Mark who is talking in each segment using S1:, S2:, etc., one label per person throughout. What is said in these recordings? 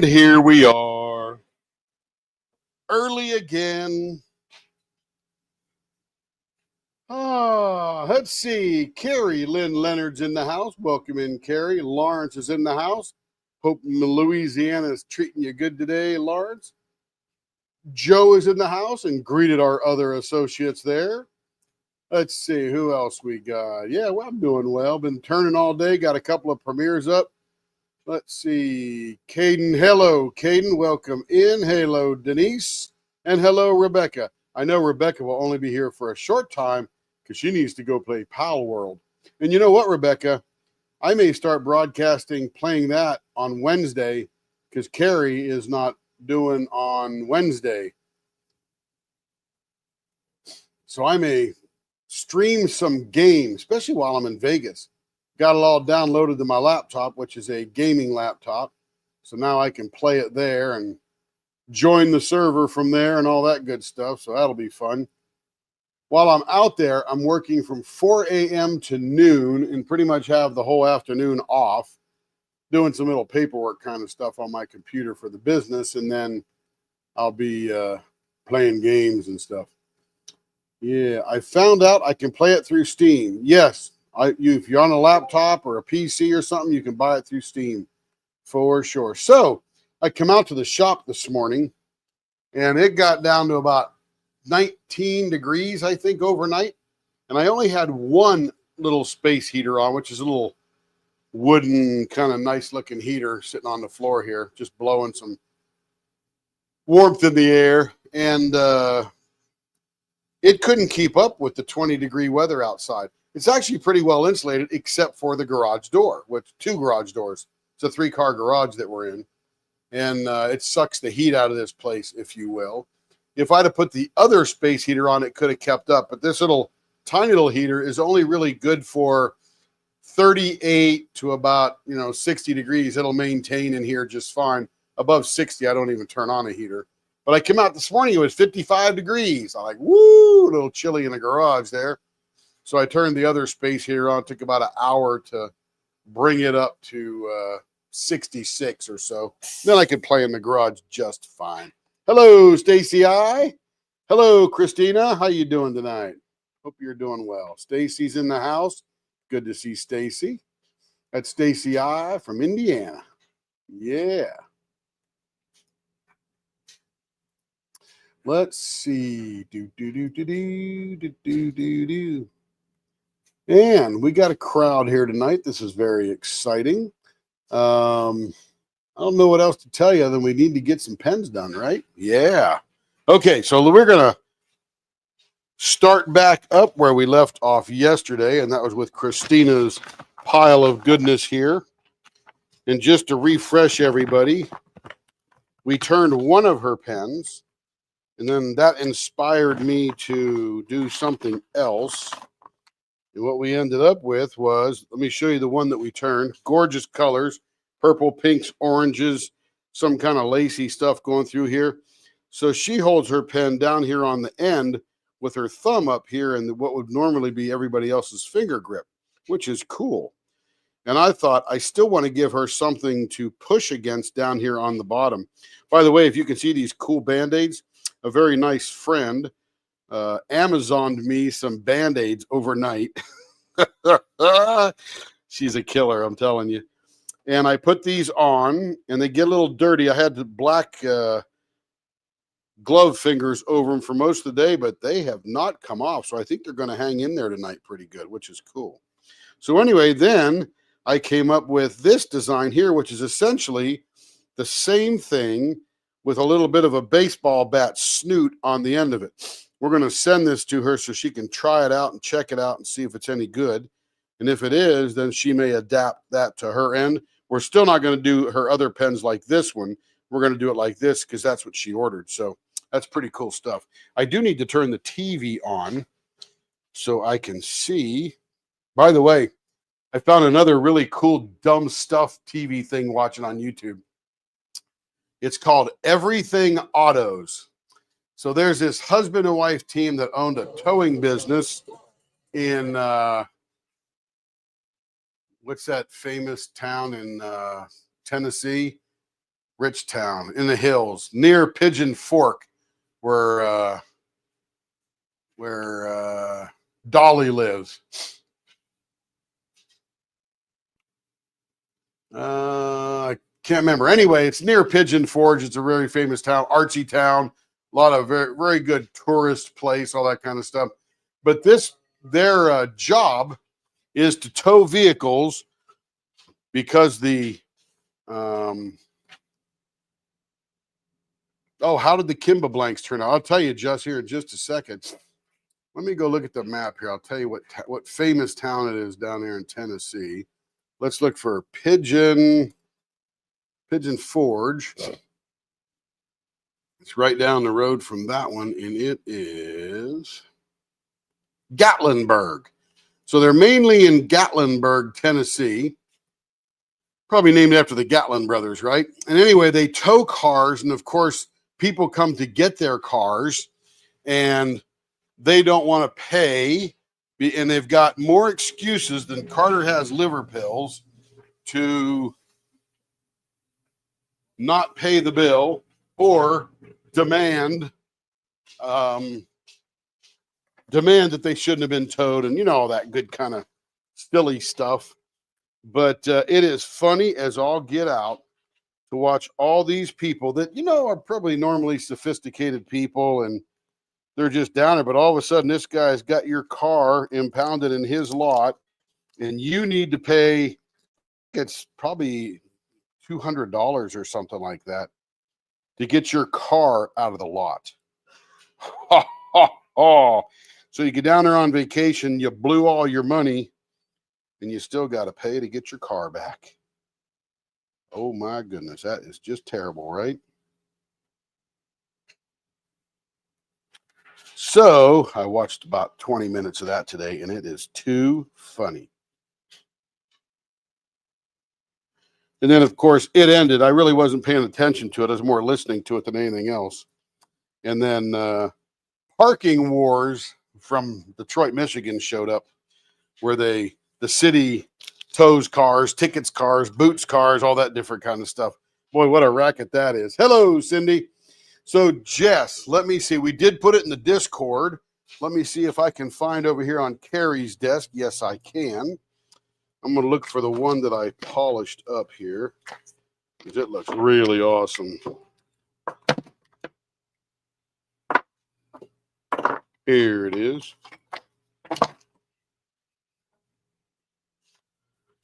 S1: And here we are, early again. Let's see. Carrie Lynn Leonard's in the house. Welcome in, Carrie. Lawrence is in the house. Hope Louisiana is treating you good today, Lawrence. Joe is in the house and greeted our other associates there. Let's see who else we got. Yeah, well, I'm doing well. Been turning all day. Got a couple of premieres up. Let's see. Caden, hello, Caden. Welcome in. Hello, Denise. And hello, Rebecca. I know Rebecca will only be here for a short time because she needs to go play Pal World. And you know what, Rebecca? I may start broadcasting playing that on Wednesday because Carrie is not doing on Wednesday. So I may stream some games, especially while I'm in Vegas. Got it all downloaded to my laptop, which is a gaming laptop. So now I can play it there and join the server from there and all that good stuff. So that'll be fun. While I'm out there, I'm working from 4 a.m. to noon and pretty much have the whole afternoon off, doing some little paperwork kind of stuff on my computer for the business. And then I'll be playing games and stuff. Yeah, I found out I can play it through Steam. Yes, if you're on a laptop or a PC or something, you can buy it through Steam for sure. So I come out to the shop this morning, and it got down to about 19 degrees, I think, overnight. And I only had one little space heater on, which is a little wooden, kind of nice-looking heater sitting on the floor here, just blowing some warmth in the air. And it couldn't keep up with the 20-degree weather outside. It's actually pretty well insulated, except for the garage door, with 2 garage doors. It's a 3-car garage that we're in. And it sucks the heat out of this place, if you will. If I'd have put the other space heater on, it could have kept up. But this tiny little heater is only really good for 38 to about 60 degrees. It'll maintain in here just fine. Above 60, I don't even turn on a heater. But I came out this morning, it was 55 degrees. I'm like, woo, a little chilly in the garage there. So I turned the other space heater on. It took about an hour to bring it up to 66 or so. Then I could play in the garage just fine. Hello, Stacy I. Hello, Christina. How you doing tonight? Hope you're doing well. Stacy's in the house. Good to see Stacy. That's Stacy I from Indiana. Yeah. Let's see. And we got a crowd here tonight. This is very exciting. I don't know what else to tell you other than we need to get some pens done, right? Yeah. Okay, so we're going to start back up where we left off yesterday, and that was with Christina's pile of goodness here. And just to refresh everybody, we turned one of her pens, and then that inspired me to do something else. And what we ended up with was, let me show you the one that we turned. Gorgeous colors, purple, pinks, oranges, some kind of lacy stuff going through here. So she holds her pen down here on the end with her thumb up here and what would normally be everybody else's finger grip, which is cool. And I thought I still want to give her something to push against down here on the bottom. By the way, if you can see these cool Band-Aids, a very nice friend Amazoned me some Band-Aids overnight. She's a killer, I'm telling you. And I put these on, and they get a little dirty. I had the black glove fingers over them for most of the day, but they have not come off. So I think they're going to hang in there tonight pretty good, which is cool. So anyway, then I came up with this design here, which is essentially the same thing with a little bit of a baseball bat snoot on the end of it. We're going to send this to her so she can try it out and check it out and see if it's any good. And if it is, then she may adapt that to her end. We're still not going to do her other pens like this one. We're going to do it like this because that's what she ordered. So that's pretty cool stuff. I do need to turn the TV on so I can see. By the way, I found another really cool dumb stuff TV thing watching on YouTube. It's called Everything Autos. So there's this husband and wife team that owned a towing business in what's that famous town in Tennessee? Rich town in the hills near Pigeon Fork, where Dolly lives. I can't remember. Anyway, it's near Pigeon Forge. It's a very famous town, artsy town. A lot of very, very good tourist place, all that kind of stuff. But their job is to tow vehicles because how did the Kimba blanks turn out? I'll tell you just here in just a second. Let me go look at the map here. I'll tell you what famous town it is down there in Tennessee. Let's look for Pigeon Forge. It's right down the road from that one, and it is Gatlinburg. So they're mainly in Gatlinburg, Tennessee. Probably named after the Gatlin brothers, right? And anyway, they tow cars, and of course, people come to get their cars, and they don't want to pay, and they've got more excuses than Carter has liver pills to not pay the bill or demand that they shouldn't have been towed, and all that good kind of silly stuff. But it is funny as all get out to watch all these people that are probably normally sophisticated people, and they're just down there. But all of a sudden, this guy's got your car impounded in his lot, and you need to pay. It's probably $200 or something like that to get your car out of the lot. So you get down there on vacation, you blew all your money, and you still got to pay to get your car back. Oh my goodness, that is just terrible, right? So I watched about 20 minutes of that today, and it is too funny. And then, of course, it ended. I really wasn't paying attention to it. I was more listening to it than anything else. And then Parking Wars from Detroit, Michigan showed up, where the city tows cars, tickets cars, boots cars, all that different kind of stuff. Boy, what a racket that is. Hello, Cindy. So, Jess, let me see. We did put it in the Discord. Let me see if I can find over here on Carrie's desk. Yes, I can. I'm going to look for the one that I polished up here, because it looks really awesome. Here it is.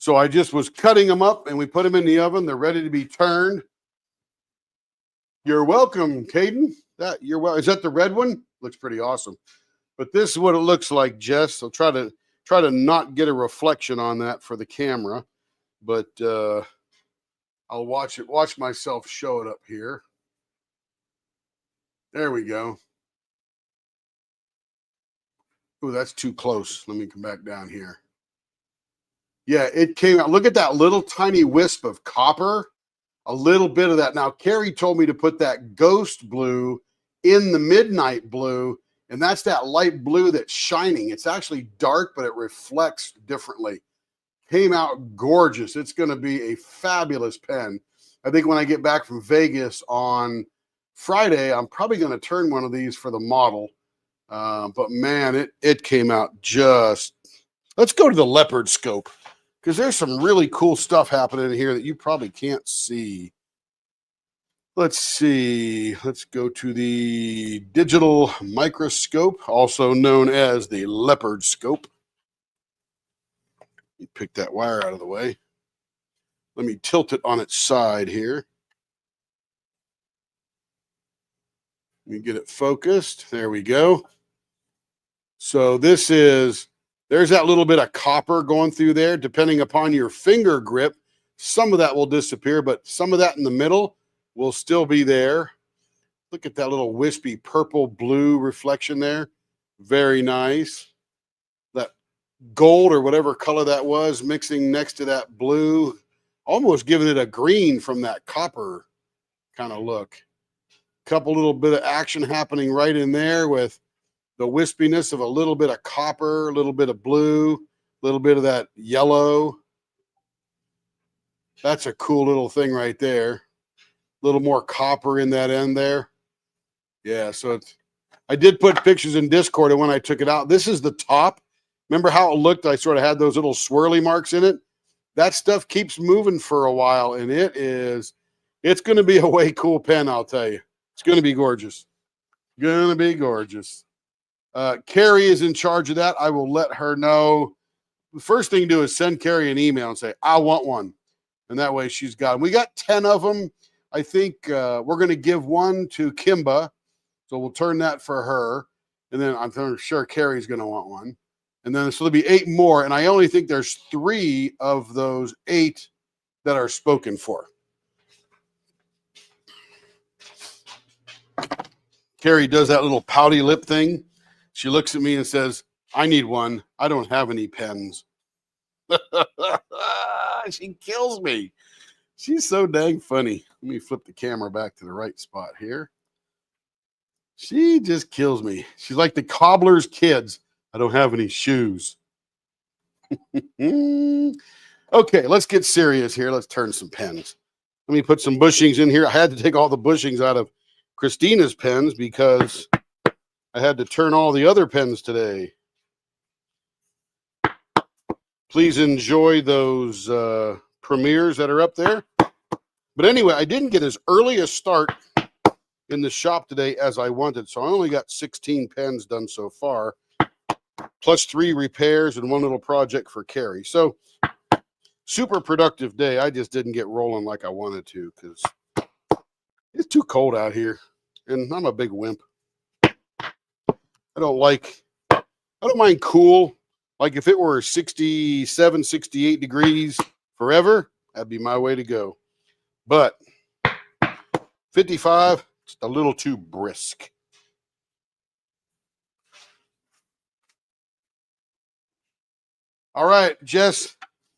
S1: So I just was cutting them up, and we put them in the oven. They're ready to be turned. You're welcome, Caden. Is that the red one? Looks pretty awesome. But this is what it looks like, Jess. I'll try to not get a reflection on that for the camera, but I'll watch myself show it up here. There we go. Oh, that's too close. Let me come back down here. Yeah, it came out. Look at that little tiny wisp of copper. A little bit of that. Now, Carrie told me to put that ghost blue in the midnight blue, and that's that light blue that's shining. It's actually dark, but it reflects differently. Came out gorgeous. It's going to be a fabulous pen. I think when I get back from Vegas on Friday, I'm probably going to turn one of these for the model. But man, it came out just. Let's go to the Leopard scope, because there's some really cool stuff happening here that you probably can't see. Let's see. Let's go to the digital microscope, also known as the Leopard scope. You pick that wire out of the way. Let me tilt it on its side here. Let me get it focused. There we go. So there's that little bit of copper going through there. Depending upon your finger grip, some of that will disappear, but some of that in the middle will still be there. Look at that little wispy purple blue reflection there. Very nice. That gold or whatever color that was mixing next to that blue, almost giving it a green from that copper kind of look. Couple little bit of action happening right in there with the wispiness of a little bit of copper, a little bit of blue, a little bit of that yellow. That's a cool little thing right there. little more copper in that end there. Yeah, so it's, I did put pictures in Discord of when I took it out. This is the top. Remember how it looked? I sort of had those little swirly marks in it. That stuff keeps moving for a while, and it's going to be a way cool pen, I'll tell you. It's going to be gorgeous. Going to be gorgeous. Carrie is in charge of that. I will let her know. The first thing to do is send Carrie an email and say, I want one. And that way she's got them. We got 10 of them. I think we're going to give one to Kimba. So we'll turn that for her. And then I'm sure Carrie's going to want one. And then so there'll be 8 more. And I only think there's 3 of those 8 that are spoken for. Carrie does that little pouty lip thing. She looks at me and says, I need one. I don't have any pens. She kills me. She's so dang funny. Let me flip the camera back to the right spot here. She just kills me. She's like the cobbler's kids. I don't have any shoes. Okay, let's get serious here. Let's turn some pens. Let me put some bushings in here. I had to take all the bushings out of Christina's pens because I had to turn all the other pens today. Please enjoy those premieres that are up there. But anyway, I didn't get as early a start in the shop today as I wanted. So I only got 16 pens done so far, plus 3 repairs and 1 little project for Carrie. So super productive day. I just didn't get rolling like I wanted to because it's too cold out here. And I'm a big wimp. I don't mind cool. Like if it were 67, 68 degrees forever, that'd be my way to go. But 55, just a little too brisk. All right, Jess,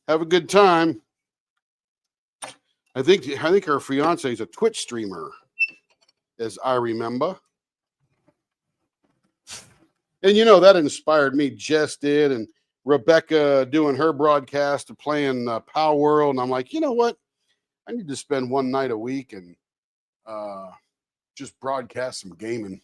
S1: have a good time. I think her fiance is a Twitch streamer, as I remember. And you know, that inspired me. Jess did, and Rebecca doing her broadcast of playing Power World. And I'm like, you know what? I need to spend one night a week and just broadcast some gaming.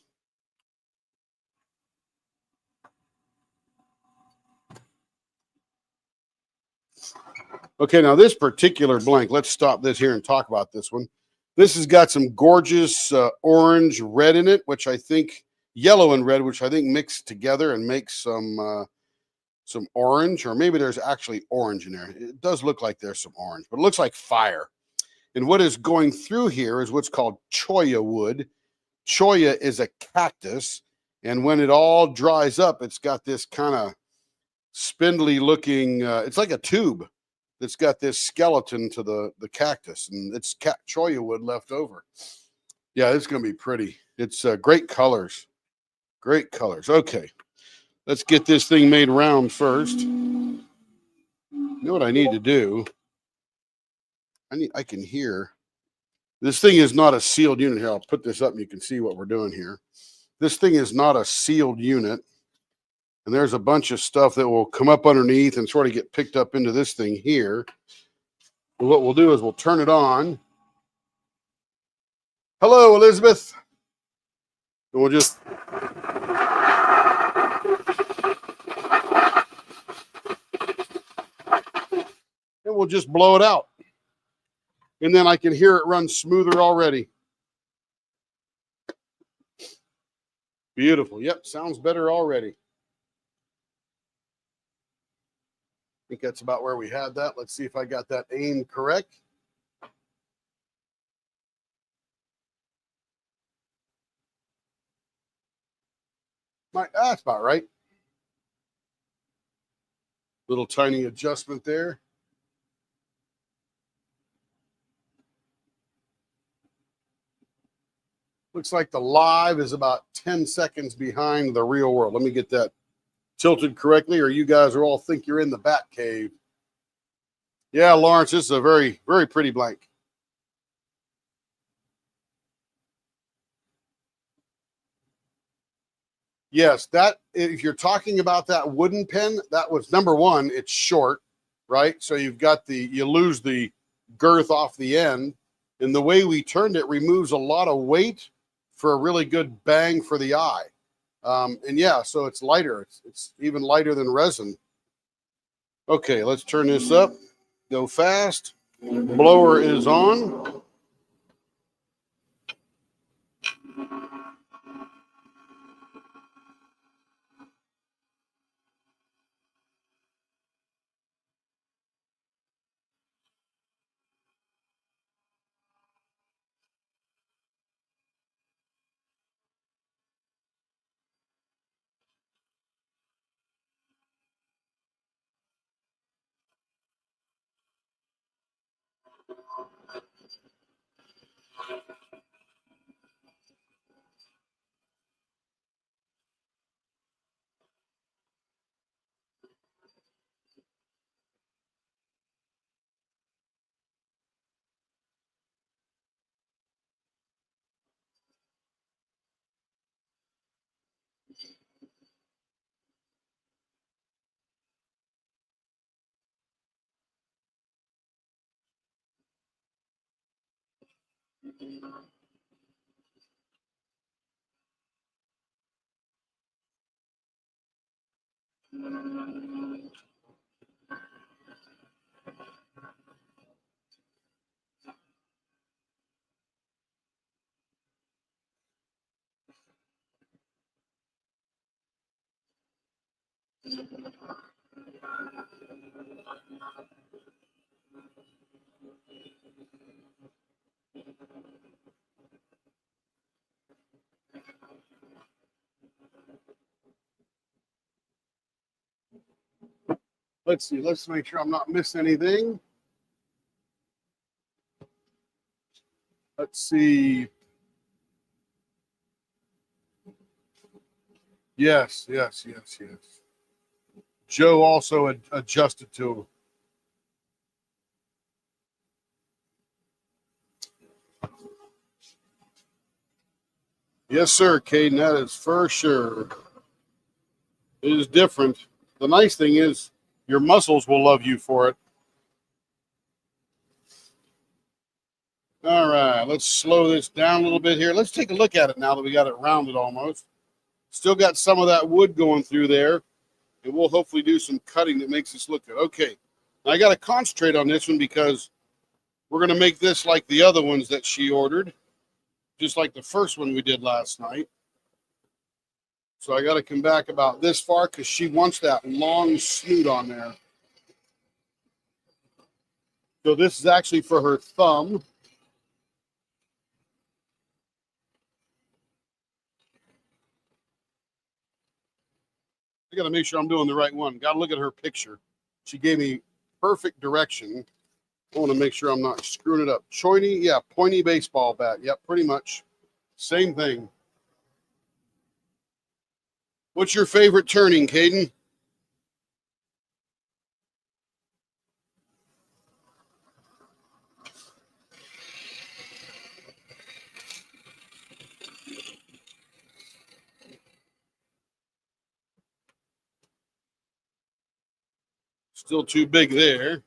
S1: Okay, now this particular blank, let's stop this here and talk about this one. This has got some gorgeous orange red in it, which I think yellow and red, which I think mix together and makes some orange, or maybe there's actually orange in there. It does look like there's some orange, but it looks like fire. And what is going through here is what's called cholla wood. Cholla is a cactus, and when it all dries up, it's got this kind of spindly looking, it's like a tube that's got this skeleton to the cactus, and it's cholla wood left over. Yeah, it's going to be pretty. It's great colors. Great colors. Okay, let's get this thing made round first. You know what I need to do? I can hear. This thing is not a sealed unit here. I'll put this up and you can see what we're doing here. This thing is not a sealed unit. And there's a bunch of stuff that will come up underneath and sort of get picked up into this thing here. And what we'll do is we'll turn it on. Hello, Elizabeth. And we'll just... and we'll just blow it out. And then I can hear it run smoother already. Beautiful. Yep, sounds better already. I think that's about where we had that. Let's see if I got that aimed correct. That's about right. Little tiny adjustment there. Looks like the live is about 10 seconds behind the real world. Let me get that tilted correctly, or you guys are all think you're in the bat cave. Yeah, Lawrence, this is a very, very pretty blank. Yes, that if you're talking about that wooden pen, that was number one, it's short, right? So you've got you lose the girth off the end. And the way we turned it removes a lot of weight for a really good bang for the eye. And yeah, so it's lighter. It's even lighter than resin. Okay, let's turn this up. Go fast. Blower is on. Let's see. Let's make sure I'm not missing anything. Let's see. Yes. Joe also adjusted to. Yes, sir, Caden. That is for sure. It is different. The nice thing is your muscles will love you for it. All right, let's slow this down a little bit here. Let's take a look at it now that we got it rounded almost. Still got some of that wood going through there, and we'll hopefully do some cutting that makes this look good. Okay, now I got to concentrate on this one because we're going to make this like the other ones that she ordered, just like the first one we did last night. So I got to come back about this far because she wants that long snoot on there. So this is actually for her thumb. I got to make sure I'm doing the right one. Got to look at her picture. She gave me perfect direction. I want to make sure I'm not screwing it up. Choiny, yeah, pointy baseball bat. Yep, pretty much. Same thing. What's your favorite turning, Caden? Still too big there.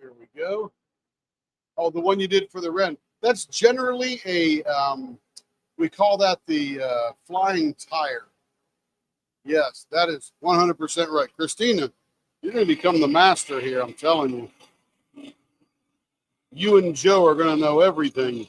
S1: There we go. Oh, the one you did for the Ren. That's generally a, we call that the flying tire. Yes, that is 100% right. Christina, you're going to become the master here, I'm telling you. You and Joe are going to know everything.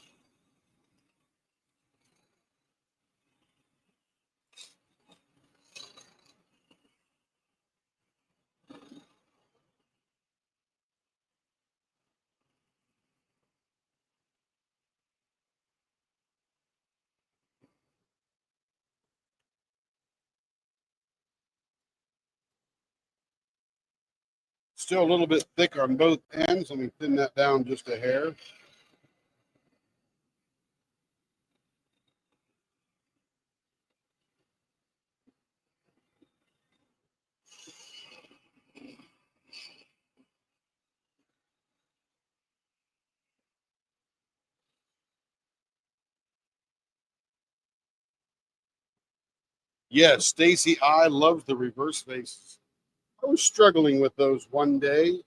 S1: Still a little bit thick on both ends. Let me thin that down just a hair. Yes, Stacy I loves the reverse faces. I was struggling with those one day.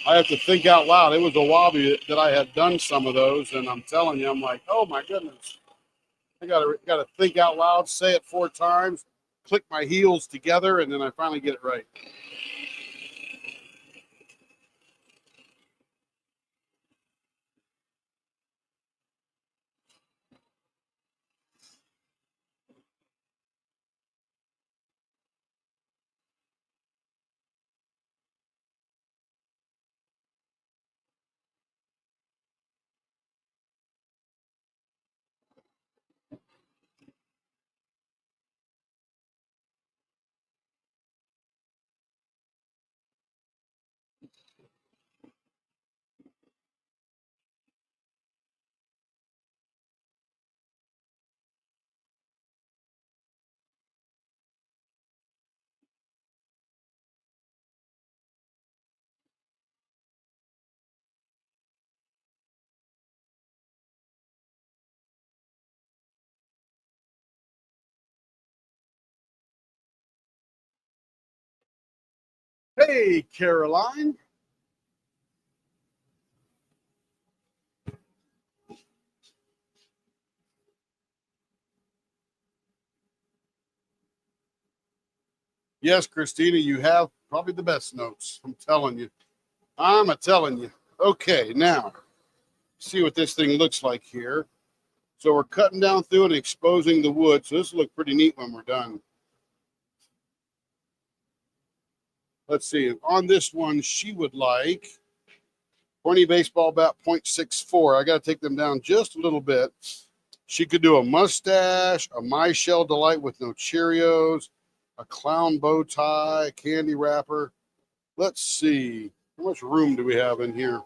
S1: I have to think out loud. It was a while that I had done some of those, and I'm telling you, I'm like, oh my goodness. I gotta think out loud, say it 4 times, click my heels together, and then I finally get it right. Hey, Caroline. Yes, Christina, you have probably the best notes. I'm telling you. I'm a telling you. Okay, now see what this thing looks like here. So we're cutting down through and exposing the wood. So this will look pretty neat when we're done. Let's see. On this one, she would like pointy baseball bat .64. I got to take them down just a little bit. She could do a mustache, a My Shell Delight with no Cheerios, a clown bow tie, a candy wrapper. Let's see. How much room do we have in here?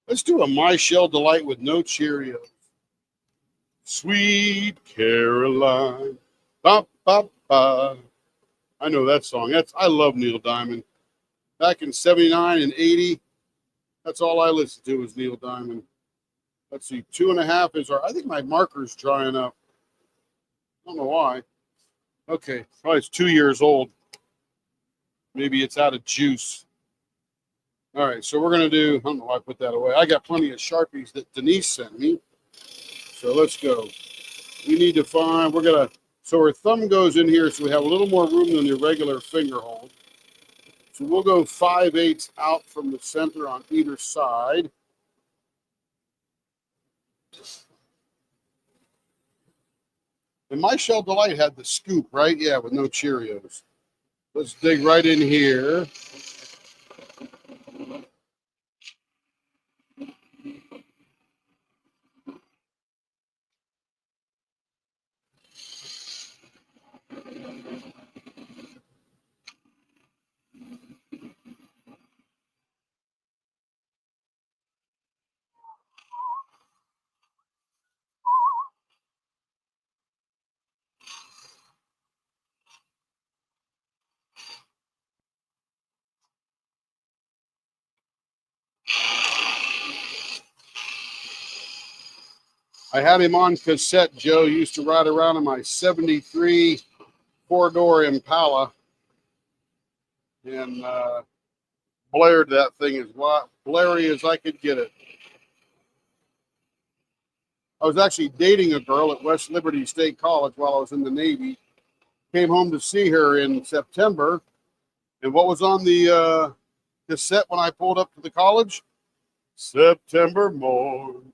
S1: Let's do a My Shell Delight with no Cheerios. Sweet Caroline. Ba, ba, ba. I know that song. I love Neil Diamond. Back in 79 and 80, that's all I listened to was Neil Diamond. Let's see, 2.5 is our, I think my marker's drying up. I don't know why. Okay, probably it's 2 years old. Maybe it's out of juice. All right, so we're going to do, I don't know why I put that away. I got plenty of Sharpies that Denise sent me. So let's go. We need to find, we're going to, so our thumb goes in here so we have a little more room than the regular finger hold. So we'll go 5/8 out from the center on either side. And My Shell Delight had the scoop, right? Yeah, with no Cheerios. Let's dig right in here. I had him on cassette. Joe used to ride around in my 73 4-door Impala. and blared that thing as blurry as I could get it. I was actually dating a girl at West Liberty State College while I was in the Navy. Came home to see her in September. And what was on the cassette when I pulled up to the college? September morn.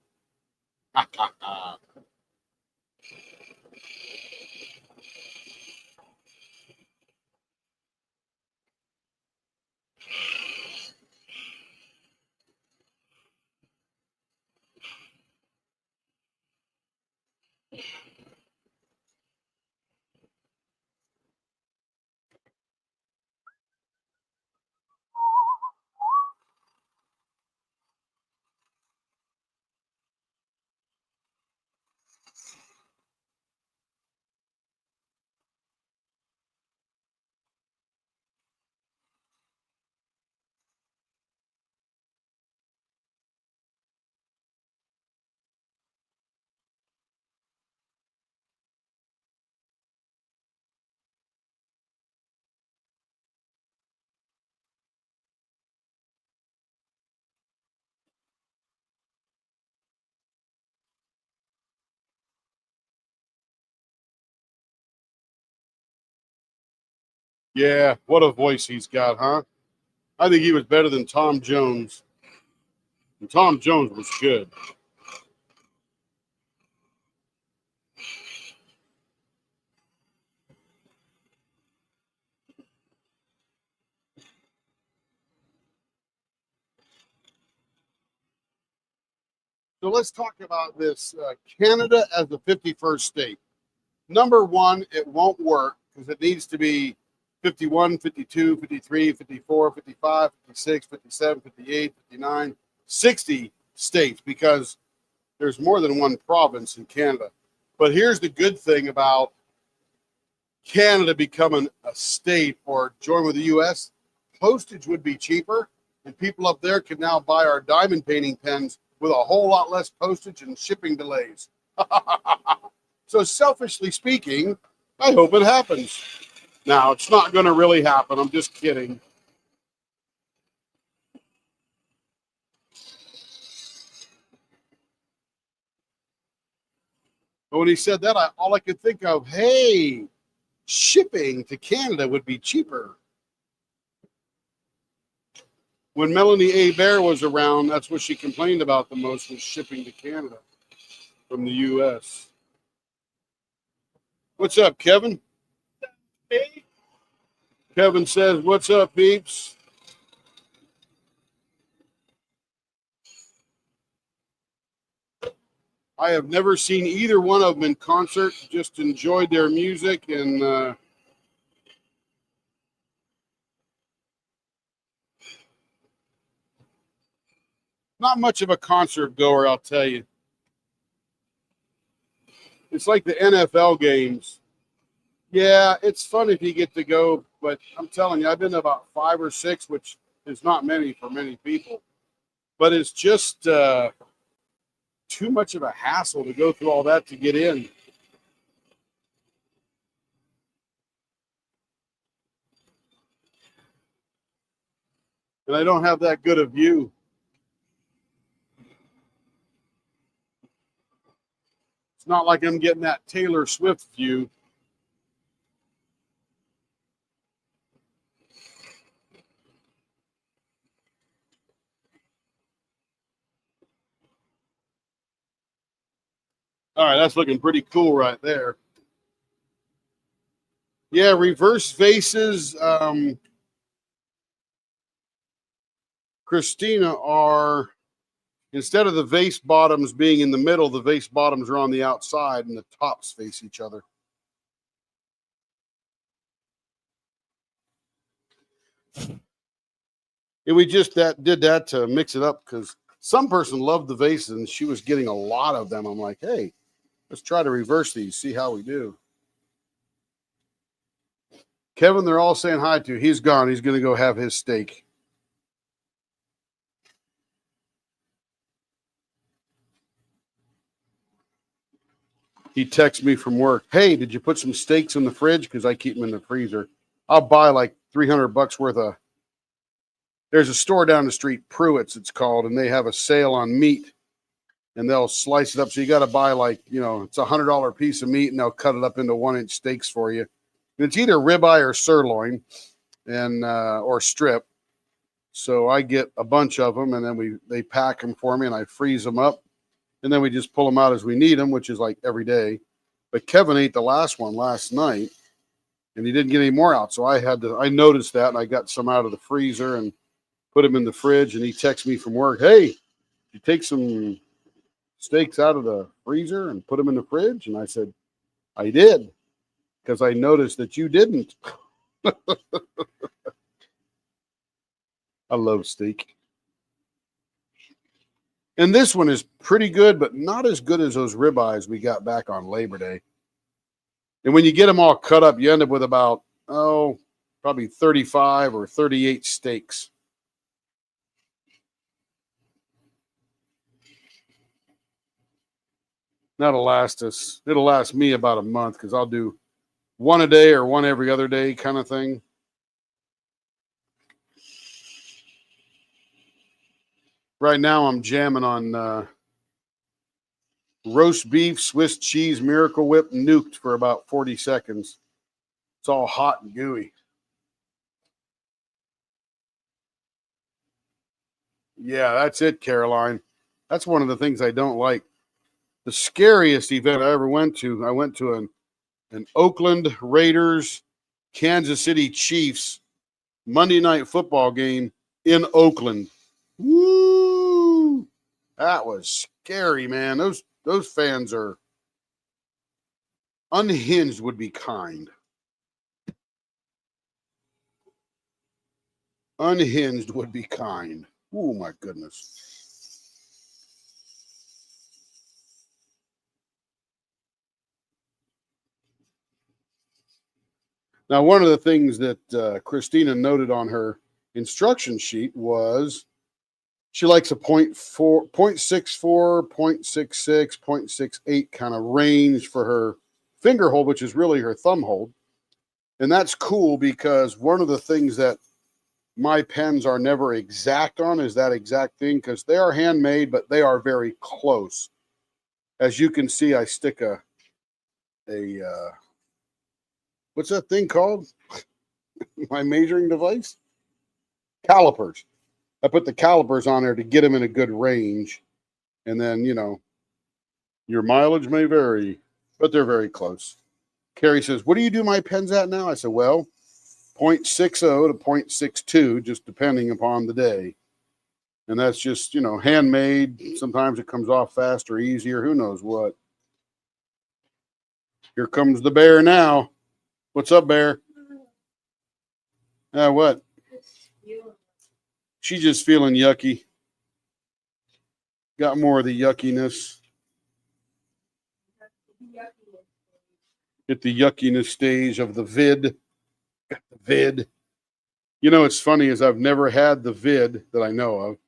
S1: Yeah, what a voice he's got, huh? I think he was better than Tom Jones. And Tom Jones was good. So let's talk about this Canada as the 51st state. Number one, it won't work because it needs to be 51, 52, 53, 54, 55, 56, 57, 58, 59, 60 states because there's more than one province in Canada. But here's the good thing about Canada becoming a state or join with the U.S., postage would be cheaper, and people up there can now buy our diamond painting pens with a whole lot less postage and shipping delays. So selfishly speaking, I hope it happens. Now, it's not going to really happen. I'm just kidding. But when he said that, all I could think of, hey, shipping to Canada would be cheaper. When Melanie A. Bear was around, that's what she complained about the most was shipping to Canada from the U.S. What's up, Kevin? Hey. Kevin says, what's up, peeps? I have never seen either one of them in concert, just enjoyed their music and not much of a concert goer, I'll tell you. It's like the NFL games. Yeah, it's fun if you get to go, but I'm telling you, I've been to about 5 or 6, which is not many for many people. But it's just too much of a hassle to go through all that to get in. And I don't have that good a view. It's not like I'm getting that Taylor Swift view. All right, that's looking pretty cool right there. Yeah, reverse vases, Christina, are instead of the vase bottoms being in the middle, the vase bottoms are on the outside and the tops face each other. And we just did that to mix it up because some person loved the vases and she was getting a lot of them. I'm like, hey, let's try to reverse these, see how we do. Kevin, they're all saying hi to. He's gone. He's going to go have his steak. He texts me from work. Hey, did you put some steaks in the fridge? Because I keep them in the freezer. I'll buy like $300 worth of. There's a store down the street, Pruitt's it's called, and they have a sale on meat, and they'll slice it up. So you got to buy like, it's $100 piece of meat, and they'll cut it up into 1-inch steaks for you. And it's either ribeye or sirloin, and or strip. So I get a bunch of them, and then they pack them for me, and I freeze them up, and then we just pull them out as we need them, which is like every day. But Kevin ate the last one last night, and he didn't get any more out. So I noticed that, and I got some out of the freezer and put them in the fridge. And he texted me from work, "Hey, you take some steaks out of the freezer and put them in the fridge?" And I said, "I did, because I noticed that you didn't." I love steak. And this one is pretty good, but not as good as those ribeyes we got back on Labor Day. And when you get them all cut up, you end up with about, probably 35 or 38 steaks. That'll last us. It'll last me about a month, because I'll do one a day or one every other day kind of thing. Right now I'm jamming on roast beef, Swiss cheese, Miracle Whip, nuked for about 40 seconds. It's all hot and gooey. Yeah, that's it, Caroline. That's one of the things I don't like. The scariest event I ever went to, I went to an Oakland Raiders, Kansas City Chiefs Monday night football game in Oakland. Woo! That was scary, man. Those fans are unhinged, would be kind. Unhinged would be kind. Oh, my goodness. Now, one of the things that Christina noted on her instruction sheet was she likes a 0.64, 0.66, 0.68 kind of range for her finger hold, which is really her thumb hold. And that's cool, because one of the things that my pens are never exact on is that exact thing, because they are handmade, but they are very close. As you can see, I stick a what's that thing called? My measuring device? Calipers. I put the calipers on there to get them in a good range. And then, your mileage may vary, but they're very close. Carrie says, "What do you do my pens at now?" I said, well, 0.60 to 0.62, just depending upon the day. And that's just, handmade. Sometimes it comes off faster, or easier. Who knows what? Here comes the bear now. What's up, bear? What? She's just feeling yucky. Got more of the yuckiness. At the yuckiness stage of the vid. Got the vid. It's funny is I've never had the vid that I know of.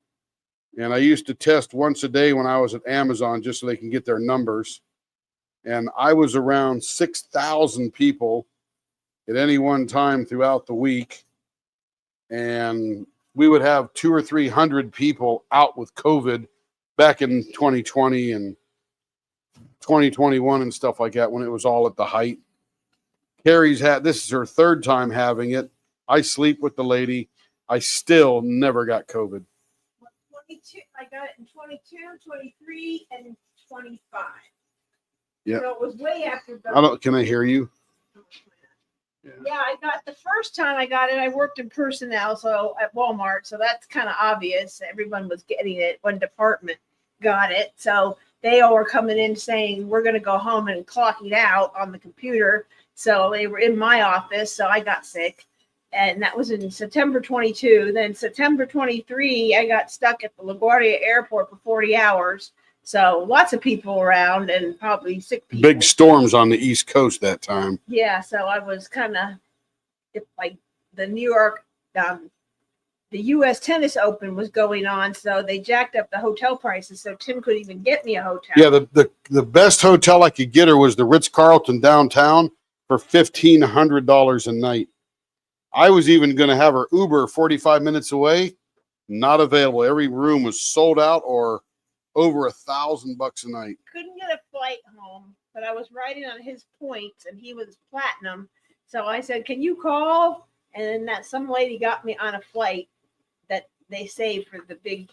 S1: And I used to test once a day when I was at Amazon, just so they can get their numbers. And I was around 6,000 people at any one time throughout the week. And we would have 200 or 300 people out with COVID back in 2020 and 2021 and stuff like that, when it was all at the height. Carrie's this is her third time having it. I sleep with the lady. I still never got COVID.
S2: 22, I got it in 22, 23, and 25.
S1: Yeah.
S2: So it was way after.
S1: Can I hear you?
S2: Yeah, I got the first time I got it. I worked in personnel, so at Walmart, so that's kind of obvious. Everyone was getting it. One department got it, so they all were coming in saying we're going to go home and clock it out on the computer. So they were in my office, so I got sick, and that was in September 22. Then September 23, I got stuck at the LaGuardia Airport for 40 hours. So lots of people around and probably sick people.
S1: Big storms on the East Coast that time.
S2: Yeah, so I was kind of like the New York, the U.S. Tennis Open was going on, so they jacked up the hotel prices, so Tim couldn't even get me a hotel.
S1: Yeah, the best hotel I could get her was the Ritz-Carlton downtown for $1,500 a night. I was even going to have her Uber 45 minutes away. Not available. Every room was sold out or over $1,000 a night.
S2: Couldn't get a flight home, but I was riding on his points and he was platinum. So I said, "Can you call?" And then that some lady got me on a flight that they saved for the big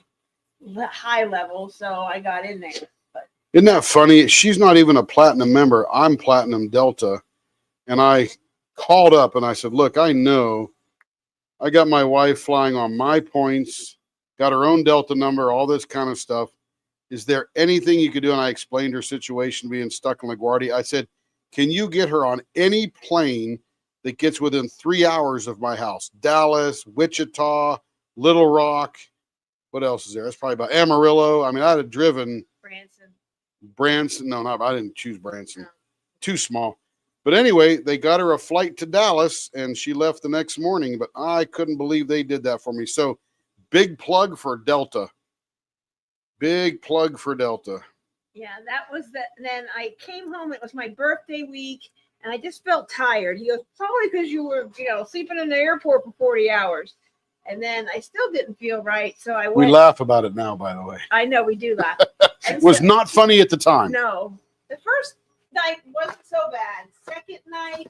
S2: high level. So I got in there. But
S1: Isn't that funny? She's not even a platinum member. I'm platinum Delta. And I called up and I said, look, I know I got my wife flying on my points, got her own Delta number, all this kind of stuff. Is there anything you could do? And I explained her situation being stuck in LaGuardia. I said, can you get her on any plane that gets within 3 hours of my house? Dallas, Wichita, Little Rock. What else is there? That's probably about Amarillo. I mean, I'd have driven Branson. No, I didn't choose Branson.
S2: No.
S1: Too small. But anyway, they got her a flight to Dallas and she left the next morning. But I couldn't believe they did that for me. So big plug for Delta. Big plug for Delta.
S2: Yeah, that was the. Then I came home. It was my birthday week, and I just felt tired. He goes, "Probably because you were, sleeping in the airport for 40 hours." And then I still didn't feel right, so I went.
S1: We laugh about it now, by the way.
S2: I know we do laugh.
S1: It was not funny at the time.
S2: No, the first night wasn't so bad. Second night,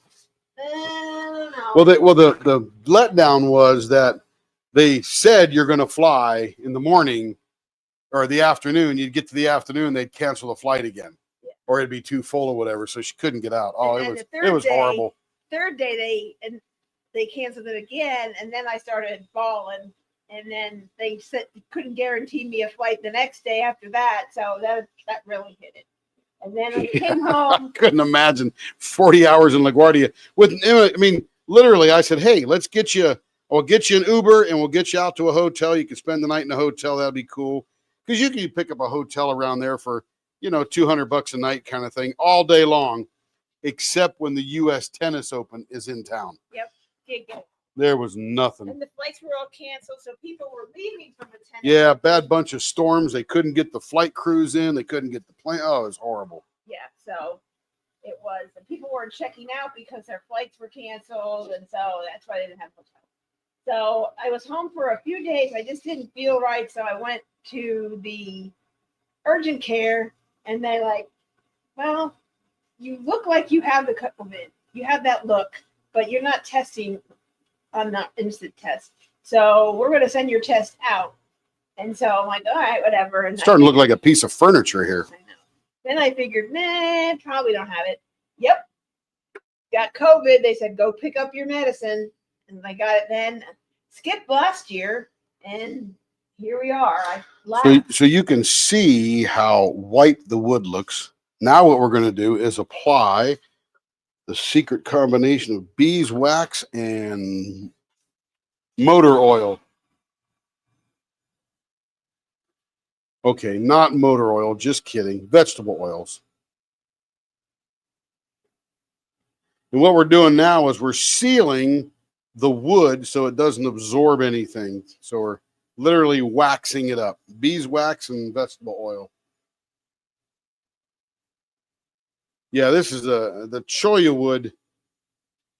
S2: I don't know.
S1: Well, the letdown was that they said you're going to fly in the morning or the afternoon. You'd get to the afternoon, they'd cancel the flight again, or it'd be too full or whatever. So she couldn't get out. Oh, it was horrible.
S2: Third day they canceled it again, and then I started bawling. And then they said couldn't guarantee me a flight the next day after that, so that really hit it. And then I came home.
S1: I couldn't imagine 40 hours in LaGuardia. Literally, I said, hey, I'll get you an Uber and we'll get you out to a hotel. You can spend the night in a hotel. That'd be cool. Because you can pick up a hotel around there for, $200 a night kind of thing all day long, except when the U.S. Tennis Open is in town.
S2: Yep. Did go.
S1: There was nothing.
S2: And the flights were all canceled, so people were leaving from the tennis.
S1: Yeah, bad bunch of storms. They couldn't get the flight crews in. They couldn't get the plane. Oh, it was horrible.
S2: Yeah, so it was. And people weren't checking out because their flights were canceled, and so that's why they didn't have hotels. So I was home for a few days. I just didn't feel right, so I went to the urgent care, and they well, you look like you have the COVID. You have that look, but you're not testing on the instant test. So we're going to send your test out. And so I'm like, all right, whatever. And
S1: it's starting to look like a piece of furniture here.
S2: I know. Then I figured, probably don't have it. Yep. Got COVID. They said, go pick up your medicine. And I got it then. Skipped last year. And here we are. I laughed.
S1: So you can see how white the wood looks. Now what we're going to do is apply the secret combination of beeswax and motor oil. Okay, not motor oil, just kidding. Vegetable oils. And what we're doing now is we're sealing the wood so it doesn't absorb anything. So we're literally waxing it up. Beeswax and vegetable oil. Yeah, this is the cholla wood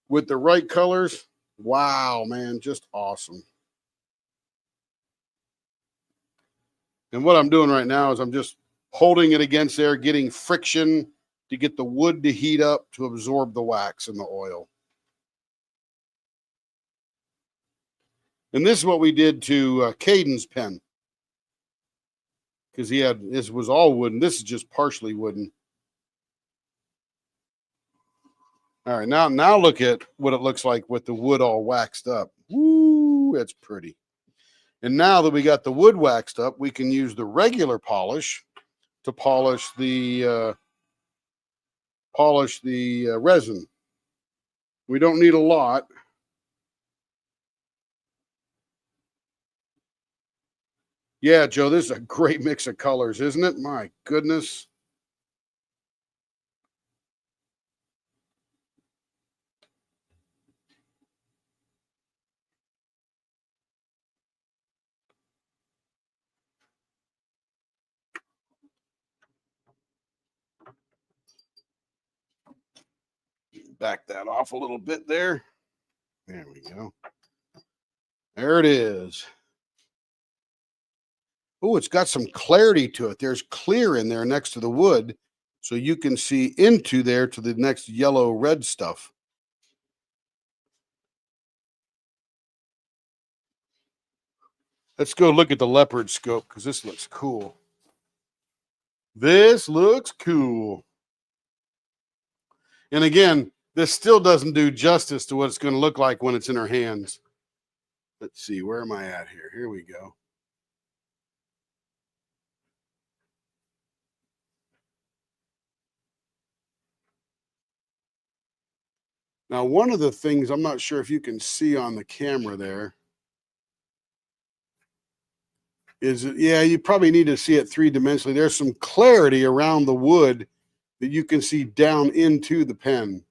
S1: with the right colors. Wow, man, just awesome. And what I'm doing right now is I'm just holding it against there, getting friction to get the wood to heat up to absorb the wax and the oil. And this is what we did to Caden's pen. Because this was all wooden. This is just partially wooden. All right, now look at what it looks like with the wood all waxed up. Woo, that's pretty. And now that we got the wood waxed up, we can use the regular polish to polish the resin. We don't need a lot. Yeah, Joe, this is a great mix of colors, isn't it? My goodness. Back that off a little bit there. There we go. There it is. Oh, it's got some clarity to it. There's clear in there next to the wood, so you can see into there to the next yellow red stuff. Let's go look at the leopard scope because this looks cool. This looks cool. And again, this still doesn't do justice to what it's going to look like when it's in our hands. Let's see, where am I at here? Here we go. Now, one of the things I'm not sure if you can see on the camera there is, yeah, you probably need to see it three-dimensionally. There's some clarity around the wood that you can see down into the pen.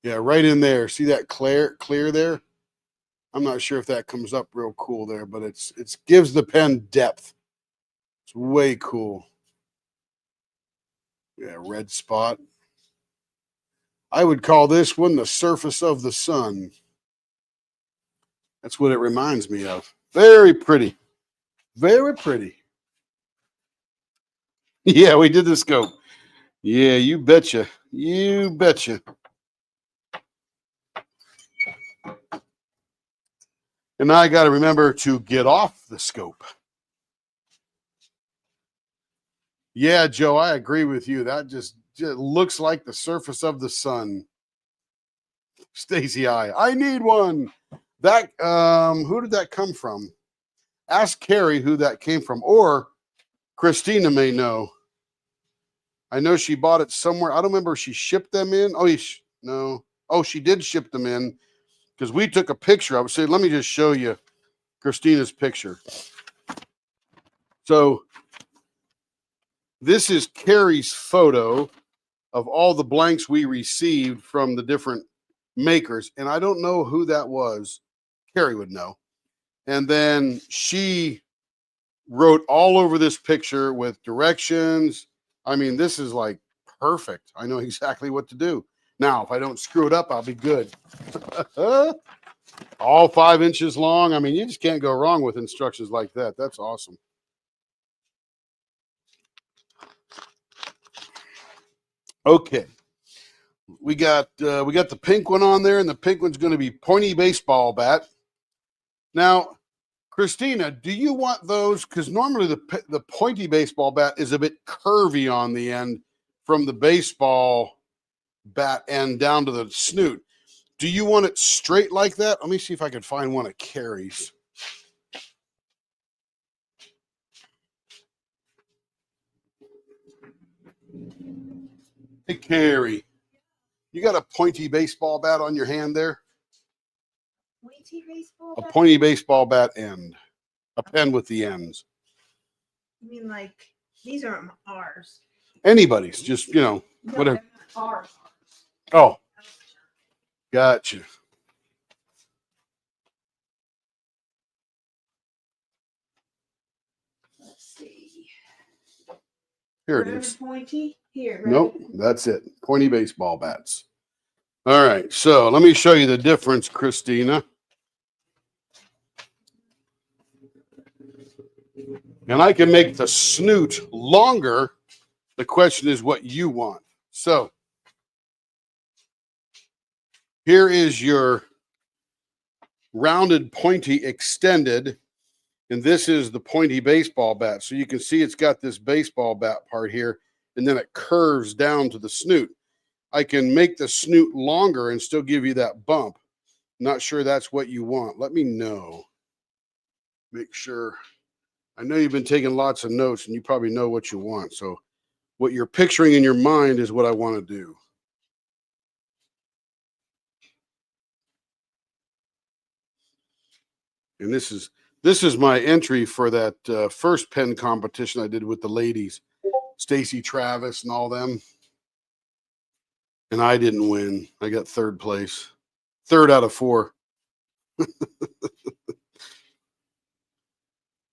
S1: Yeah, right in there. See that clear there? I'm not sure if that comes up real cool there, but it gives the pen depth. It's way cool. Yeah, red spot. I would call this one the surface of the sun. That's what it reminds me of. Very pretty. Very pretty. Yeah, we did the scope. Yeah, you betcha. You betcha. And now I got to remember to get off the scope. Yeah, Joe, I agree with you. That just looks like the surface of the sun. Stacy I need one. That who did that come from? Ask Carrie who that came from, or Christina may know. I know she bought it somewhere. I don't remember if she shipped them in. Oh, no. Oh, she did ship them in because we took a picture. I would say, let me just show you Christina's picture. So this is Carrie's photo of all the blanks we received from the different makers. And I don't know who that was. Carrie would know. And then she wrote all over this picture with directions. I mean, this is like perfect. I know exactly what to do. Now, if I don't screw it up, I'll be good. All 5 inches long. I mean, you just can't go wrong with instructions like that. That's awesome. Okay. We got the pink one on there, and the pink one's going to be pointy baseball bat. Now, Christina, do you want those? Because normally the pointy baseball bat is a bit curvy on the end from the baseball bat end down to the snoot. Do you want it straight like that? Let me see if I can find one of Carrie's. Hey, Carrie, you got a pointy baseball bat on your hand there?
S2: Pointy baseball
S1: A
S2: bat?
S1: pointy baseball bat end. A pen with the ends.
S2: You mean like these aren't ours?
S1: Anybody's, just,
S2: No,
S1: whatever.
S2: they're not ours.
S1: Oh, gotcha.
S2: Let's see.
S1: Here it
S2: Wherever
S1: is.
S2: pointy? Here. Right?
S1: Nope, that's it. Pointy baseball bats. All right, so let me show you the difference, Christina. And I can make the snoot longer. The question is what you want. So here is your rounded pointy extended, and this is the pointy baseball bat. So you can see it's got this baseball bat part here, and then it curves down to the snoot. I can make the snoot longer and still give you that bump. Not sure that's what you want. Let me know. Make sure. I know you've been taking lots of notes and you probably know what you want. So what you're picturing in your mind is what I want to do. And this is my entry for that first pen competition I did with the ladies, Stacy Travis and all them. And I didn't win. I got third place. 3rd out of 4.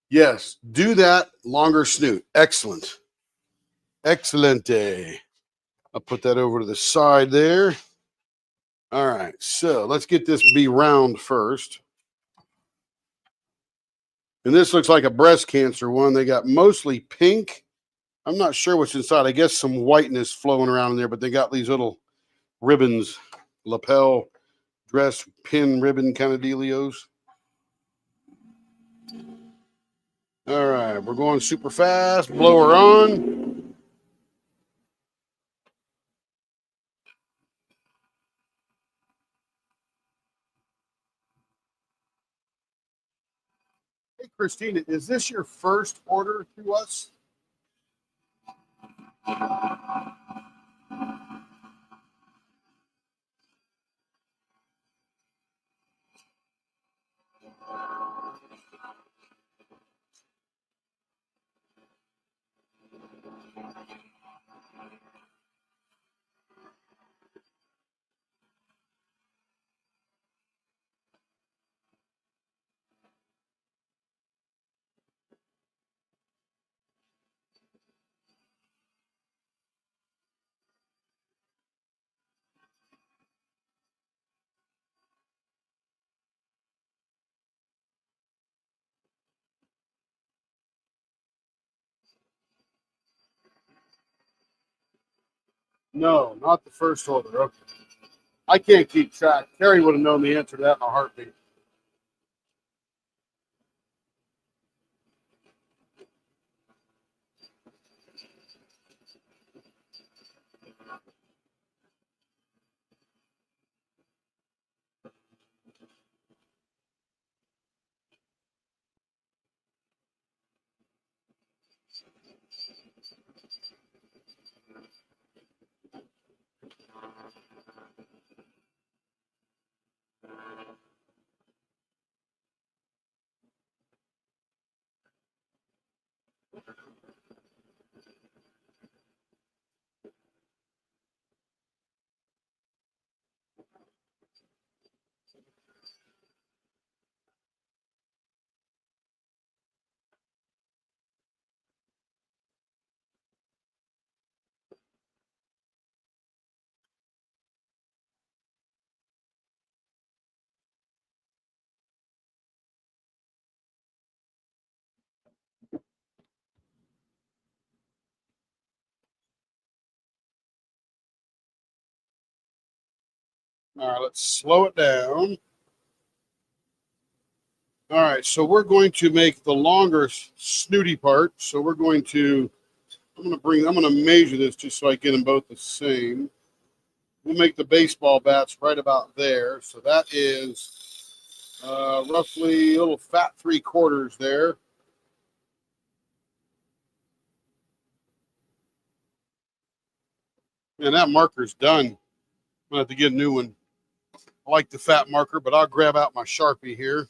S1: Yes, do that longer snoot. Excellent. Excellente. I'll put that over to the side there. All right, so let's get this bee round first. And this looks like a breast cancer one. They got mostly pink. I'm not sure what's inside. I guess some whiteness flowing around in there, but they got these little ribbons, lapel dress pin ribbon kind of dealios. All right, we're going super fast. Blower on. Hey, Christina, is this your first order to us? No, not the first order. Okay. I can't keep track. Terry would have known the answer to that in a heartbeat. All right, let's slow it down. All right, so we're going to make the longer snooty part. So we're going to, I'm going to measure this just so I get them both the same. We'll make the baseball bats right about there. So that is roughly a little fat 3/4 there. And that marker's done. I'm going to have to get a new one. I like the fat marker, but I'll grab out my Sharpie here.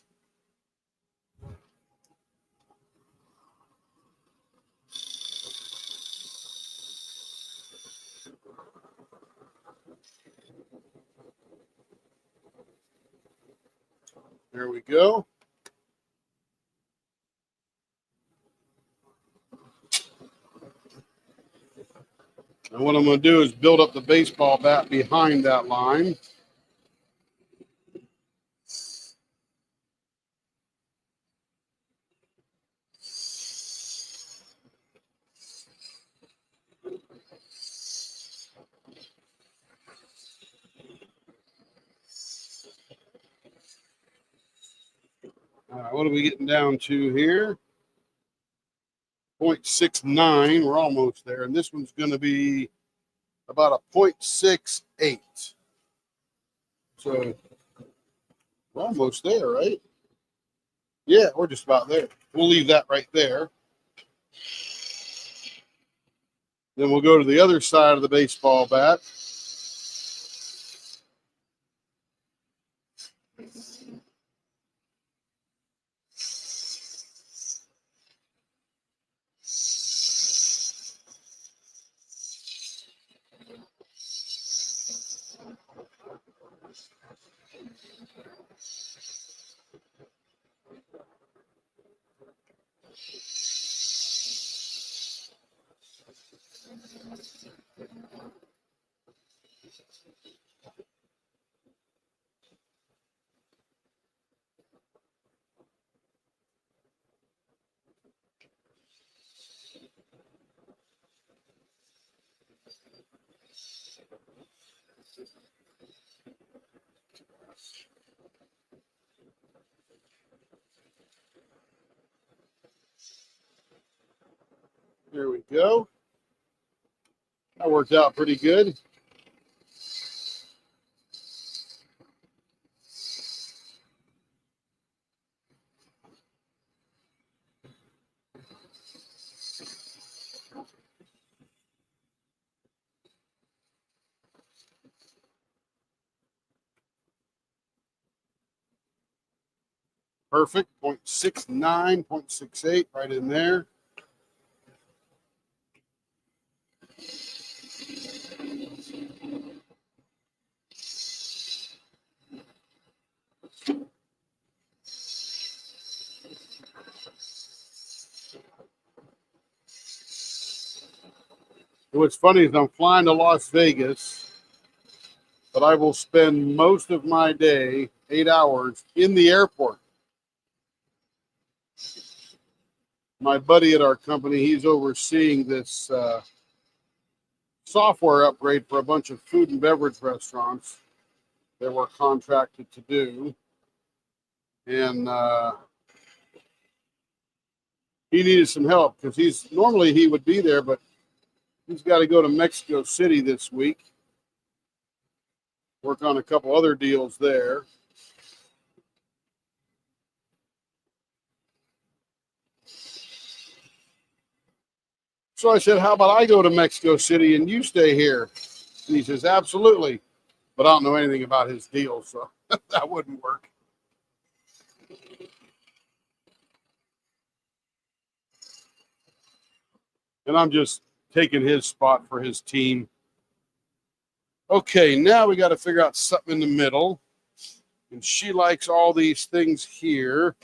S1: There we go. And what I'm going to do is build up the baseball bat behind that line. All right, what are we getting down to here? 0.69. We're almost there. And this one's going to be about a 0.68. So we're almost there, right? Yeah, we're just about there. We'll leave that right there. Then we'll go to the other side of the baseball bat. There we go. That worked out pretty good. Perfect. 0.69, 0.68 right in there. What's funny is I'm flying to Las Vegas, but I will spend most of my day, 8 hours, in the airport. My buddy at our company, he's overseeing this software upgrade for a bunch of food and beverage restaurants that we're contracted to do. And he needed some help because he would be there, but he's got to go to Mexico City this week, work on a couple other deals there. So I said, how about I go to Mexico City and you stay here? And he says, absolutely. But I don't know anything about his deal, so that wouldn't work. And I'm just taking his spot for his team. Okay, now we got to figure out something in the middle. And she likes all these things here.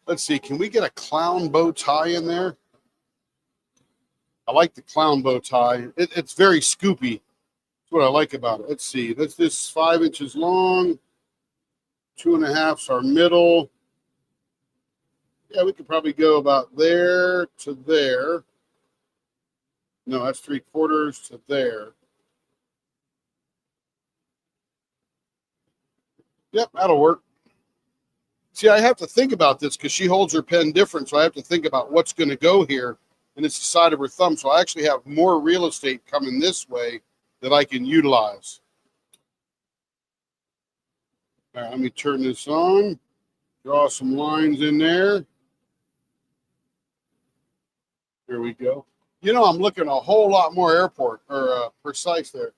S1: Let's see, can we get a clown bow tie in there? I like the clown bow tie. It's very scoopy. That's what I like about it. Let's see, that's this 5 inches long. 2.5's our middle. Yeah, we could probably go about there to there. No, that's 3/4 to there. Yep, that'll work. See, I have to think about this because she holds her pen different, so I have to think about what's going to go here, and it's the side of her thumb. So I actually have more real estate coming this way that I can utilize. All right, let me turn this on. Draw some lines in there. Here we go. You know, I'm looking a whole lot more airport or precise there.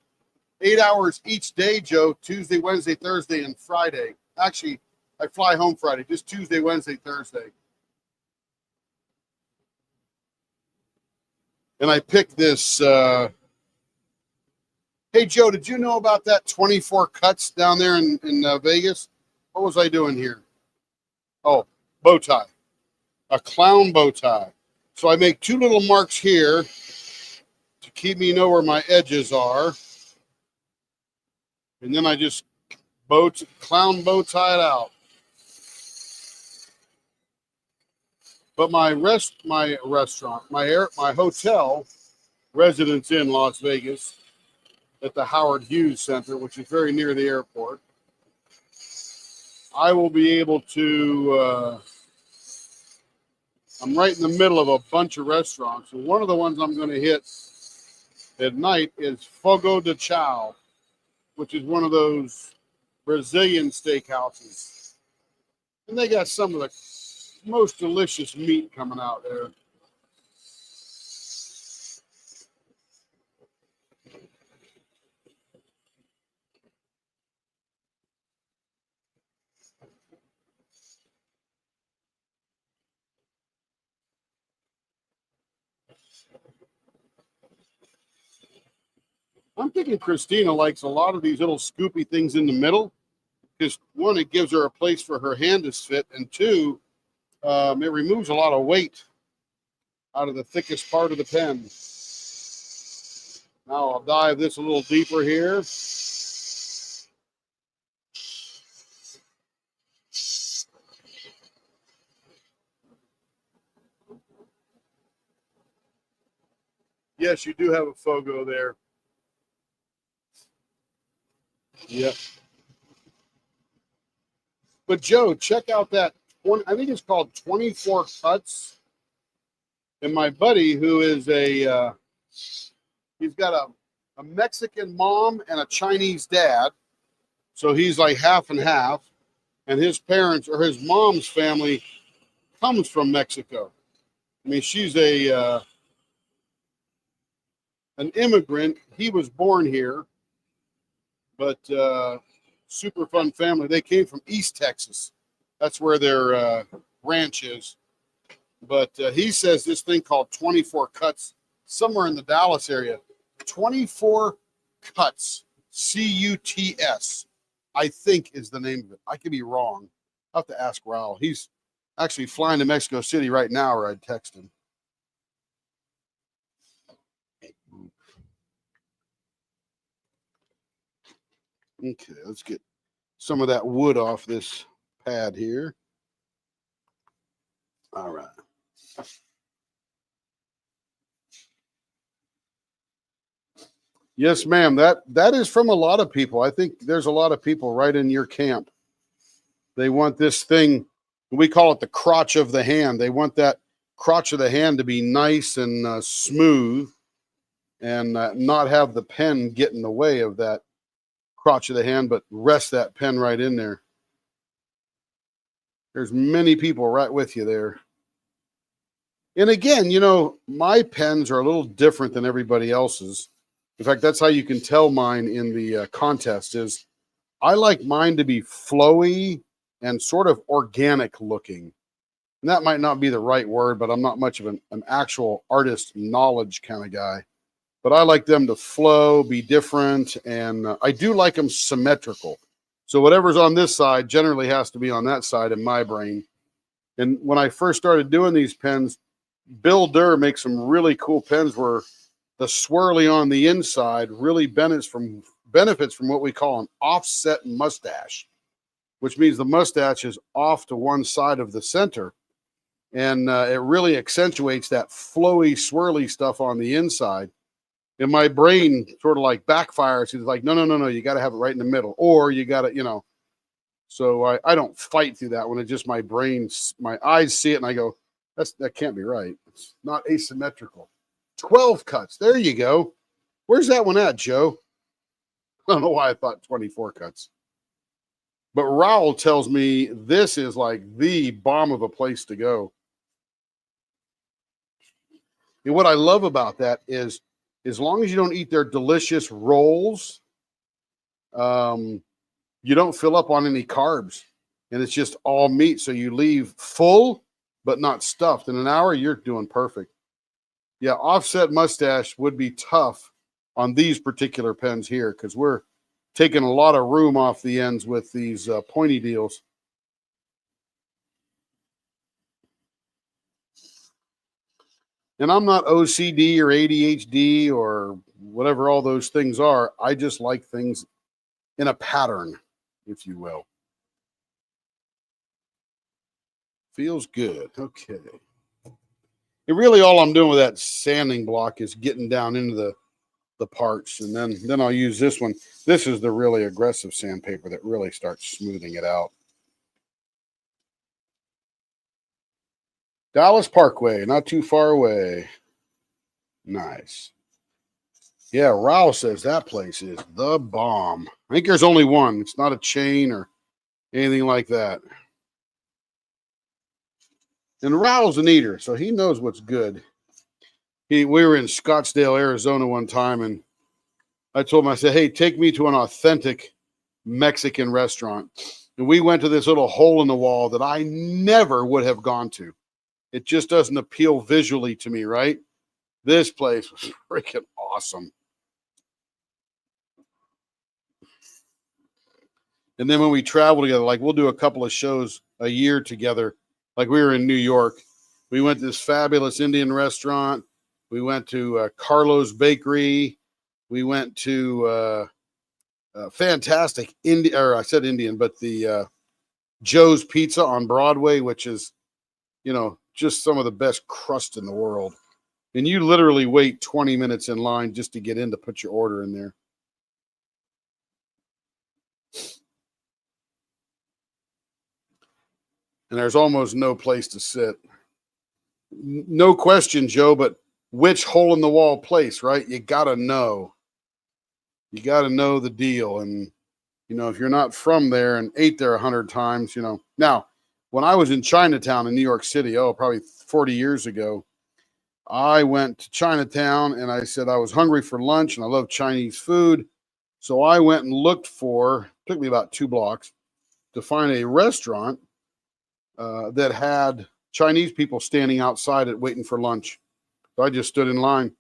S1: 8 hours each day, Joe. Tuesday, Wednesday, Thursday, and Friday. Actually, I fly home Friday. Just Tuesday, Wednesday, Thursday. And I picked this. Hey, Joe, did you know about that 24 cuts down there in Vegas? What was I doing here? Oh, bow tie. A clown bow tie. So I make 2 little marks here to keep me know where my edges are. And then I just clown bow tie it out. But my hotel residence in Las Vegas at the Howard Hughes Center, which is very near the airport, I will be able to, I'm right in the middle of a bunch of restaurants. And one of the ones I'm going to hit at night is Fogo de Chao, which is one of those Brazilian steakhouses. And they got some of the most delicious meat coming out there. I'm thinking Christina likes a lot of these little scoopy things in the middle because, one, it gives her a place for her hand to fit, and two, it removes a lot of weight out of the thickest part of the pen. Now I'll dive this a little deeper here. Yes, you do have a Fogo there. Yep. But Joe, check out that one. I think it's called 24 Cuts. And my buddy, who is he's got a Mexican mom and a Chinese dad. So he's like half and half. And his parents or his mom's family comes from Mexico. I mean, she's an immigrant. He was born here, but super fun family. They came from East Texas. That's where their ranch is. But he says this thing called 24 Cuts, somewhere in the Dallas area. 24 Cuts, C-U-T-S, I think is the name of it. I could be wrong. I'll have to ask Raul. He's actually flying to Mexico City right now, or I'd text him. Okay, let's get some of that wood off this pad here. All right. Yes, ma'am. That is from a lot of people. I think there's a lot of people right in your camp. They want this thing, we call it the crotch of the hand. They want that crotch of the hand to be nice and smooth and not have the pen get in the way of that crotch of the hand, but rest that pen right in there. There's many people right with you there. And again, you know, my pens are a little different than everybody else's. In fact, that's how you can tell mine in the contest is I like mine to be flowy and sort of organic looking. And that might not be the right word, but I'm not much of an actual artist knowledge kind of guy. But I like them to flow, be different, and I do like them symmetrical. So whatever's on this side generally has to be on that side in my brain. And when I first started doing these pens, Bill Durr makes some really cool pens where the swirly on the inside really benefits from what we call an offset mustache, which means the mustache is off to one side of the center. And it really accentuates that flowy, swirly stuff on the inside. And my brain sort of like backfires. It's like, no, you got to have it right in the middle. Or you got to, you know. So I don't fight through that when it's just my brain, my eyes see it and I go, that can't be right. It's not asymmetrical. 12 cuts. There you go. Where's that one at, Joe? I don't know why I thought 24 cuts. But Raul tells me this is like the bomb of a place to go. And what I love about that is as long as you don't eat their delicious rolls, you don't fill up on any carbs. And it's just all meat. So you leave full, but not stuffed. In an hour, you're doing perfect. Yeah, offset mustache would be tough on these particular pens here because we're taking a lot of room off the ends with these pointy deals. And I'm not OCD or ADHD or whatever all those things are. I just like things in a pattern, if you will. Feels good. Okay. And really all I'm doing with that sanding block is getting down into the parts. And then I'll use this one. This is the really aggressive sandpaper that really starts smoothing it out. Dallas Parkway, not too far away. Nice. Yeah, Raul says that place is the bomb. I think there's only one. It's not a chain or anything like that. And Raul's an eater, so he knows what's good. We were in Scottsdale, Arizona one time, and I told him, I said, hey, take me to an authentic Mexican restaurant. And we went to this little hole in the wall that I never would have gone to. It just doesn't appeal visually to me, right? This place was freaking awesome. And then when we travel together, like we'll do a couple of shows a year together. Like we were in New York. We went to this fabulous Indian restaurant. We went to Carlo's Bakery. We went to fantastic I said Indian, but the Joe's Pizza on Broadway, which is, you know, just some of the best crust in the world. And you literally wait 20 minutes in line just to get in to put your order in there. And there's almost no place to sit. No question, Joe, but which hole in the wall place, right? You got to know. You got to know the deal. And, you know, if you're not from there and ate there 100 times, you know. Now, when I was in Chinatown in New York City, probably 40 years ago, I went to Chinatown and I said I was hungry for lunch and I love Chinese food. So I went and looked took me about 2 blocks to find a restaurant that had Chinese people standing outside it waiting for lunch. So I just stood in line.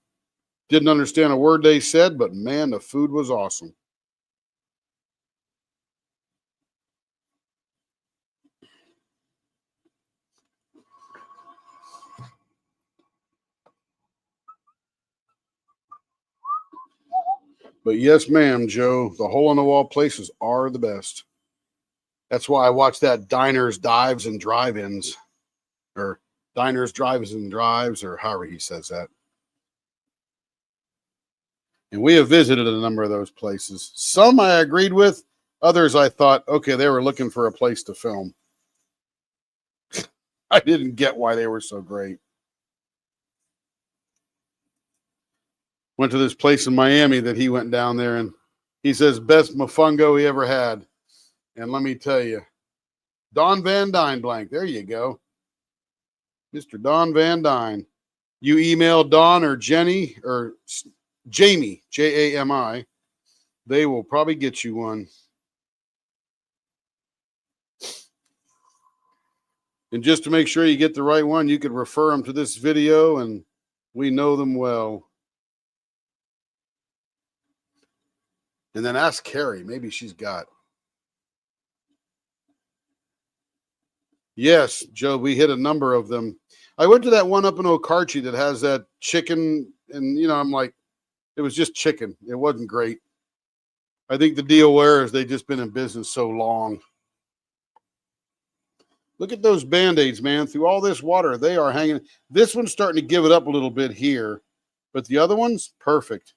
S1: Didn't understand a word they said, but man, the food was awesome. But yes, ma'am, Joe, the hole in the wall places are the best. That's why I watch that Diners, Dives, and Drive-Ins, or Diners, Drives, and Drives, or however he says that. And we have visited a number of those places. Some I agreed with, others I thought, okay, they were looking for a place to film. I didn't get why they were so great. Went to this place in Miami that he went down there and he says, best mofongo he ever had. And let me tell you, Don Van Dyne blank. There you go. Mr. Don Van Dyne. You email Don or Jenny or Jamie, Jami. They will probably get you one. And just to make sure you get the right one, you could refer them to this video and we know them well. And then ask Carrie. Maybe she's got. Yes, Joe, we hit a number of them. I went to that one up in Okarche that has that chicken. And, you know, I'm like, it was just chicken. It wasn't great. I think the deal is they've just been in business so long. Look at those Band-Aids, man. Through all this water, they are hanging. This one's starting to give it up a little bit here. But the other one's perfect.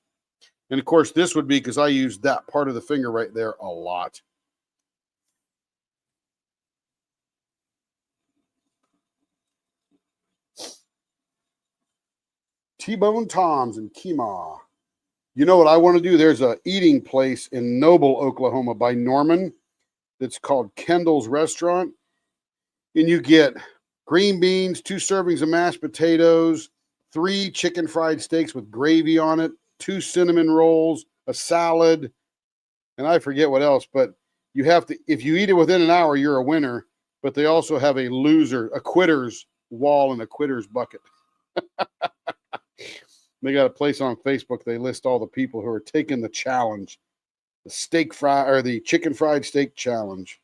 S1: And, of course, this would be because I used that part of the finger right there a lot. T-Bone Tom's in Kemah. You know what I want to do? There's a eating place in Noble, Oklahoma by Norman that's called Kendall's Restaurant. And you get green beans, 2 servings of mashed potatoes, 3 chicken fried steaks with gravy on it, 2 cinnamon rolls, a salad, and I forget what else. But you have to, if you eat it within an hour, you're a winner. But they also have a quitter's wall and a quitter's bucket. They got a place on Facebook. They list all the people who are taking the challenge, the chicken fried steak challenge.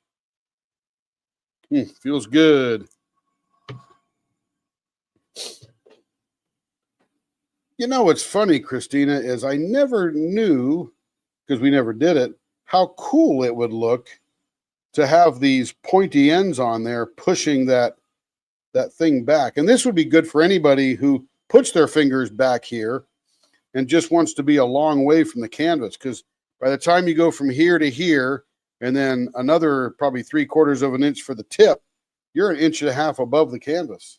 S1: Feels good. You know what's funny, Christina, is I never knew, because we never did it, how cool it would look to have these pointy ends on there pushing that thing back. And this would be good for anybody who puts their fingers back here and just wants to be a long way from the canvas, because by the time you go from here to here and then another probably 3/4 of an inch for the tip, you're 1.5 inches above the canvas.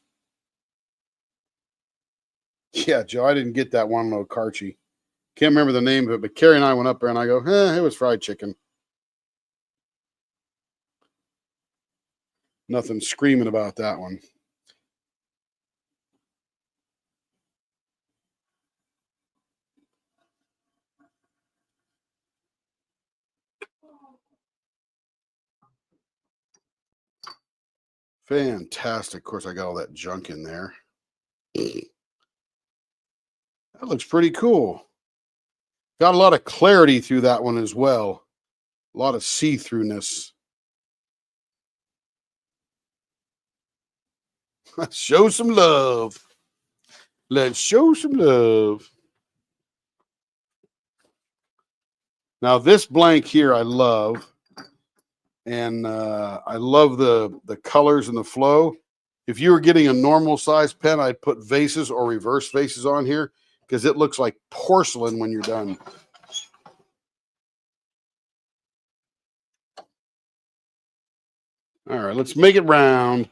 S1: Yeah, Joe, I didn't get that one in Okarche. Can't remember the name of it, but Carrie and I went up there and I go, it was fried chicken. Nothing screaming about that one. Fantastic. Of course, I got all that junk in there. That looks pretty cool. Got a lot of clarity through that one as well. A lot of see-throughness. Let's show some love. Let's show some love. Now, this blank here I love. And I love the colors and the flow. If you were getting a normal size pen, I'd put vases or reverse vases on here because it looks like porcelain when you're done. All right, let's make it round.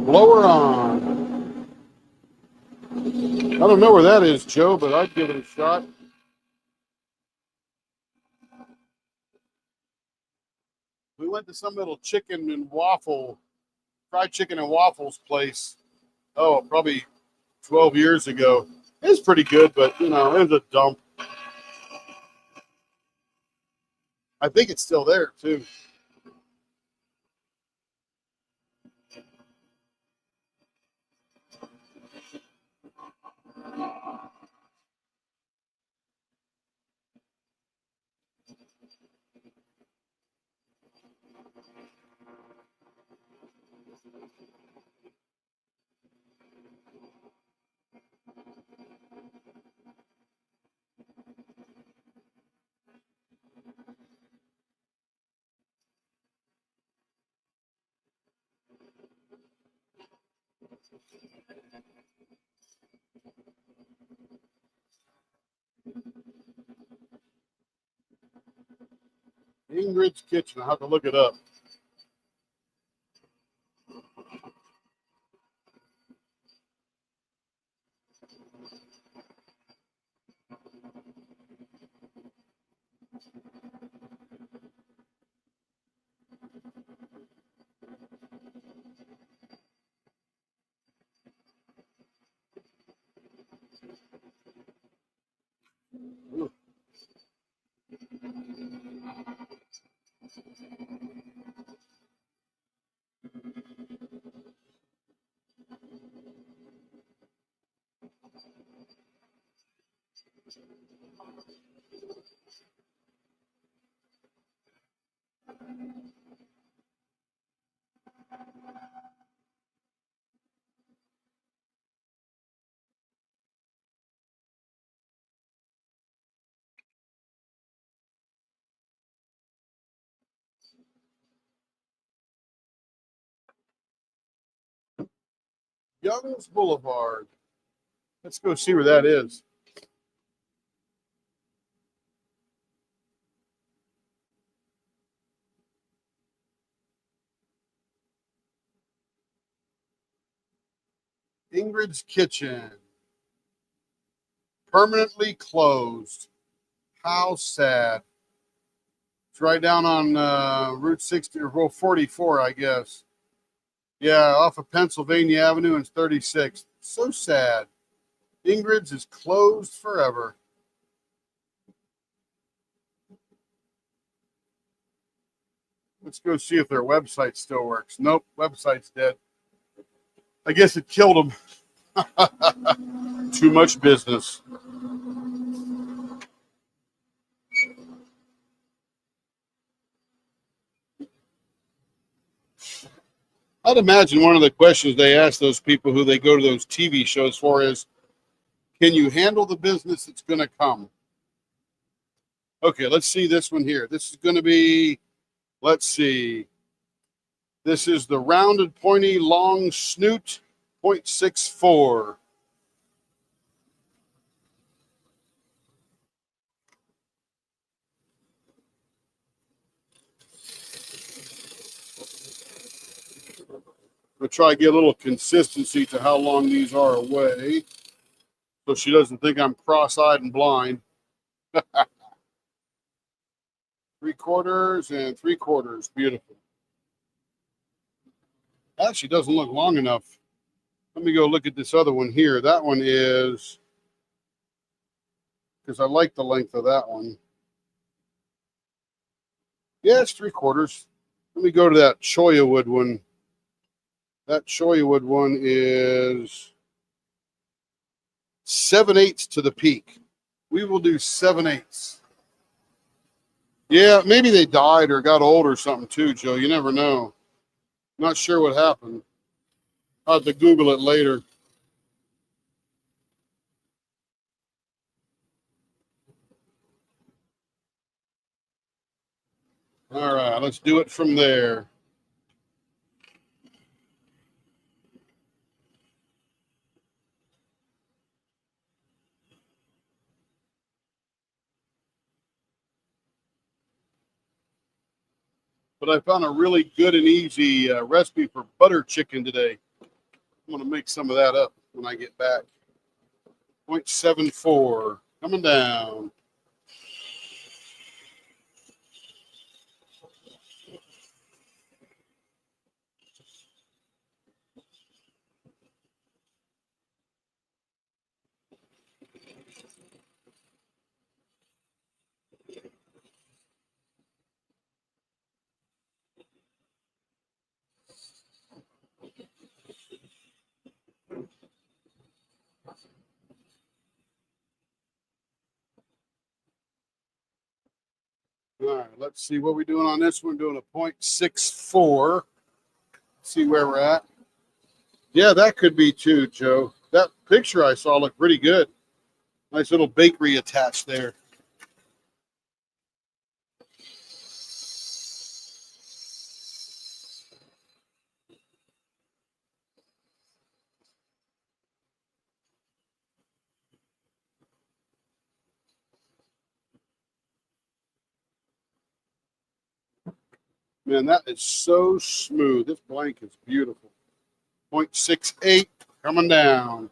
S1: Blower on. I don't know where that is, Joe, but I'd give it a shot. We went to some little chicken and waffle, fried chicken and waffles place. Oh, probably 12 years ago. It was pretty good, but you know, it was a dump. I think it's still there too. Ingrid's Kitchen. I'll have to look it up. Young's Boulevard. Let's go see where that is. Ingrid's Kitchen. Permanently closed. How sad. It's right down on Route 60 or 44, I guess. Yeah, off of Pennsylvania Avenue and 36th. So sad. Ingrid's is closed forever. Let's go see if their website still works. Nope, website's dead. I guess it killed them. Too much business. I'd imagine one of the questions they ask those people who they go to those TV shows for is, can you handle the business that's going to come? Okay, let's see this one here. This is going to be, let's see. This is the rounded, pointy, long snoot, 0.64. I'll try to get a little consistency to how long these are away so she doesn't think I'm cross-eyed and blind. 3/4 and 3/4. Beautiful. Actually doesn't look long enough. Let me go look at this other one here. That one is, because I like the length of that one. Yeah, it's 3/4. Let me go to that choya wood one. That choya wood one is 7/8 to the peak. We will do 7/8. Yeah, maybe they died or got old or something too, Joe. You never know. Not sure what happened. I'll have to Google it later. All right, let's do it from there. But I found a really good and easy recipe for butter chicken today. I'm going to make some of that up when I get back. 0.74 coming down. All right, let's see what we're doing on this one. Doing a 0.64. See where we're at. Yeah, that could be too, Joe. That picture I saw looked pretty good. Nice little bakery attached there. Man, that is so smooth. This blank is beautiful. 0.68 coming down.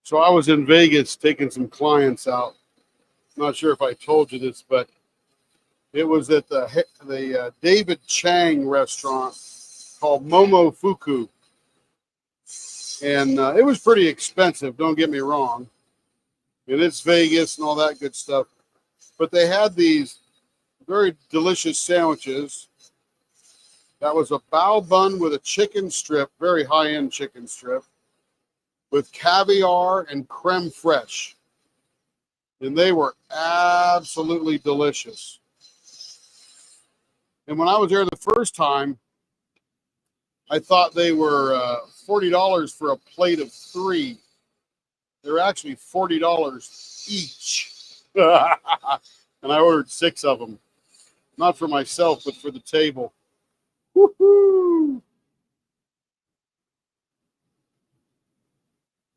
S1: So I was in Vegas taking some clients out. Not sure if I told you this, but it was at the David Chang restaurant called Momofuku. And it was pretty expensive, don't get me wrong. And it's Vegas and all that good stuff. But they had these very delicious sandwiches. That was a bao bun with a chicken strip, very high-end chicken strip, with caviar and creme fraiche. And they were absolutely delicious. And when I was there the first time, I thought they were $40 for a plate of 3. They're actually $40 each. And I ordered 6 of them. Not for myself, but for the table. Woohoo!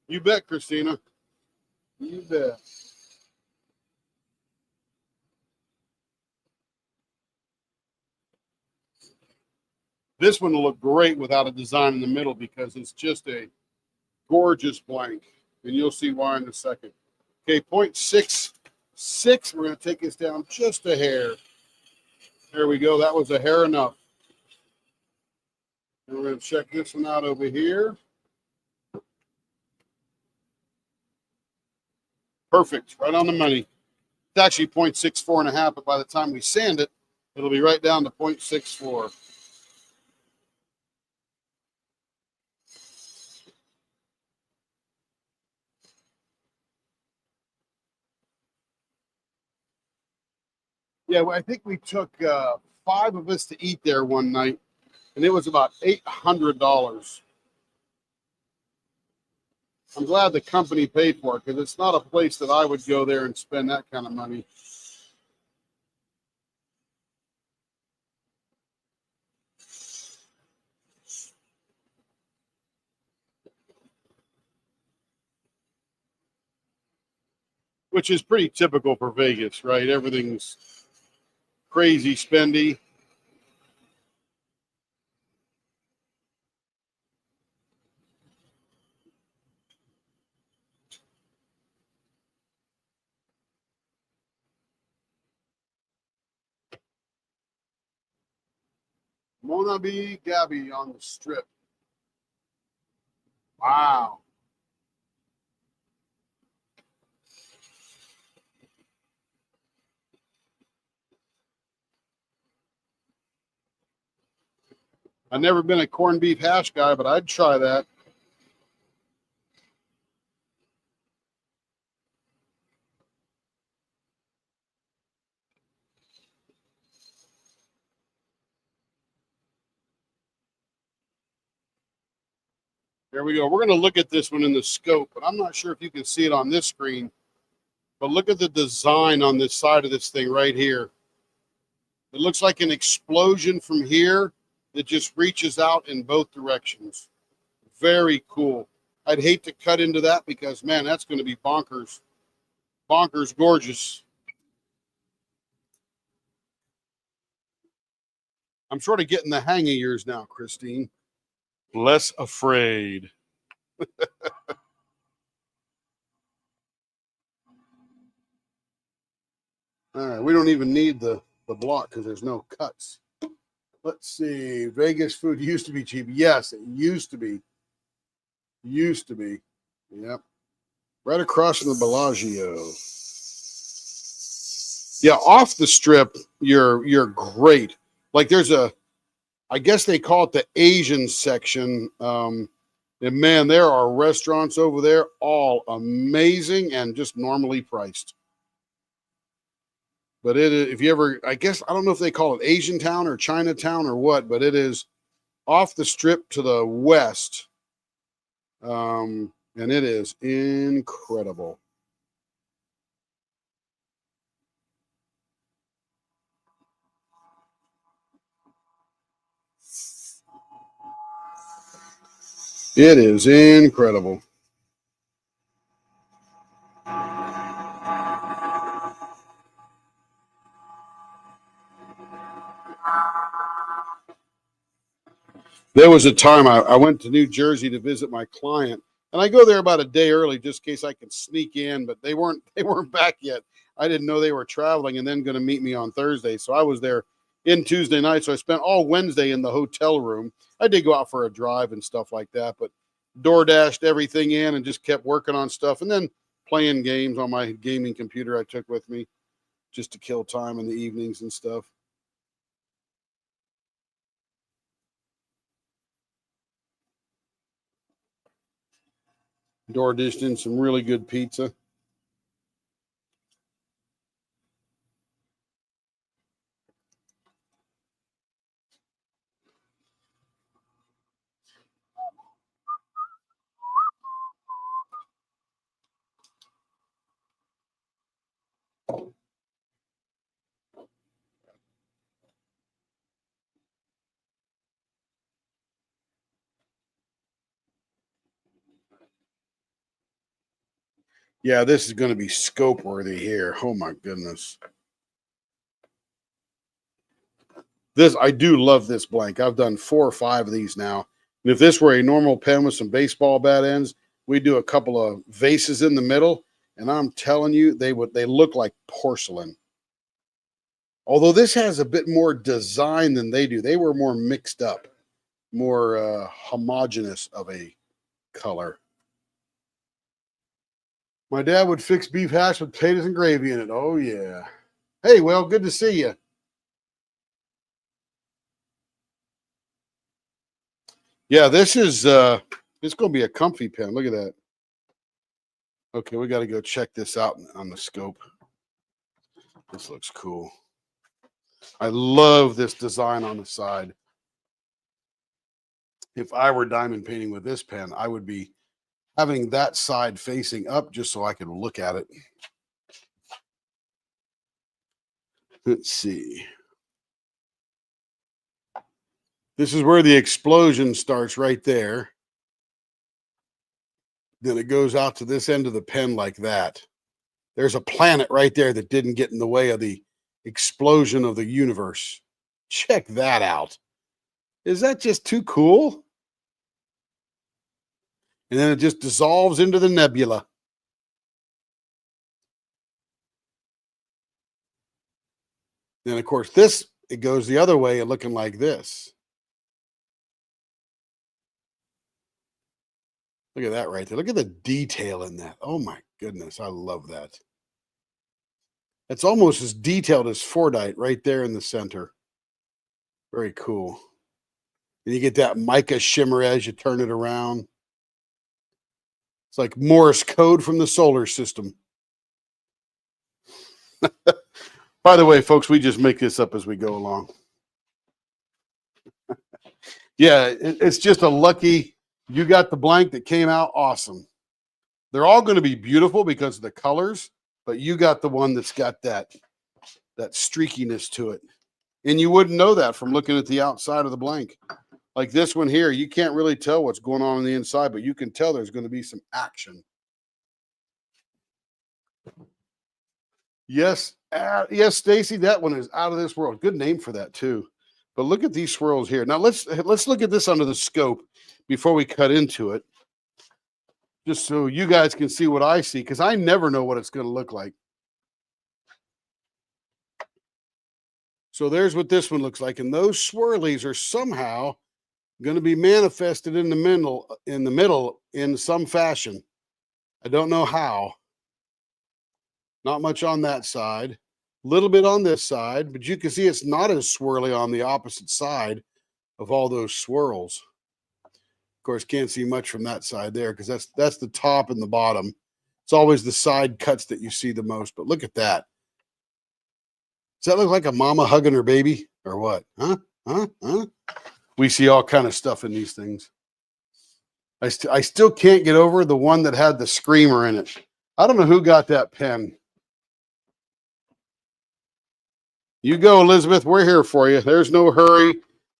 S1: You bet, Christina. You bet. This one will look great without a design in the middle because it's just a gorgeous blank. And you'll see why in a second. Okay, 0.66. We're going to take this down just a hair. There we go. That was a hair enough. And we're going to check this one out over here. Perfect. Right on the money. It's actually 0.64 and a half, but by the time we sand it, it'll be right down to 0.64. Yeah, well, I think we took 5 of us to eat there one night, and it was about $800. I'm glad the company paid for it because it's not a place that I would go there and spend that kind of money. Which is pretty typical for Vegas, right? Everything's crazy spendy. Mona B. Gabby on the strip. Wow. I've never been a corned beef hash guy, but I'd try that. There we go. We're going to look at this one in the scope, but I'm not sure if you can see it on this screen. But look at the design on this side of this thing right here. It looks like an explosion from here that just reaches out in both directions. Very cool. I'd hate to cut into that because, man, that's going to be bonkers. Bonkers gorgeous. I'm sort of getting the hang of yours now, Christine. Less afraid. All right, we don't even need the block because there's no cuts. Let's see. Vegas food used to be cheap. Yes, it used to be. Used to be. Yep. Right across from the Bellagio. Yeah, off the strip, you're great. Like there's I guess they call it the Asian section. And man, there are restaurants over there, all amazing and just normally priced. But if you ever, I guess, I don't know if they call it Asian Town or Chinatown or what, but it is off the strip to the west. And it is incredible. It is incredible. There was a time I went to New Jersey to visit my client, and I go there about a day early just in case I could sneak in, but they weren't back yet. I didn't know they were traveling and then going to meet me on Thursday. So I was there in Tuesday night. So I spent all Wednesday in the hotel room. I did go out for a drive and stuff like that, but DoorDashed everything in and just kept working on stuff and then playing games on my gaming computer I took with me just to kill time in the evenings and stuff. DoorDashed in some really good pizza. Yeah, this is going to be scope worthy here. Oh my goodness. I do love this blank. I've done 4 or 5 of these now. And if this were a normal pen with some baseball bat ends, we'd do a couple of vases in the middle. And I'm telling you, they look like porcelain. Although this has a bit more design than they do. They were more mixed up, more homogeneous of a color. My dad would fix beef hash with potatoes and gravy in it. Oh, yeah. Hey, well, good to see you. Yeah, this is it's going to be a comfy pen. Look at that. Okay, we got to go check this out on the scope. This looks cool. I love this design on the side. If I were diamond painting with this pen, I would be having that side facing up just so I could look at it. Let's see. This is where the explosion starts right there. Then it goes out to this end of the pen like that. There's a planet right there that didn't get in the way of the explosion of the universe. Check that out. Is that just too cool? And then it just dissolves into the nebula. Then, of course, it goes the other way and looking like this. Look at that right there. Look at the detail in that. Oh, my goodness. I love that. It's almost as detailed as Fordite right there in the center. Very cool. And you get that mica shimmer as you turn it around. It's like Morse code from the solar system. By the way, folks, we just make this up as we go along. Yeah, it's just a lucky You got the blank that came out awesome. They're all going to be beautiful because of the colors, but you got the one that's got that streakiness to it. And you wouldn't know that from looking at the outside of the blank. Like this one here, you can't really tell what's going on the inside, but you can tell there's going to be some action. Yes, yes, Stacy, that one is out of this world. Good name for that too. But look at these swirls here. Now let's look at this under the scope before we cut into it, just so you guys can see what I see, because I never know what it's going to look like. So there's what this one looks like, and those swirlies are somehow going to be manifested in the middle in some fashion. I don't know how. Not much on that side, a little bit on this side, but you can see it's not as swirly on the opposite side of all those swirls. Of course, can't see much from that side there because that's the top and the bottom. It's always the side cuts that you see the most, but look at that. Does that look like a mama hugging her baby or what? Huh? We see all kind of stuff in these things. I still can't get over the one that had the screamer in it. I don't know who got that pen. You go, Elizabeth. We're here for you. There's no hurry.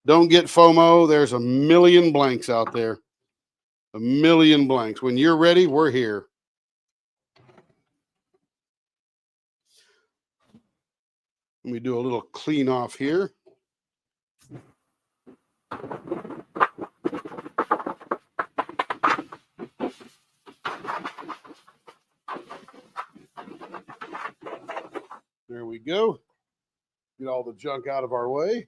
S1: Don't get FOMO. There's a million blanks out there. A million blanks. When you're ready, we're here. Let me do a little clean off here. There we go. Get all the junk out of our way.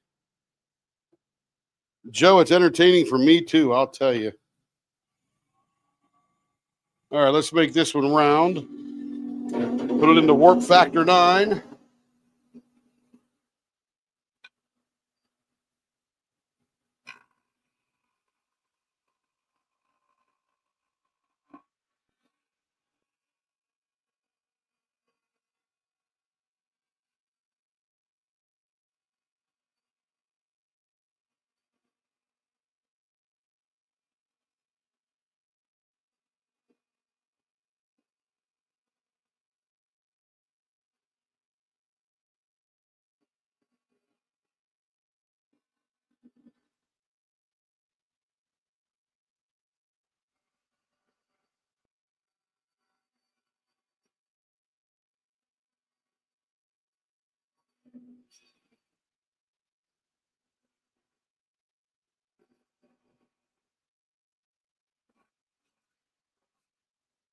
S1: Joe, it's entertaining for me too, I'll tell you. All right, let's make this one round. Put it into warp factor 9.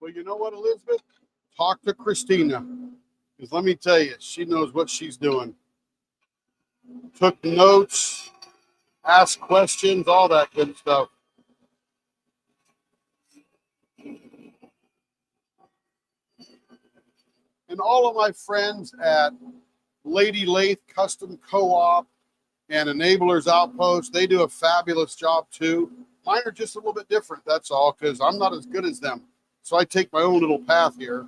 S1: Well, you know what, Elizabeth? Talk to Christina. Because let me tell you, she knows what she's doing. Took notes, asked questions, all that good stuff. And all of my friends at Lady Lathe Custom Co-op and Enablers Outpost, they do a fabulous job too. Mine are just a little bit different, that's all, because I'm not as good as them. So I take my own little path here.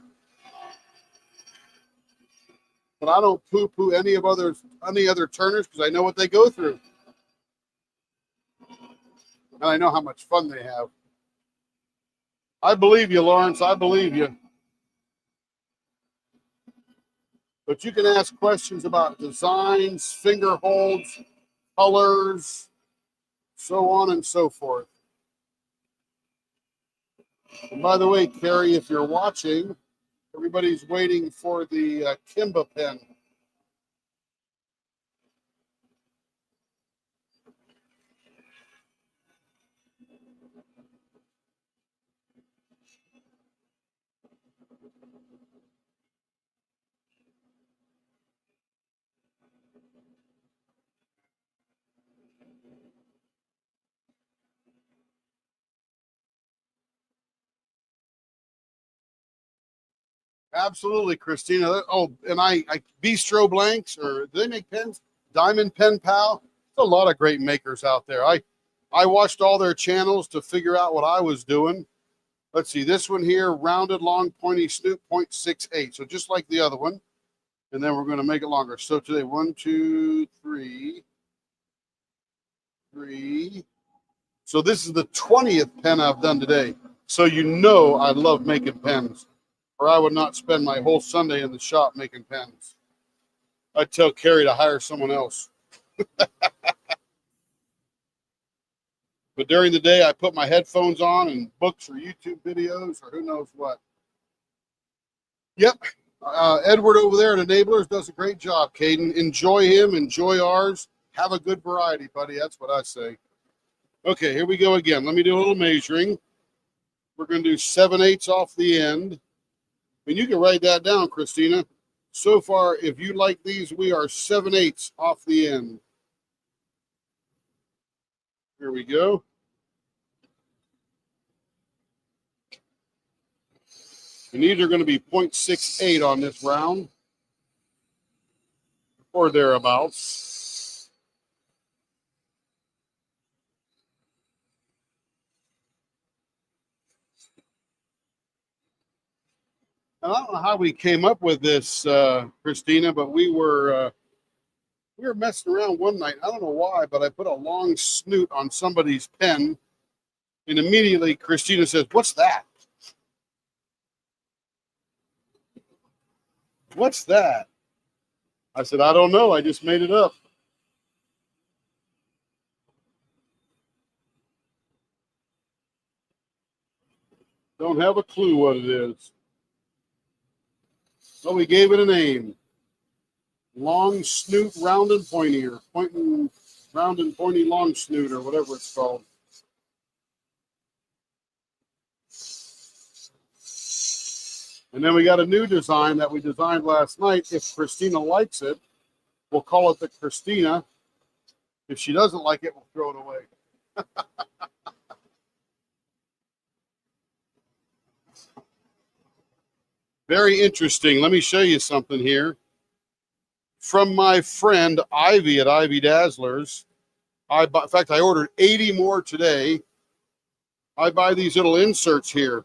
S1: But I don't poo-poo any other turners because I know what they go through. And I know how much fun they have. I believe you, Lawrence. I believe you. But you can ask questions about designs, finger holds, colors, so on and so forth. And by the way, Carrie, if you're watching, everybody's waiting for the Kimba pen. Absolutely, Christina. Oh, and I Bistro Blanks, or do they make pens? Diamond Pen Pal. There's a lot of great makers out there. I watched all their channels to figure out what I was doing. Let's see, this one here, rounded, long, pointy snoop, 0.68. So just like the other one. And then we're going to make it longer. So today, 1, 2, 3, So this is the 20th pen I've done today. So you know I love making pens, or I would not spend my whole Sunday in the shop making pens. I'd tell Carrie to hire someone else. But during the day, I put my headphones on and books or YouTube videos or who knows what. Yep. Edward over there at Enablers does a great job, Caden. Enjoy him. Enjoy ours. Have a good variety, buddy. That's what I say. Okay, here we go again. Let me do a little measuring. We're going to do 7/8 off the end. And you can write that down, Christina. So far, if you like these, we are 7/8 off the end. Here we go. And these are going to be 0.68 on this round, or thereabouts. And I don't know how we came up with this, Christina, but we were messing around one night. I don't know why, but I put a long snoot on somebody's pen, and immediately Christina says, "What's that? What's that?" I said, "I don't know. I just made it up." Don't have a clue what it is. So we gave it a name. Long snoot, round and pointy, or pointing, round and pointy long snoot, or whatever it's called. And then we got a new design that we designed last night. If Christina likes it, we'll call it the Christina. If she doesn't like it, we'll throw it away. Very interesting. Let me show you something here. From my friend Ivy at Ivy Dazzlers. In fact, I ordered 80 more today. I buy these little inserts here,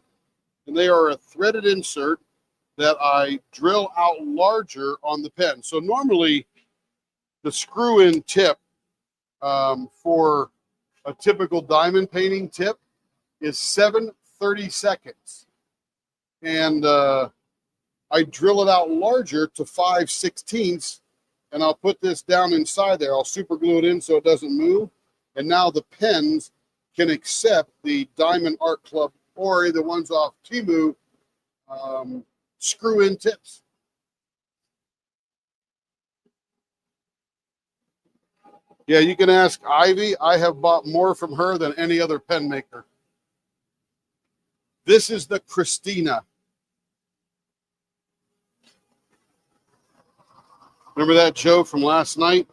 S1: and they are a threaded insert that I drill out larger on the pen. So normally the screw-in tip for a typical diamond painting tip is 7/32. And I drill it out larger to 5/16, and I'll put this down inside there. I'll super glue it in so it doesn't move. And now the pens can accept the Diamond Art Club or the ones off Temu screw-in tips. Yeah, you can ask Ivy. I have bought more from her than any other pen maker. This is the Christina. Remember that, Joe, from last night?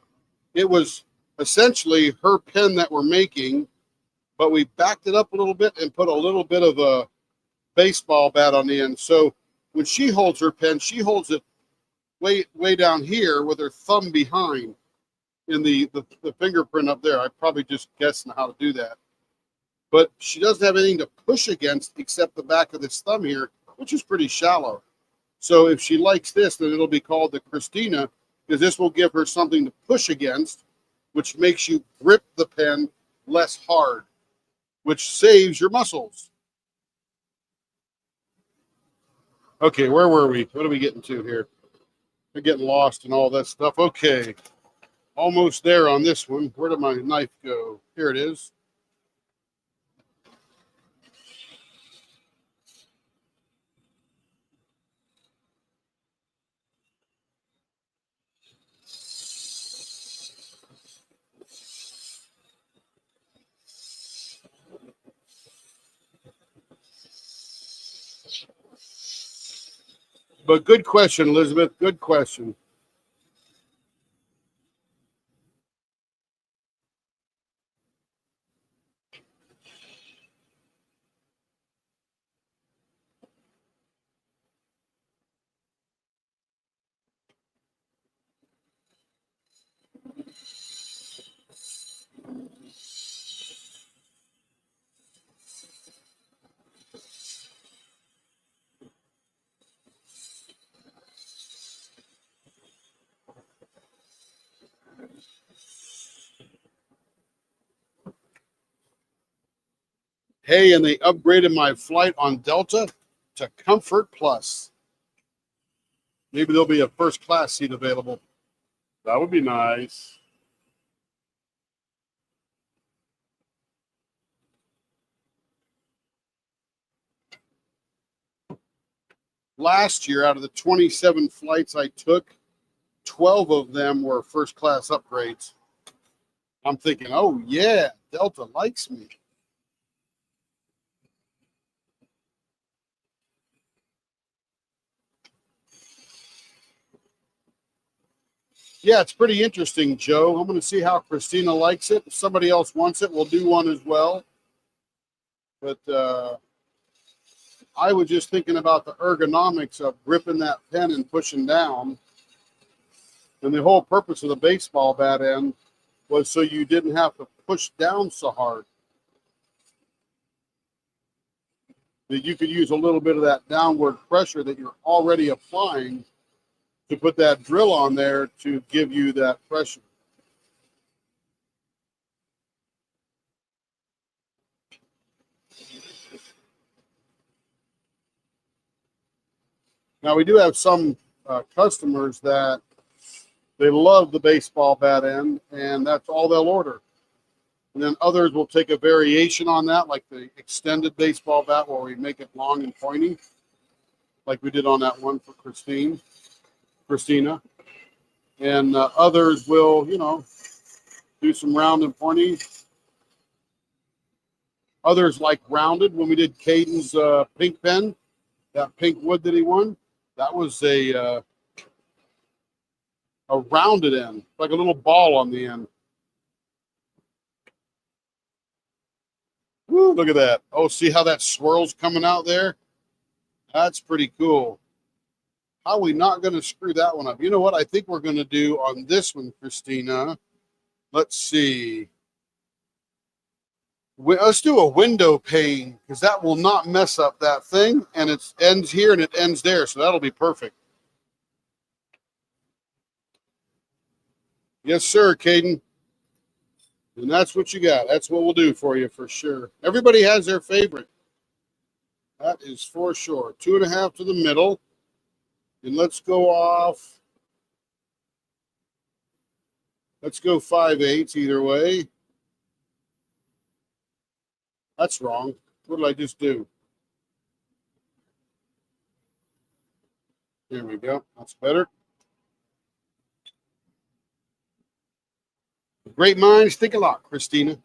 S1: It was essentially her pen that we're making, but we backed it up a little bit and put a little bit of a baseball bat on the end. So when she holds her pen, she holds it way down here with her thumb behind in the fingerprint up there. I probably just guessing how to do that. But she doesn't have anything to push against except the back of this thumb here, which is pretty shallow. So if she likes this, then it'll be called the Christina, because this will give her something to push against, which makes you grip the pen less hard, which saves your muscles. Okay, where were we? What are we getting to here? We're getting lost in all that stuff. Okay, almost there on this one. Where did my knife go? Here it is. But good question, Elizabeth. Good question. Hey, and they upgraded my flight on Delta to Comfort Plus. Maybe there'll be a first class seat available. That would be nice. Last year, out of the 27 flights I took, 12 of them were first class upgrades. I'm thinking, oh yeah, Delta likes me. Yeah, it's pretty interesting, Joe. I'm going to see how Christina likes it. If somebody else wants it, we'll do one as well. But I was just thinking about the ergonomics of gripping that pen and pushing down. And the whole purpose of the baseball bat end was so you didn't have to push down so hard. That you could use a little bit of that downward pressure that you're already applying to put that drill on there to give you that pressure. Now, we do have some customers that they love the baseball bat end, and that's all they'll order. And then others will take a variation on that, like the extended baseball bat where we make it long and pointy, like we did on that one for Christina. And others will, do some round and pointy. Others like rounded. When we did Caden's pink pen, that pink wood that he won, that was a rounded end, like a little ball on the end. Woo, look at that. Oh, see how that swirl's coming out there? That's pretty cool. How are we not going to screw that one up? You know what I think we're going to do on this one, Christina? Let's see. Let's do a window pane because that will not mess up that thing. And it ends here and it ends there. So that'll be perfect. Yes, sir, Caden. And that's what you got. That's what we'll do for you for sure. Everybody has their favorite. That is for sure. 2.5 to the middle. And let's go off. Let's go 5/8 either way. That's wrong. What did I just do? There we go. That's better. Great minds think alike, Christina.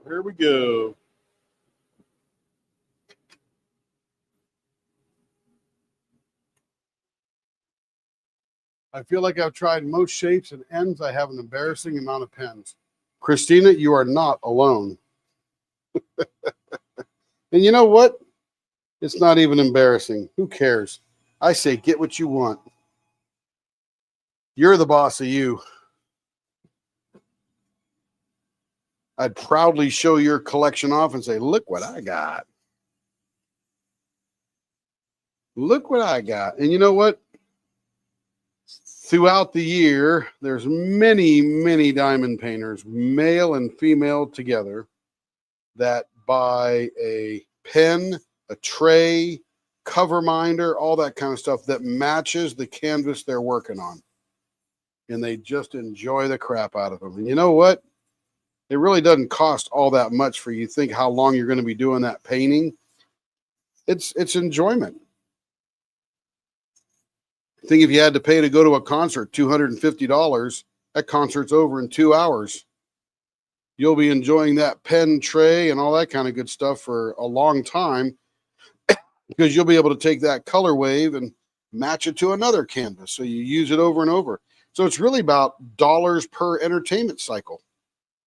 S1: Here we go. I feel like I've tried most shapes and ends. I have an embarrassing amount of pens. Christina, you are not alone. And you know what? It's not even embarrassing. Who cares? I say get what you want. You're the boss of you. I'd proudly show your collection off and say, look what I got. Look what I got. And you know what? Throughout the year, there's many, many diamond painters, male and female together, that buy a pen, a tray, cover minder, all that kind of stuff that matches the canvas they're working on. And they just enjoy the crap out of them. And you know what? It really doesn't cost all that much for you to think how long you're going to be doing that painting. It's enjoyment. Think if you had to pay to go to a concert, $250, that concert's over in 2 hours. You'll be enjoying that pen tray and all that kind of good stuff for a long time because you'll be able to take that color wave and match it to another canvas. So you use it over and over. So it's really about dollars per entertainment cycle.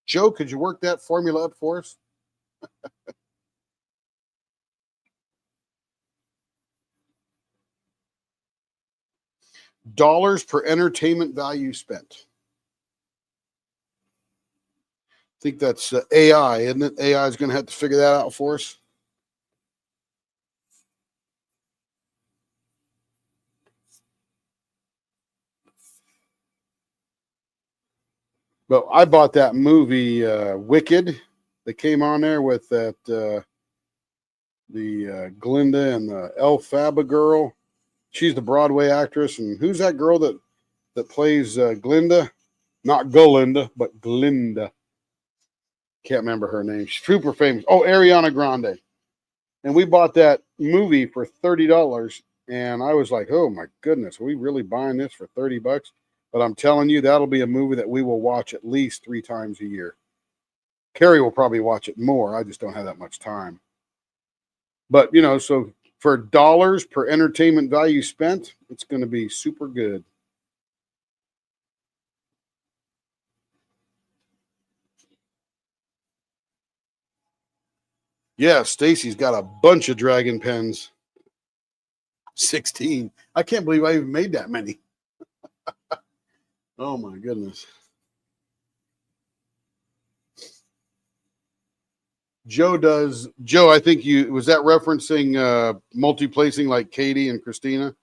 S1: Joe, could you work that formula up for us? Dollars per entertainment value spent. I think that's AI, isn't it? AI is going to have to figure that out for us. But I bought that movie Wicked that came on there with that the Glinda and the Elphaba girl. She's the Broadway actress, and who's that girl that plays Glinda? Not Golinda, but Glinda. Can't remember her name. She's super famous. Oh, Ariana Grande. And we bought that movie for $30, and I was like, "Oh my goodness, are we really buying this for $30?" But I'm telling you, that'll be a movie that we will watch at least 3 times a year. Carrie will probably watch it more. I just don't have that much time. But, you know, so for dollars per entertainment value spent, it's going to be super good. Yeah, Stacy's got a bunch of dragon pens. 16. I can't believe I even made that many. Oh my goodness. Joe, I think was that referencing multi-placing like Katie and Christina?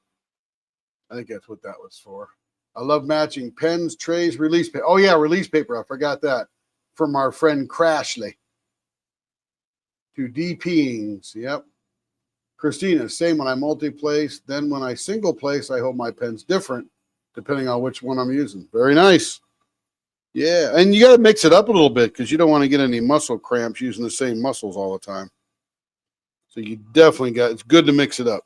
S1: I think that's what that was for. I love matching pens, trays, release paper. Oh yeah, release paper. I forgot that from our friend Crashly. To DPings. Yep. Christina, same when I multi-place. Then when I single place, I hold my pens different depending on which one I'm using. Very nice. Yeah, and you got to mix it up a little bit because you don't want to get any muscle cramps using the same muscles all the time. So you definitely it's good to mix it up.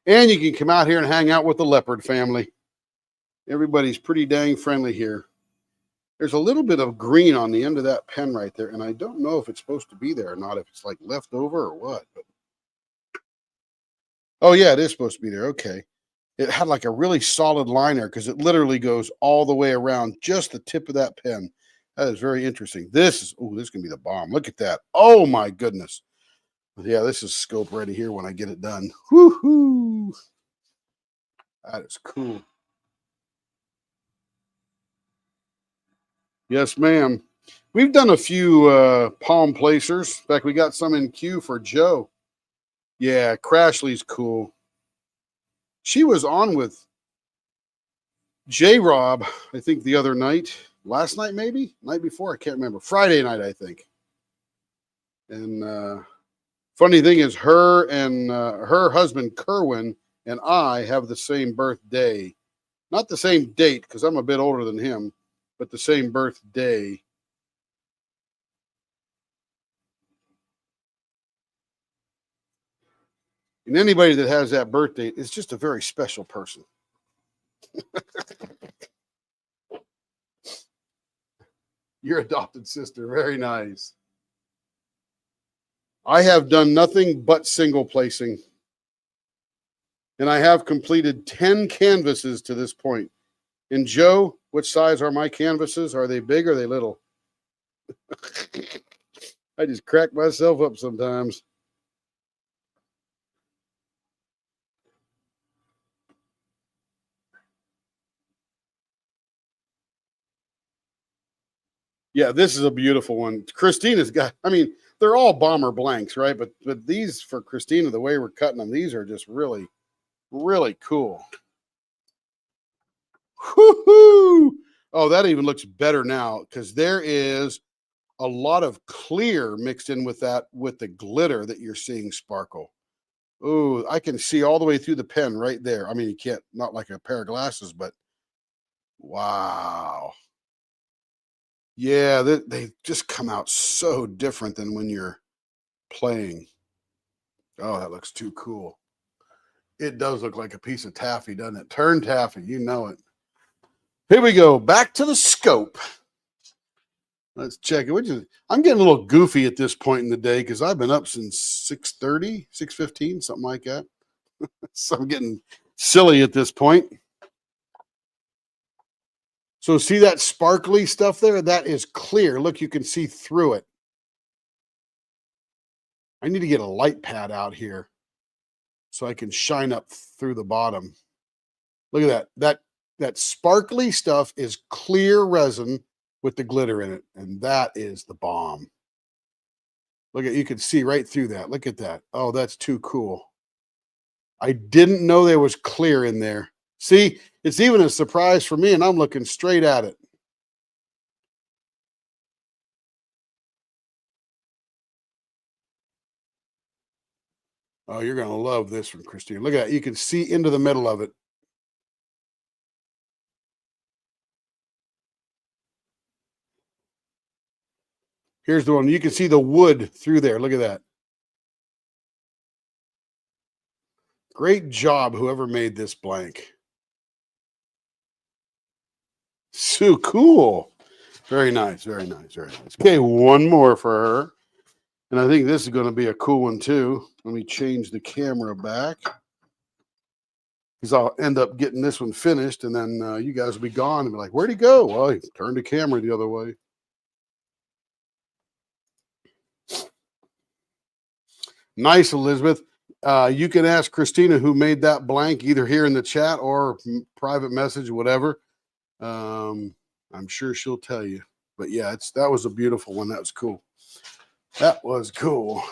S1: And you can come out here and hang out with the leopard family. Everybody's pretty dang friendly here. There's a little bit of green on the end of that pen right there, and I don't know if it's supposed to be there or not, if it's like left over or what. But oh yeah, it is supposed to be there. Okay. It had like a really solid liner because it literally goes all the way around just the tip of that pen. That is very interesting. This can be the bomb. Look at that. Oh my goodness. Yeah, this is scope ready here when I get it done. Woohoo! That is cool. Yes, ma'am. We've done a few palm placers. In fact, we got some in queue for Joe. Yeah, Crashly's cool. She was on with J-Rob, I think, the other night. Last night, maybe? Night before? I can't remember. Friday night, I think. And funny thing is, her and her husband, Kerwin, and I have the same birthday. Not the same date, because I'm a bit older than him, but the same birthday. And anybody that has that birthday is just a very special person. Your adopted sister. Very nice. I have done nothing but single placing. And I have completed 10 canvases to this point. And Joe, which size are my canvases? Are they big or are they little? I just crack myself up sometimes. Yeah, this is a beautiful one. Christina's got, I mean, they're all bomber blanks, right? But these for Christina, the way we're cutting them, these are just really, really cool. Woo-hoo! Oh, that even looks better now because there is a lot of clear mixed in with that, with the glitter that you're seeing sparkle. Oh, I can see all the way through the pen right there. I mean, you can't, not like a pair of glasses, but wow. Yeah, they just come out so different than when you're playing. Oh, that looks too cool. It does look like a piece of taffy, doesn't it? Turn taffy, you know it. Here we go. Back to the scope. Let's check it. I'm getting a little goofy at this point in the day because I've been up since 6:30, 6:15, something like that. So I'm getting silly at this point. So see that sparkly stuff there? That is clear. Look, you can see through it. I need to get a light pad out here so I can shine up through the bottom. Look at that. That sparkly stuff is clear resin with the glitter in it, and that is the bomb. Look at, you can see right through that. Look at that. Oh, that's too cool. I didn't know there was clear in there. See, it's even a surprise for me, and I'm looking straight at it. Oh, you're going to love this one, Christine. Look at that. You can see into the middle of it. Here's the one. You can see the wood through there. Look at that. Great job, whoever made this blank. So cool. Very nice. Very nice. Very nice. Okay, one more for her. And I think this is going to be a cool one too. Let me change the camera back because I'll end up getting this one finished, and then you guys will be gone and be like, "Where'd he go?" Well, he turned the camera the other way. Nice, Elizabeth. You can ask Christina who made that blank either here in the chat or private message, whatever. I'm sure she'll tell you. But yeah, that was a beautiful one. That was cool. That was cool.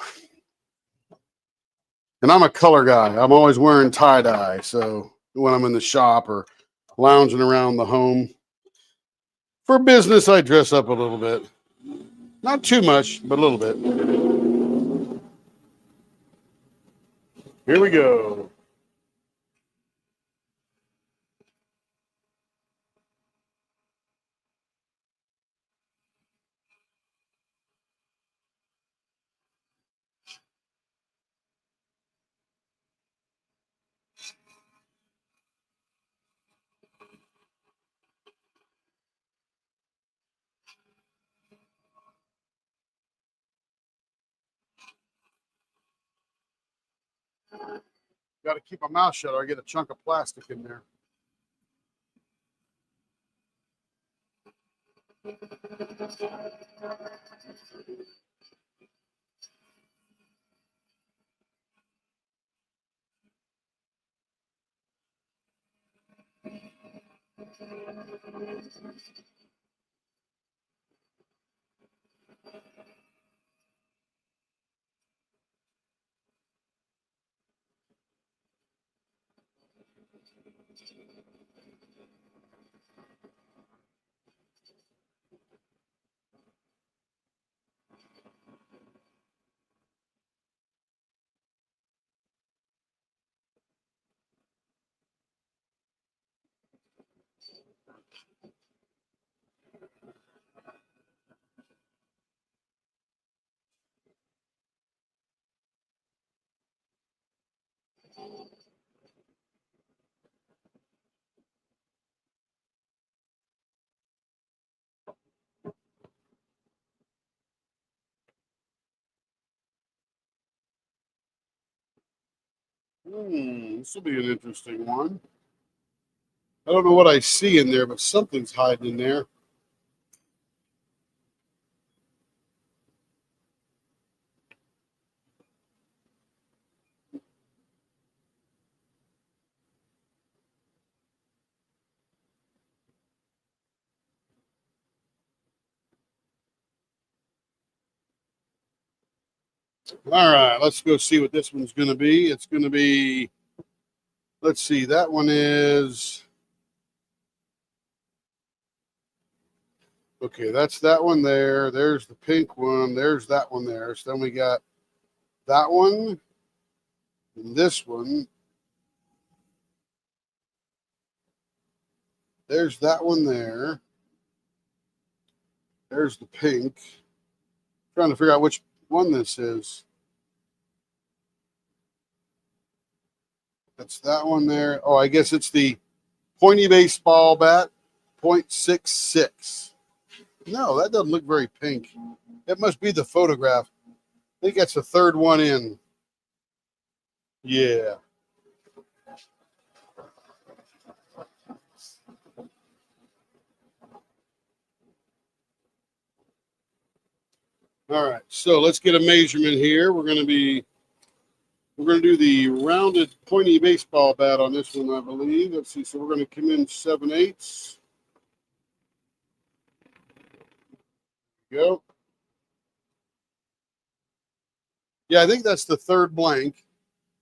S1: And I'm a color guy. I'm always wearing tie dye. So when I'm in the shop or lounging around the home for business, I dress up a little bit. Not too much, but a little bit. Here we go. Got to keep my mouth shut or I get a chunk of plastic in there. This will be an interesting one. I don't know what I see in there, but something's hiding in there. All right, let's go see what this one's going to be. It's going to be, let's see, that one is, okay, that's that one there. There's the pink one. There's that one there. So then we got that one and this one. There's that one there. There's the pink. Trying to figure out which one this is. That's that one there. Oh, I guess it's the pointy baseball bat, .66. No, that doesn't look very pink. It must be the photograph. I think that's the third one in. Yeah. All right, so let's get a measurement here. We're going to do the rounded pointy baseball bat on this one, I believe. Let's see. So we're going to come in 7/8. Go. Yeah, I think that's the third blank,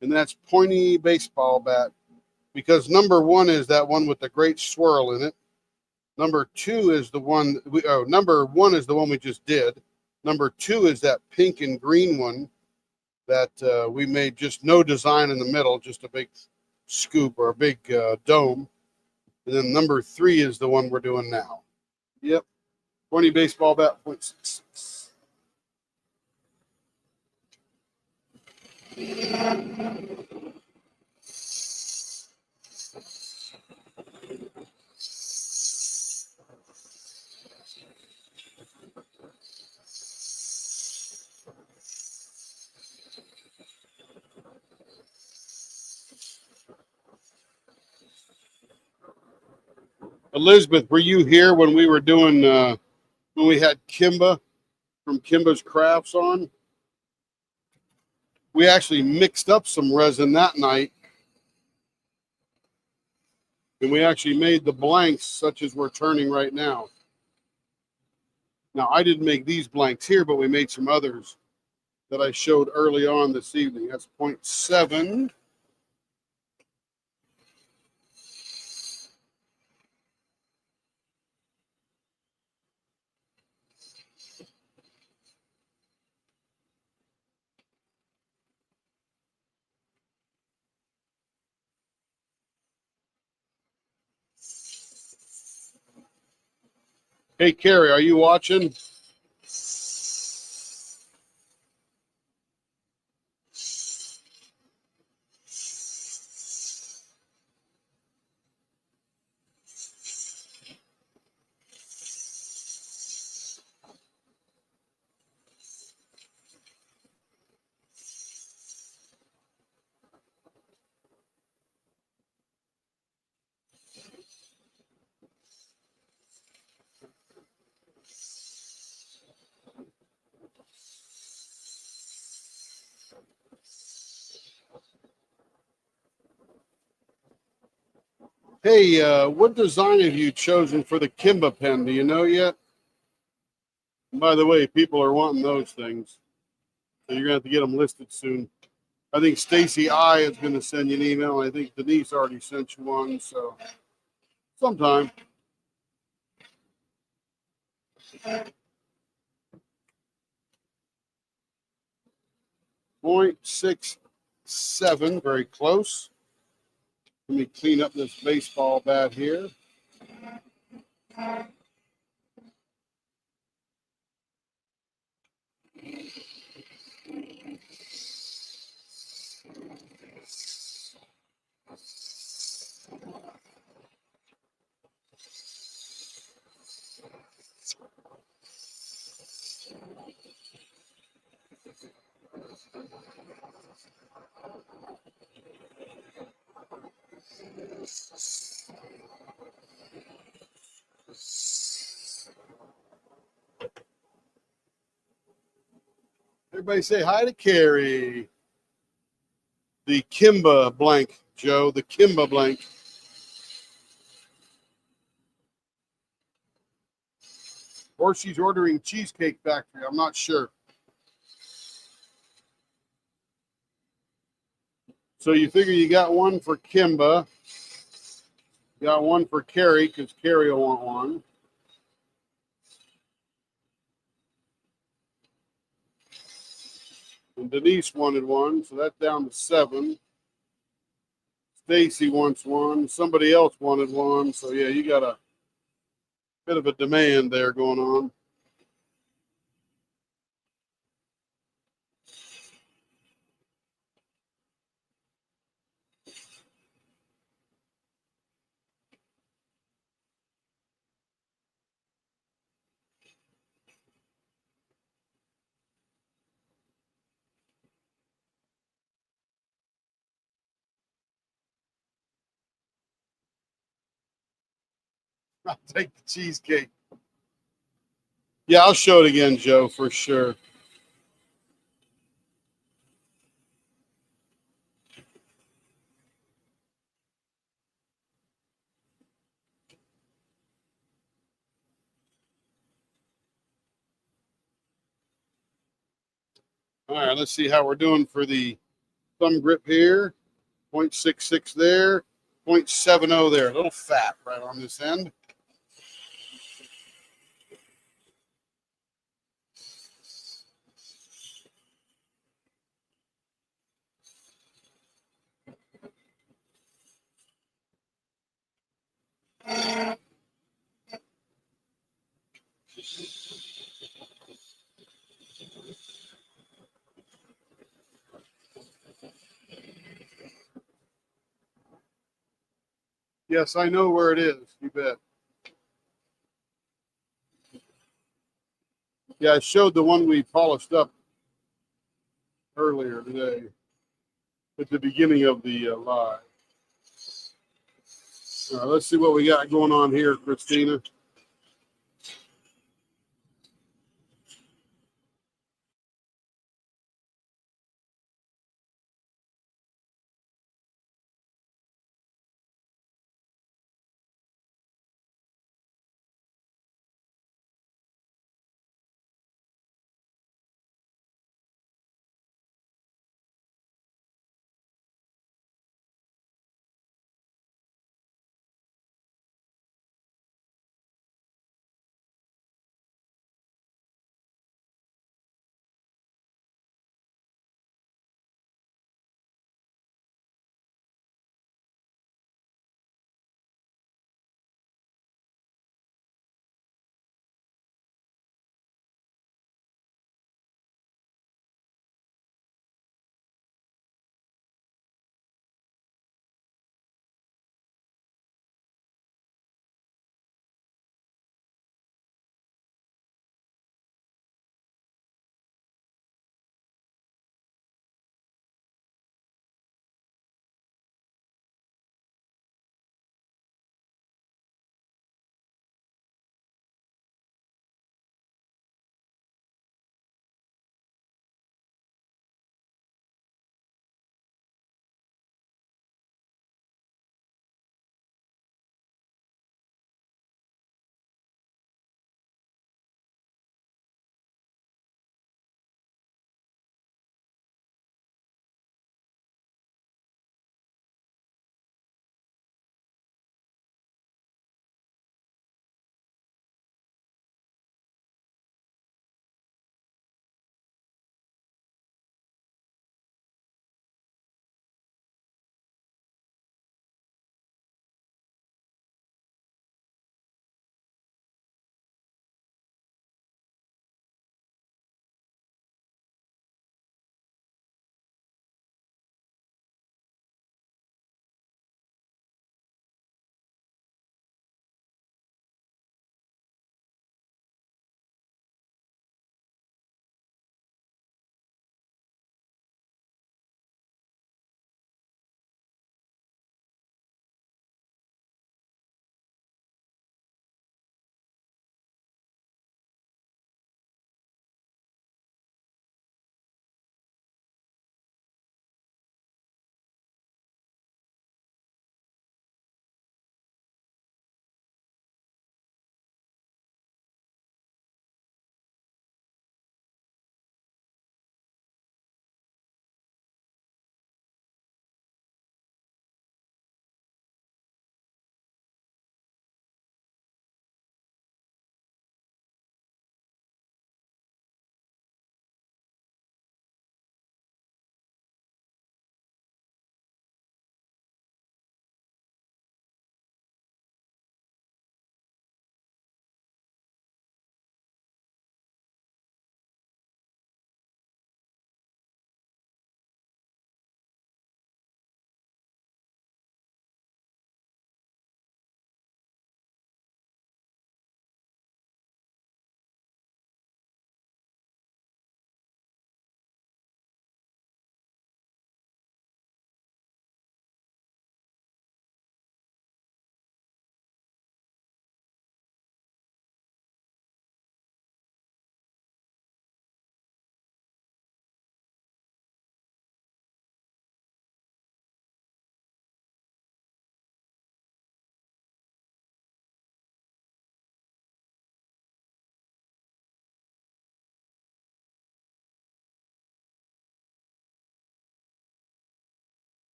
S1: and that's pointy baseball bat, because number one is that one with the great swirl in it. Number two is the one number one is the one we just did. Number two is that pink and green one that we made, just no design in the middle, just a big scoop or a big dome. And then number three is the one we're doing now. Yep. Pointy baseball bat, .66. Elizabeth, were you here when we were doing when we had Kimba from Kimba's Crafts on? We actually mixed up some resin that night, and we actually made the blanks such as we're turning right now. Now, I didn't make these blanks here, but we made some others that I showed early on this evening. That's .7. Hey, Carrie, are you watching? Hey, what design have you chosen for the Kimba pen? Do you know yet? And by the way, people are wanting those things, so you're gonna have to get them listed soon. I think Stacy I is going to send you an email. I think Denise already sent you one, so sometime. .67, very close. Let me clean up this baseball bat here. Everybody say hi to Carrie. The Kimba blank, Joe. The Kimba blank. Or she's ordering Cheesecake Factory. I'm not sure. So you figure you got one for Kimba. Got one for Carrie because Carrie will want one. And Denise wanted one, so that's down to 7. Stacy wants one. Somebody else wanted one. So yeah, you got a bit of a demand there going on. I'll take the cheesecake. Yeah, I'll show it again, Joe, for sure. All right, let's see how we're doing for the thumb grip here. 0.66 there, 0.70 there. A little fat right on this end. Yes, I know where it is. You bet. Yeah, I showed the one we polished up earlier today at the beginning of the live. All right, let's see what we got going on here, Christina.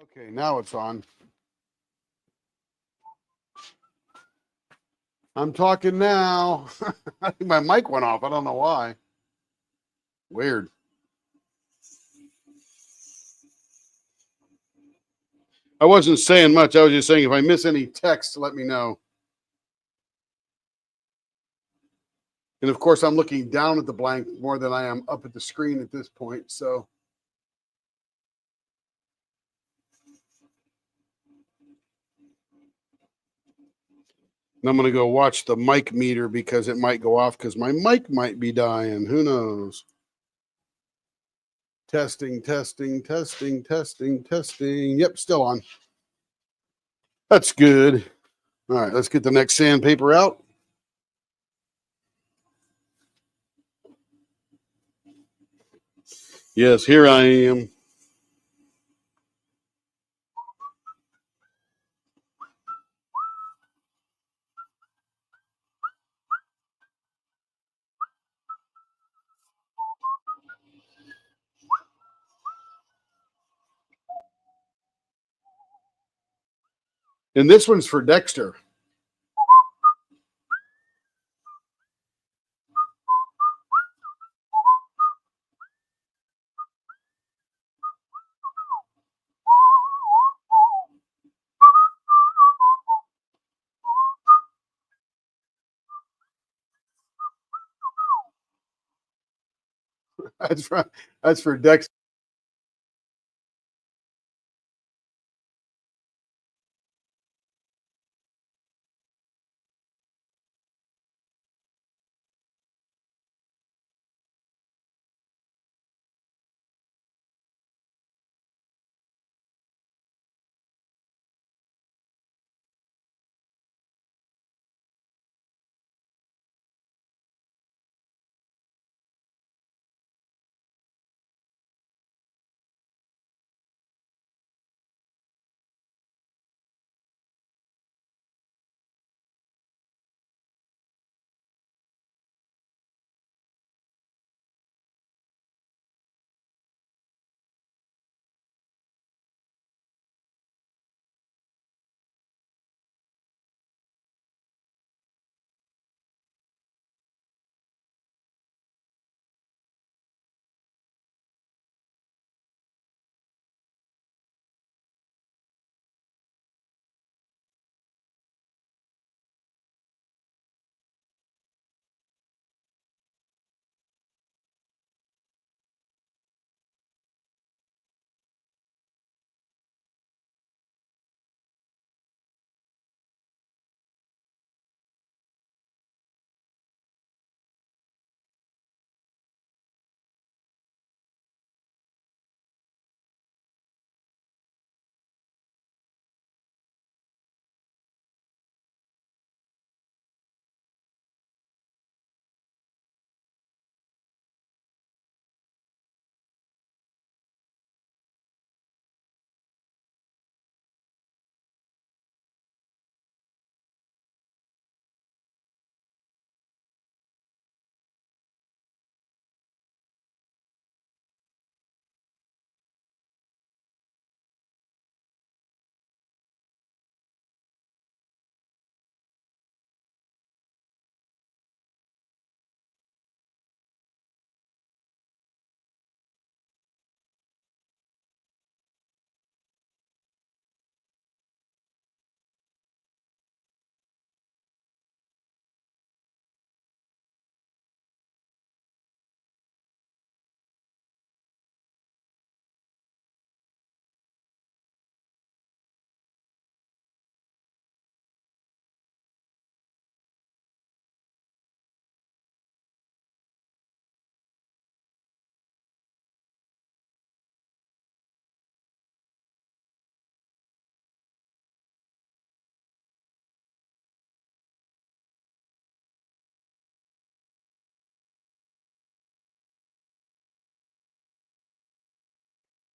S1: Okay, now it's on. I'm talking now. I think my mic went off. I don't know why. Weird. I wasn't saying much. I was just saying if I miss any text, let me know. And of course, I'm looking down at the blank more than I am up at the screen at this point. So and I'm going to go watch the mic meter because it might go off because my mic might be dying. Who knows? Testing, testing, testing, testing, testing. Yep, still on. That's good. All right, let's get the next sandpaper out. Yes, here I am. And this one's for Dexter. That's for Dexter.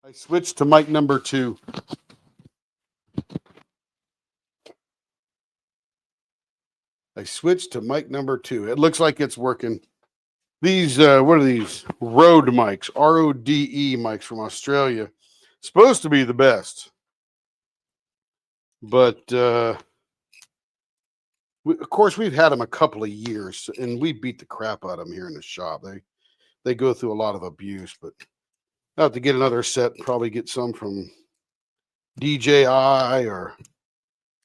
S1: I switched to mic number 2. I switched to mic number 2. It looks like it's working. These, what are these? Rode mics, RODE mics from Australia. Supposed to be the best. But of course, we've had them a couple of years, and we beat the crap out of them here in the shop. They go through a lot of abuse, but I have to get another set. Probably get some from DJI, or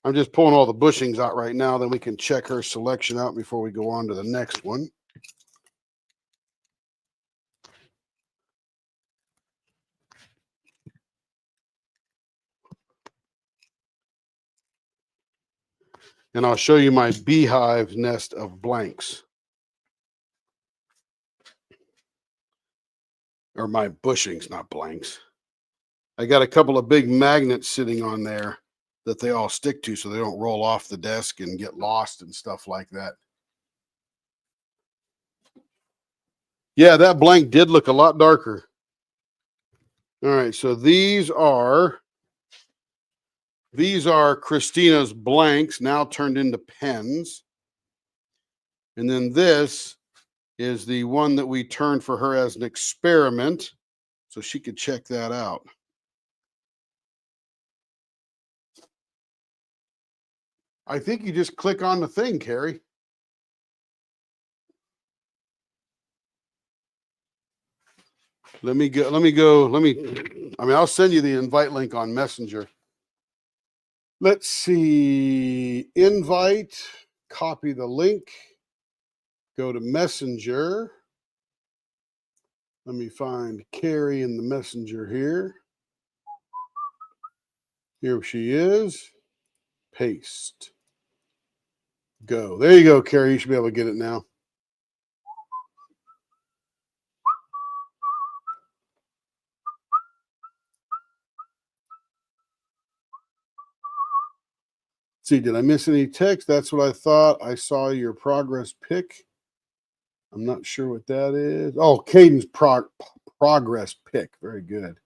S1: I'm just pulling all the bushings out right now. Then we can check her selection out before we go on to the next one. And I'll show you my beehive nest of blanks. Or my bushings, not blanks. I got a couple of big magnets sitting on there that they all stick to so they don't roll off the desk and get lost and stuff like that. Yeah, that blank did look a lot darker. All right, so these are Christina's blanks now turned into pens. And then this is the one that we turned for her as an experiment, so she could check that out. I think you just click on the thing, Carrie. I mean, I'll send you the invite link on Messenger. Let's see, invite, copy the link, go to Messenger. Let me find Carrie in the Messenger here. Here she is. Paste. Go. There you go, Carrie. You should be able to get it now. See, did I miss any text? That's what I thought. I saw your progress pic. I'm not sure what that is. Oh, Caden's progress pic. Very good.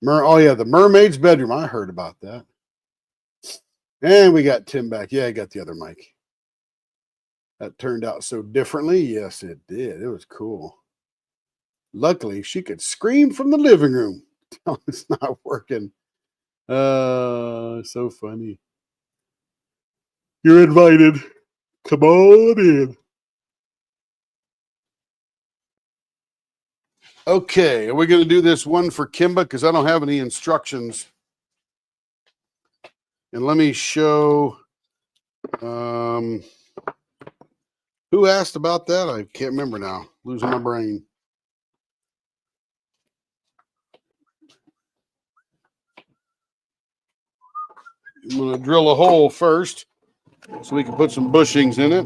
S1: Oh, yeah, the mermaid's bedroom. I heard about that. And we got Tim back. Yeah, I got the other mic. That turned out so differently. Yes, it did. It was cool. Luckily, she could scream from the living room. It's not working. So funny. You're invited. Come on in. Okay, are we going to do this one for Kimba? Because I don't have any instructions. And let me show. Who asked about that? I can't remember now. Losing my brain. I'm going to drill a hole first so we can put some bushings in it.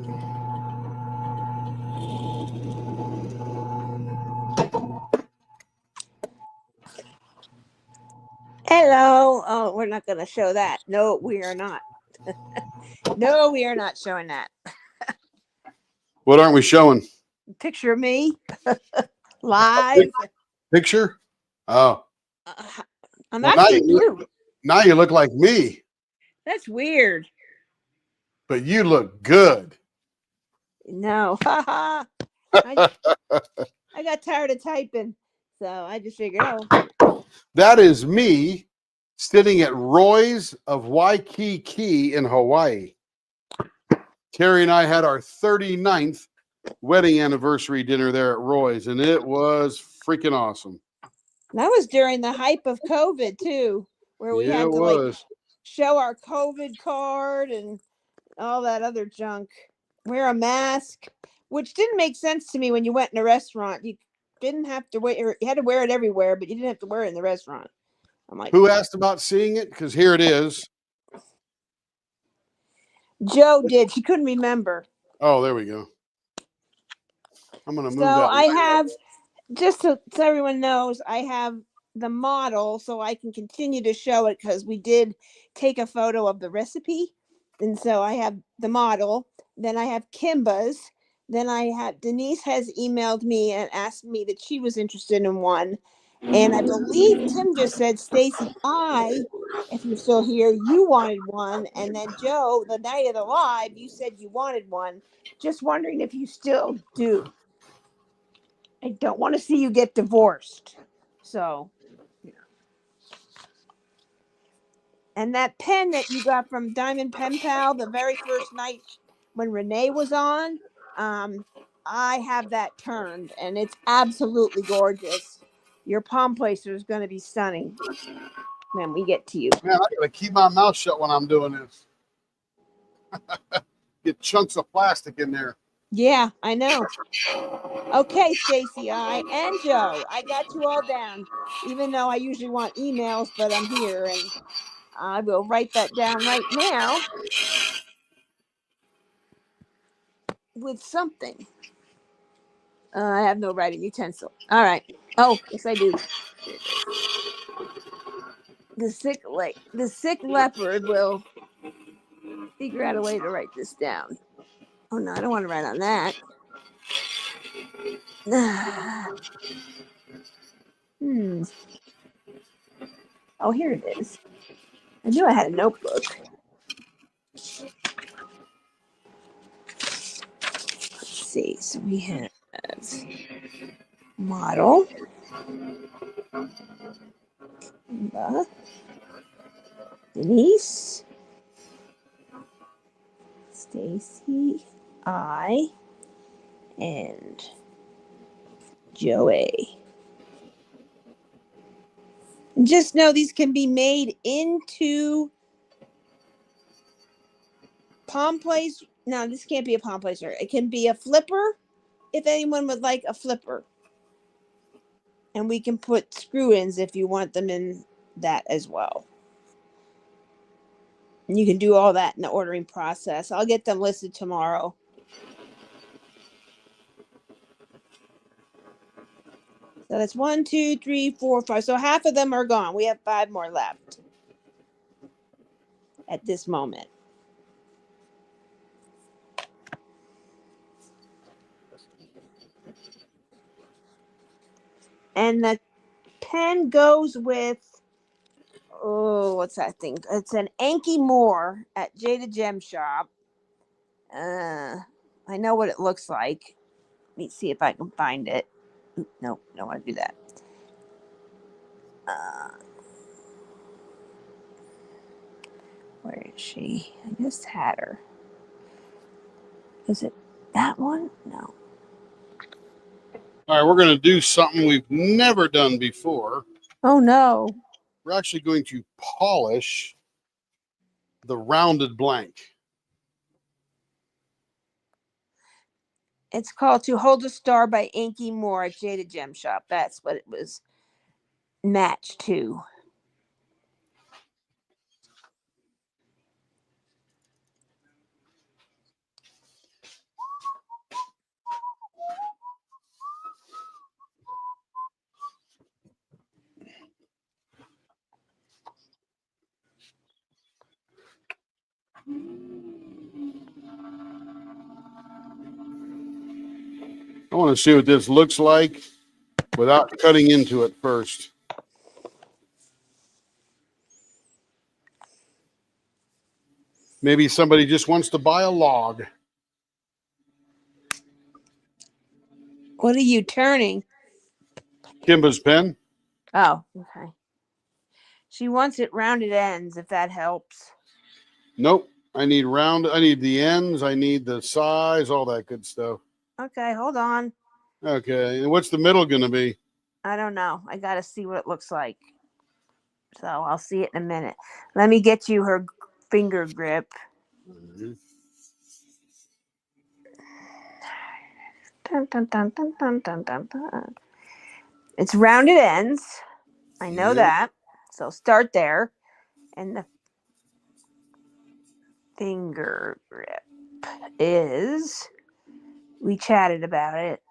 S2: Hello. Oh, we're not going to show that. No, we are not. No, we are not showing that.
S1: What aren't we showing?
S2: Picture of me live.
S1: Picture? Oh.
S2: I'm asking you.
S1: Now you look like me.
S2: That's weird.
S1: But you look good.
S2: No. I got tired of typing, so I just figured,
S1: That is me sitting at Roy's of Waikiki in Hawaii. Terry and I had our 39th wedding anniversary dinner there at Roy's, and it was freaking awesome.
S2: That was during the hype of COVID too, where we had to show our COVID card and all that other junk. Wear a mask, which didn't make sense to me when you went in a restaurant. You didn't have to wear. You had to wear it everywhere, but you didn't have to wear it in the restaurant. I'm like,
S1: who asked about seeing it? Because here it is.
S2: Joe did. She couldn't remember.
S1: Oh, there we go. I'm going to move that.
S2: So I have, just so everyone knows, I have the model so I can continue to show it because we did take a photo of the recipe. And so I have the model. Then I have Kimba's. Then I have Denise has emailed me and asked me that she was interested in one. And I believe Tim just said, Stacy, if you're still here, you wanted one. And then Joe, the night of the live, you said you wanted one. Just wondering if you still do. I don't want to see you get divorced. So, And that pen that you got from Diamond Pen Pal the very first night when Renee was on, I have that turned, and it's absolutely gorgeous. Your palm placer is going to be stunning when we get to you.
S1: Man, I gotta keep my mouth shut when I'm doing this. Get chunks of plastic in there.
S2: Yeah, I know. Okay, Stacy and Joe, I got you all down. Even though I usually want emails, but I'm here, and I will write that down right now with something. I have no writing utensil. All right. Oh, yes, I do. The sick leopard will figure out a way to write this down. Oh no, I don't want to write on that. Oh, here it is. I knew I had a notebook. Let's see. So we have model. Denise. Stacy. I. And Joey. Just know these can be made into palm place. No, this can't be a palm placer. It can be a flipper if anyone would like a flipper. And we can put screw-ins if you want them in that as well. And you can do all that in the ordering process. I'll get them listed tomorrow. So that's 1, 2, 3, 4, 5. So half of them are gone. We have 5 more left at this moment. And the pen goes with, what's that thing? It's an Anki Moore at Jada Gem Shop. I know what it looks like. Let me see if I can find it. Nope, don't want to do that. Where is she? I just had her. Is it that one? No.
S1: All right, we're gonna do something we've never done before.
S2: Oh no.
S1: We're actually going to polish the rounded blank.
S2: It's called To Hold a Star by Anki Moore at Jada Gem Shop. That's what it was matched to.
S1: I want to see what this looks like without cutting into it first. Maybe somebody just wants to buy a log.
S2: What are you turning?
S1: Kimba's pen.
S2: Oh, okay. She wants it rounded ends, if that helps.
S1: Nope. I need the ends. I need the size, all that good stuff.
S2: Okay, hold on.
S1: Okay. And what's the middle going to be?
S2: I don't know. I got to see what it looks like. So I'll see it in a minute. Let me get you her finger grip.
S1: Mm-hmm.
S2: Dun, dun, dun, dun, dun, dun, dun, dun. It's rounded ends. I know that. So start there. And the finger grip is, we chatted about it.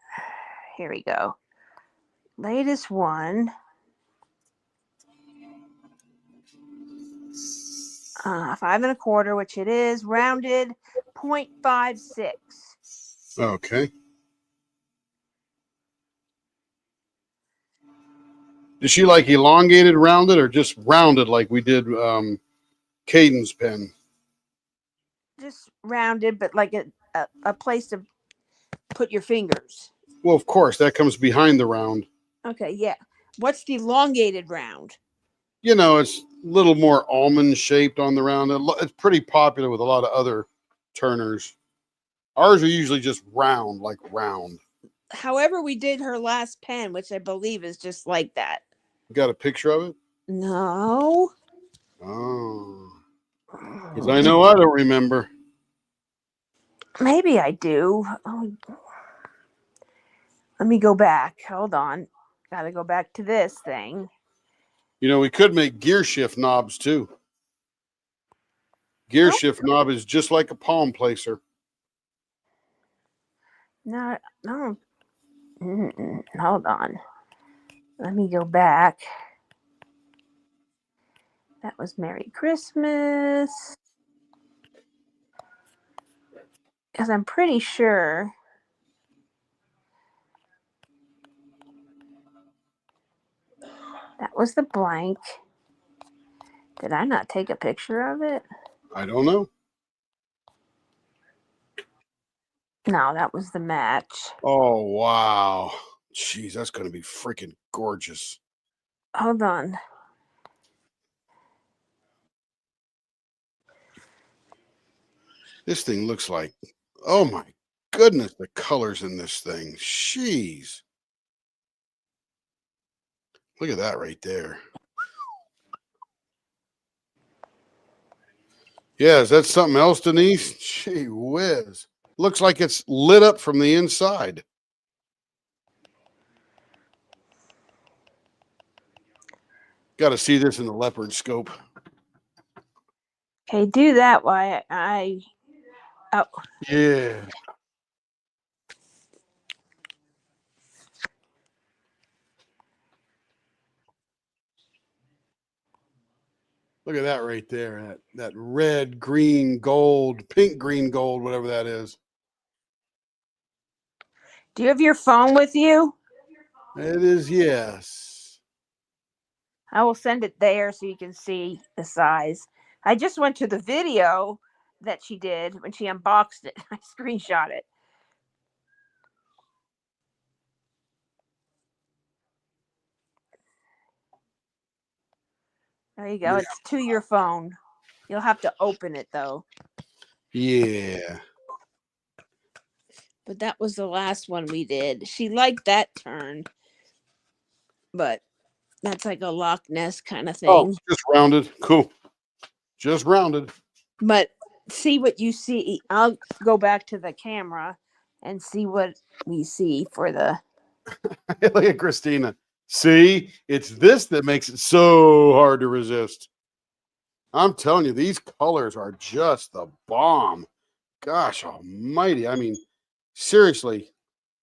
S2: Here we go. Latest one. 5 1/4, which it is, rounded 0.56.
S1: Okay. Does she like elongated rounded or just rounded like we did Caden's pen?
S2: Just rounded, but like a place to put your fingers.
S1: Well, of course, that comes behind the round.
S2: Okay, yeah. What's the elongated round?
S1: You know, it's a little more almond shaped on the round. It's pretty popular with a lot of other turners. Ours are usually just round, like round.
S2: However, we did her last pen, which I believe is just like that.
S1: Got a picture of it?
S2: No.
S1: Oh. Because I know I don't remember.
S2: Maybe I do. Oh, let me go back. Hold on. Got to go back to this thing.
S1: You know, we could make gear shift knobs too. Gear shift knob is just like a palm placer.
S2: No. Hold on. Let me go back. That was Merry Christmas. Because I'm pretty sure that was the blank. Did I not take a picture of it?
S1: I don't know.
S2: No, that was the match.
S1: Oh, wow. Jeez, that's going to be freaking gorgeous.
S2: Hold on.
S1: This thing looks like, oh my goodness, the colors in this thing. Jeez. Look at that right there. Yeah, is that something else, Denise? Gee whiz. Looks like it's lit up from the inside. Got to see this in the leopard scope.
S2: Okay, do that while I oh.
S1: Yeah. Look at that right there. That red, green, gold, pink, green, gold, whatever that is.
S2: Do you have your phone with you?
S1: It is, yes.
S2: I will send it there so you can see the size. I just went to the video that she did when she unboxed it. I screenshot it. There you go.
S1: Yeah.
S2: It's to your phone. You'll have to open it though.
S1: Yeah.
S2: But that was the last one we did. She liked that turn. But that's like a Loch Ness kind of
S1: Oh,
S2: thing.
S1: just rounded. Cool. Just rounded.
S2: But see what you see. I'll go back to the camera and see what we see for the.
S1: Look at Christina. See, it's this that makes it so hard to resist. I'm telling you, these colors are just the bomb. Gosh almighty. I mean, seriously,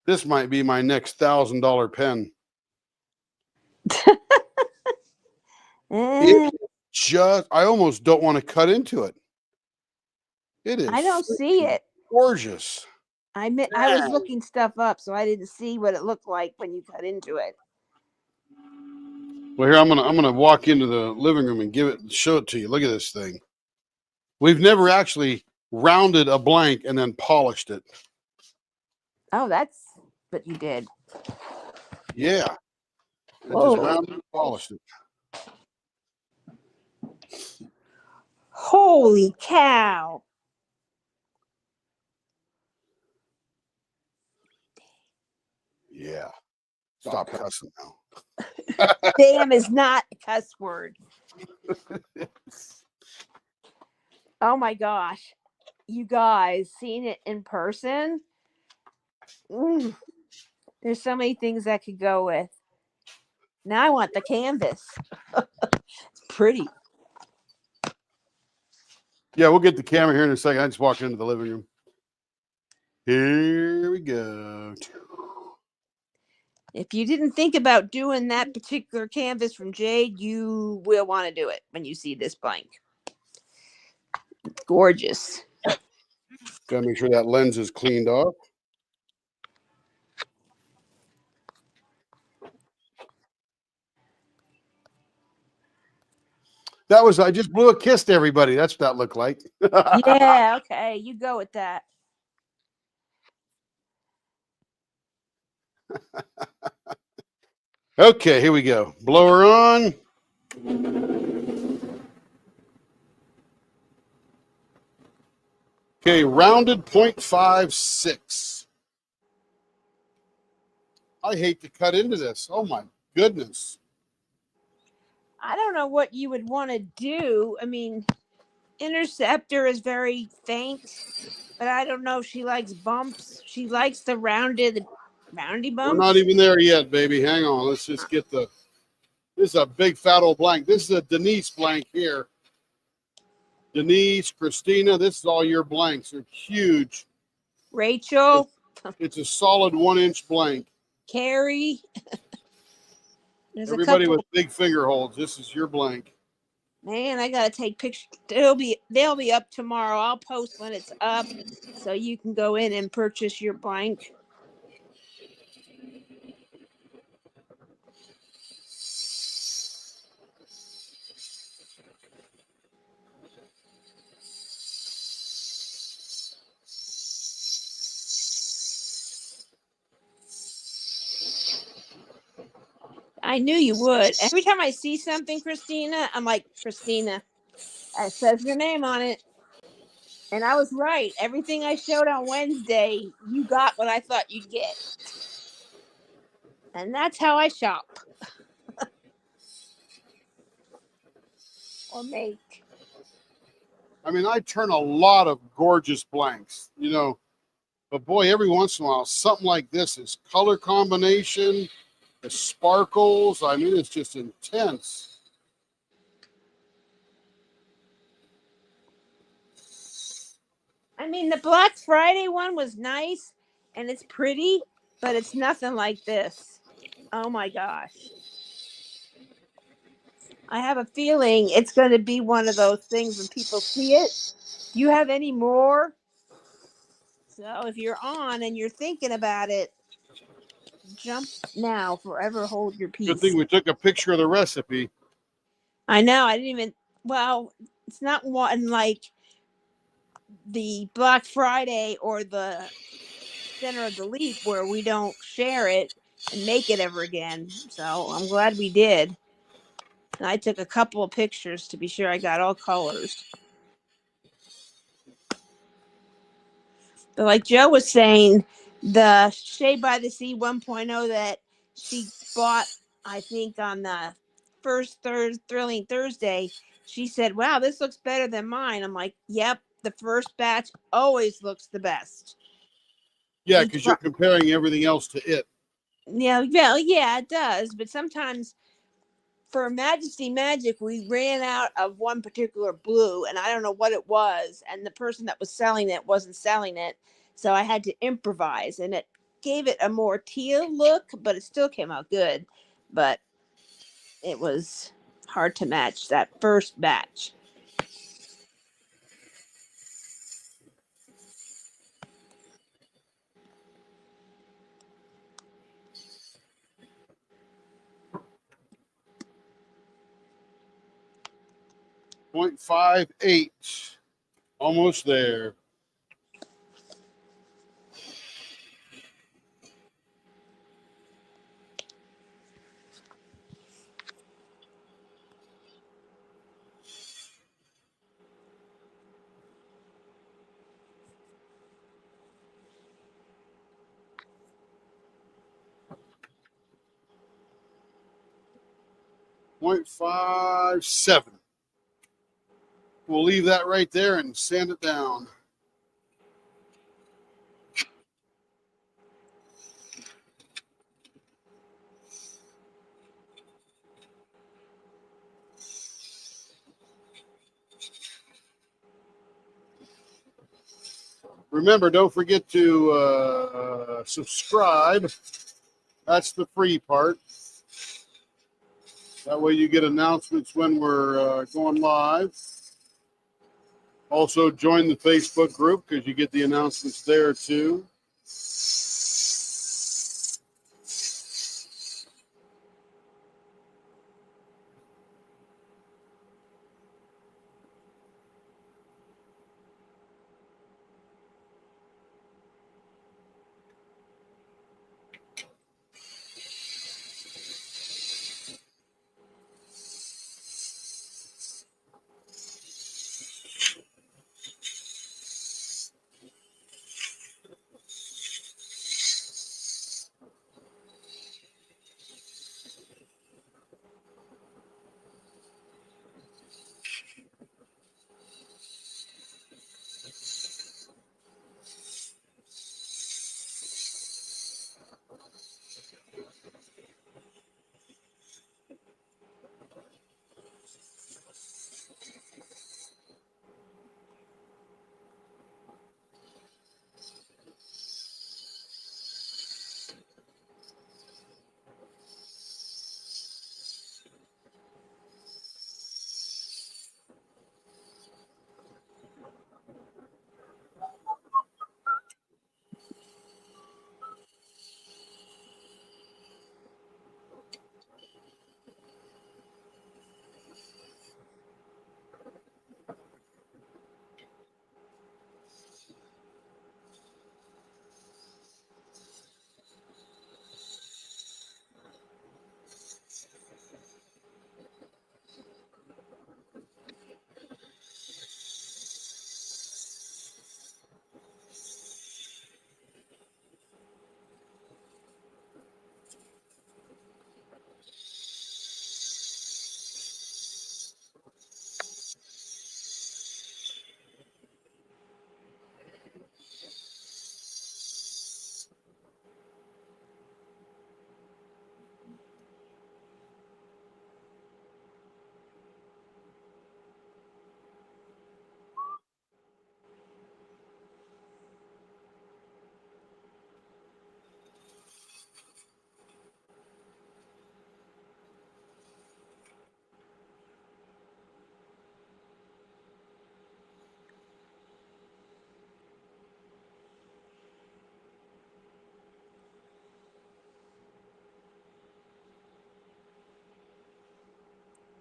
S1: this might be my next $1,000 pen. It just, I almost don't want to cut into it. It is.
S2: I don't see it.
S1: Gorgeous.
S2: I was looking stuff up, so I didn't see what it looked like when you cut into it.
S1: Well, here I'm gonna walk into the living room and show it to you. Look at this thing. We've never actually rounded a blank and then polished it.
S2: Oh, that's what you did.
S1: Yeah. I
S2: Whoa.
S1: just rounded and polished it.
S2: Holy cow.
S1: Yeah. Stop cussing now.
S2: Damn is not a cuss word. Oh my gosh. You guys seen it in person? There's so many things I could go with. Now I want the canvas. It's pretty.
S1: Yeah, we'll get the camera here in a second. I just walked into the living room. Here we go.
S2: If you didn't think about doing that particular canvas from Jade, you will want to do it when you see this blank. It's gorgeous.
S1: Gotta make sure that lens is cleaned off. I just blew a kiss to everybody. That's what that looked like.
S2: Yeah, okay. You go with that.
S1: Okay, here we go. Blower on. Okay, rounded 0.56. I hate to cut into this. Oh my goodness.
S2: I don't know what you would want to do. I mean, Interceptor is very faint, but I don't know if she likes bumps. She likes the roundy
S1: We're
S2: bumps.
S1: not even there yet, baby. Hang on. Let's just get the. This is a big fat old blank. This is a Denise blank here. Denise, Christina, this is all your blanks. They're huge.
S2: Rachel,
S1: It's a solid 1-inch blank.
S2: Carrie. There's a
S1: Everybody
S2: couple.
S1: with big finger holds. This is your blank.
S2: Man, I gotta take pictures. They'll be up tomorrow. I'll post when it's up, so you can go in and purchase your blank. I knew you would. Every time I see something, Christina, I'm like, Christina, it says your name on it. And I was right. Everything I showed on Wednesday, you got what I thought you'd get. And that's how I shop or make.
S1: I mean, I turn a lot of gorgeous blanks, but boy, every once in a while, something like this is color combination, the sparkles. I mean, it's just intense.
S2: I mean, the Black Friday one was nice and it's pretty, but it's nothing like this. Oh my gosh. I have a feeling it's going to be one of those things when people see it. Do you have any more? So if you're on and you're thinking about it, jump now, forever hold your
S1: Good
S2: peace.
S1: thing we took a picture of the recipe.
S2: I know. I didn't even, well, it's not one like the Black Friday or the Center of the Leap where we don't share it and make it ever again. So I'm glad we did. And I took a couple of pictures to be sure I got all colors. But like Joe was saying, the Shade by the Sea 1.0 that she bought, I think, on the first Thrilling Thursday, she said, wow, this looks better than mine. I'm like, yep, the first batch always looks the best.
S1: Yeah, because you're comparing everything else to it.
S2: Yeah, well, yeah, it does. But sometimes for Majesty Magic, we ran out of one particular blue, and I don't know what it was. And the person that was selling it wasn't selling it. So I had to improvise, and it gave it a more teal look, but it still came out good. But it was hard to match that first batch.
S1: .58. Almost there. .57. We'll leave that right there and sand it down. Remember, don't forget to subscribe. That's the free part. That way you get announcements when we're going live. Also, join the Facebook group because you get the announcements there too.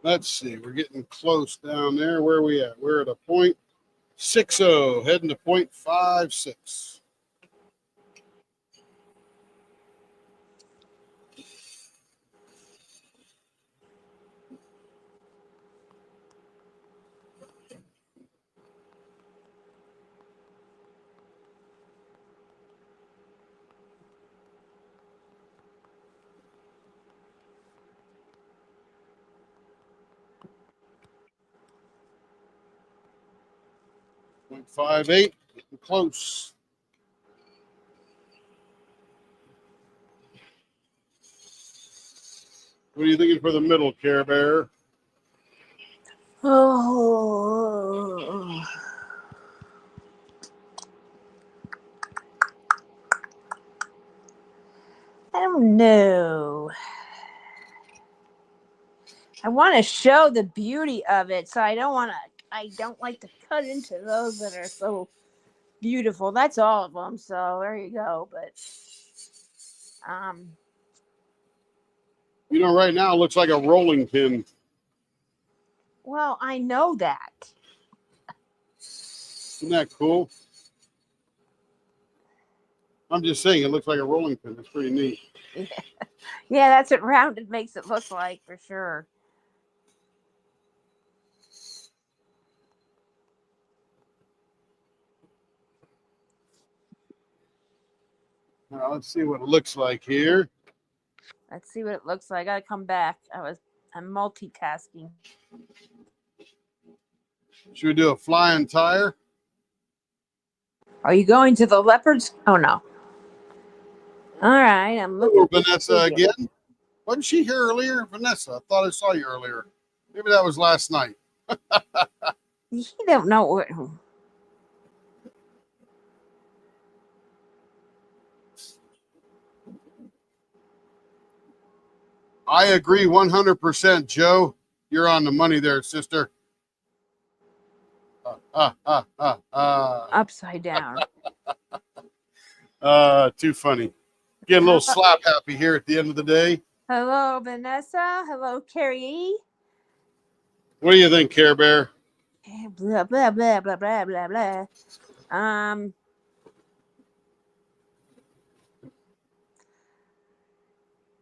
S1: Let's see. We're getting close down there. Where are we at? We're at a 0.60, heading to 0.56. .58, getting close. What are you thinking for the middle, Care Bear?
S2: Oh. I don't know. I want to show the beauty of it, so I don't like to cut into those that are so beautiful. That's all of them. So there you go. But
S1: right now it looks like a rolling pin.
S2: well, I know that.
S1: Isn't that cool? I'm just saying it looks like a rolling pin. It's pretty neat.
S2: Yeah, that's what rounded makes it look like for sure.
S1: Now let's see what it looks like here.
S2: Let's see what it looks like. I gotta come back. I'm multitasking.
S1: Should we do a flying tire?
S2: Are you going to the leopards? Oh no. All right, I'm looking.
S1: Oh, Vanessa again. Wasn't she here earlier? Vanessa, I thought I saw you earlier. Maybe that was last night.
S2: He don't know what.
S1: I agree 100%, Joe. You're on the money there, sister.
S2: Upside down.
S1: Too funny. Get a little slap happy here at the end of the day.
S2: Hello, Vanessa. Hello, Carrie.
S1: What do you think, Care Bear?
S2: Blah blah blah blah blah blah blah.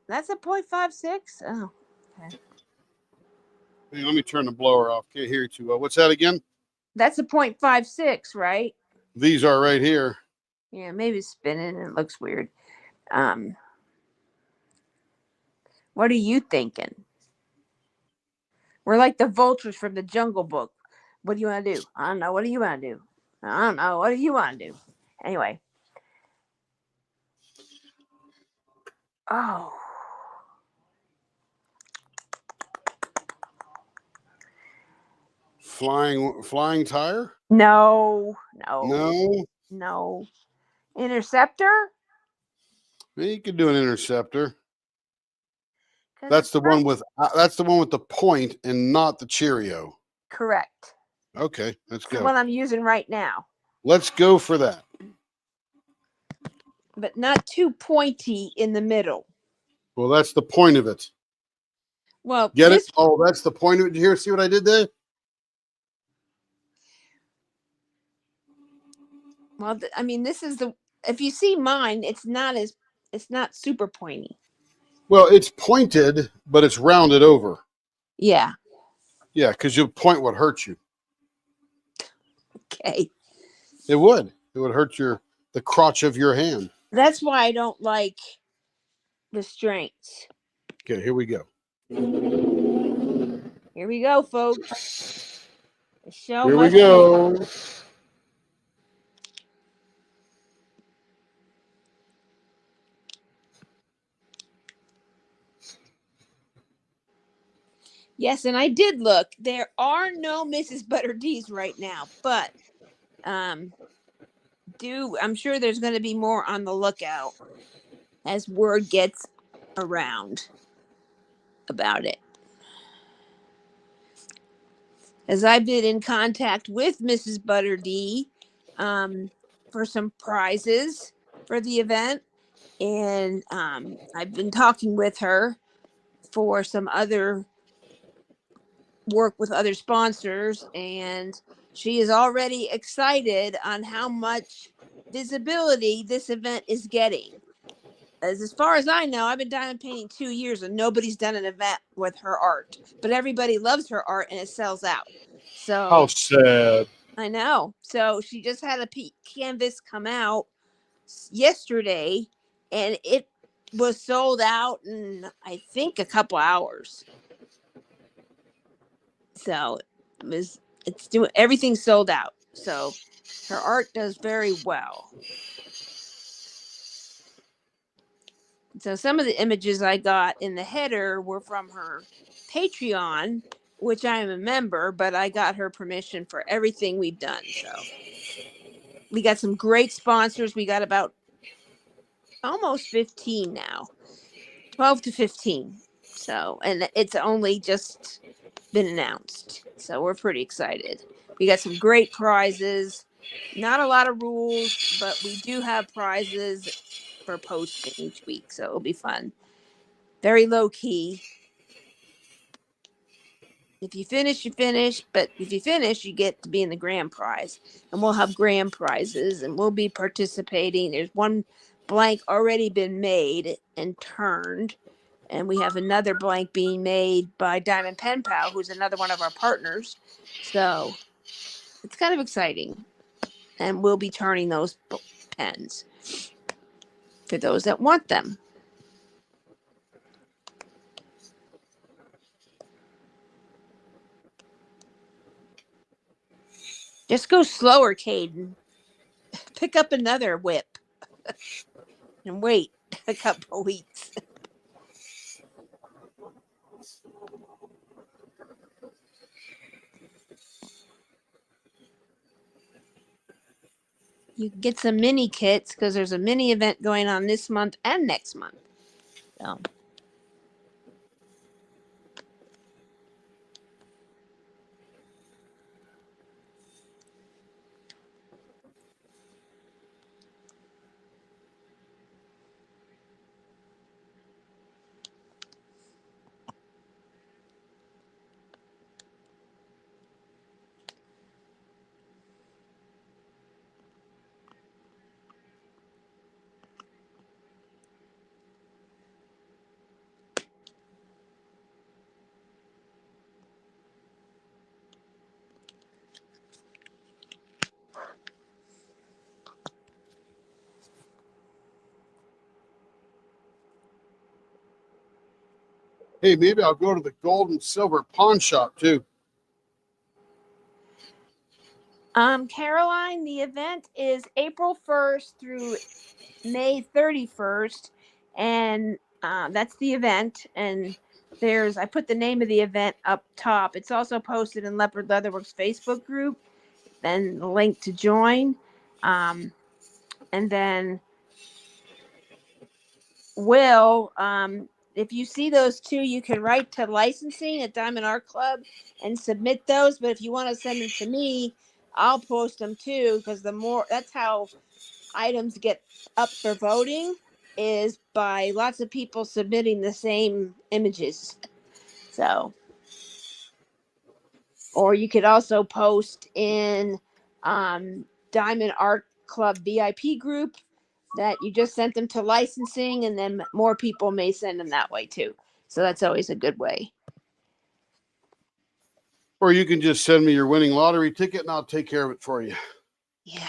S2: That's a 0.56. Oh, okay.
S1: Hey, let me turn the blower off. Can't hear you too well. What's that again?
S2: That's a 0.56, right?
S1: These are right here.
S2: Yeah, maybe it's spinning and it looks weird. What are you thinking? We're like the vultures from the Jungle Book. What do you want to do? I don't know. What do you want to do? I don't know. What do you want to do? Anyway. Oh.
S1: Flying tire?
S2: No. Interceptor?
S1: Maybe you could do an interceptor. That's the one with the point and not the Cheerio.
S2: Correct.
S1: Okay, let's go.
S2: That's what I'm using right now.
S1: Let's go for that.
S2: But not too pointy in the middle.
S1: Well, that's the point of it.
S2: Well,
S1: get it? Oh, that's the point of it. Did you hear? See what I did there?
S2: Well, I mean, this is if you see mine, it's not super pointy.
S1: Well, it's pointed, but it's rounded over.
S2: Yeah.
S1: Yeah, because you'll point what hurts you.
S2: Okay.
S1: It would hurt the crotch of your hand.
S2: That's why I don't like restraints.
S1: Okay, here we go.
S2: Here we go, folks. The show
S1: here we go. Begin.
S2: Yes, and I did look. There are no Mrs. Butter D's right now, but I'm sure there's going to be more on the lookout as word gets around about it. As I've been in contact with Mrs. Butter D for some prizes for the event, and I've been talking with her for some other
S3: work with other sponsors, and she is already excited on how much visibility this event is getting. As far as I know, I've been diamond painting 2 years and nobody's done an event with her art, but everybody loves her art and it sells out.
S1: How
S3: So
S1: sad.
S3: I know. So she just had a canvas come out yesterday and it was sold out in, I think, a couple hours. So it's doing, everything's sold out. So her art does very well. So some of the images I got in the header were from her Patreon, which I am a member, but I got her permission for everything we've done. So we got some great sponsors. We got about almost 15 now, 12 to 15. So, and it's only just been announced. So we're pretty excited. We got some great prizes. Not a lot of rules, but we do have prizes for posting each week. So it'll be fun. Very low key. If you finish, you finish. But if you finish, you get to be in the grand prize. And we'll have grand prizes and we'll be participating. There's one blank already been made and turned. And we have another blank being made by Diamond Pen Pal, who's another one of our partners. So it's kind of exciting. And we'll be turning those pens for those that want them. Just go slower, Caden. Pick up another whip and wait a couple weeks. You can get some mini kits because there's a mini event going on this month and next month.
S1: Hey, maybe I'll go to the gold and silver pawn shop too.
S3: Caroline, the event is April 1st through May 31st, and that's the event. And I put the name of the event up top. It's also posted in Leopard Leatherworks Facebook group, and the link to join. And then if you see those two, you can write to licensing at Diamond Art Club and submit those. But if you want to send them to me, I'll post them too, because that's how items get up for voting, is by lots of people submitting the same images. So, or you could also post in Diamond Art Club VIP group that you just sent them to licensing, and then more people may send them that way too. So that's always a good way.
S1: Or you can just send me your winning lottery ticket and I'll take care of it for you.
S3: Yeah.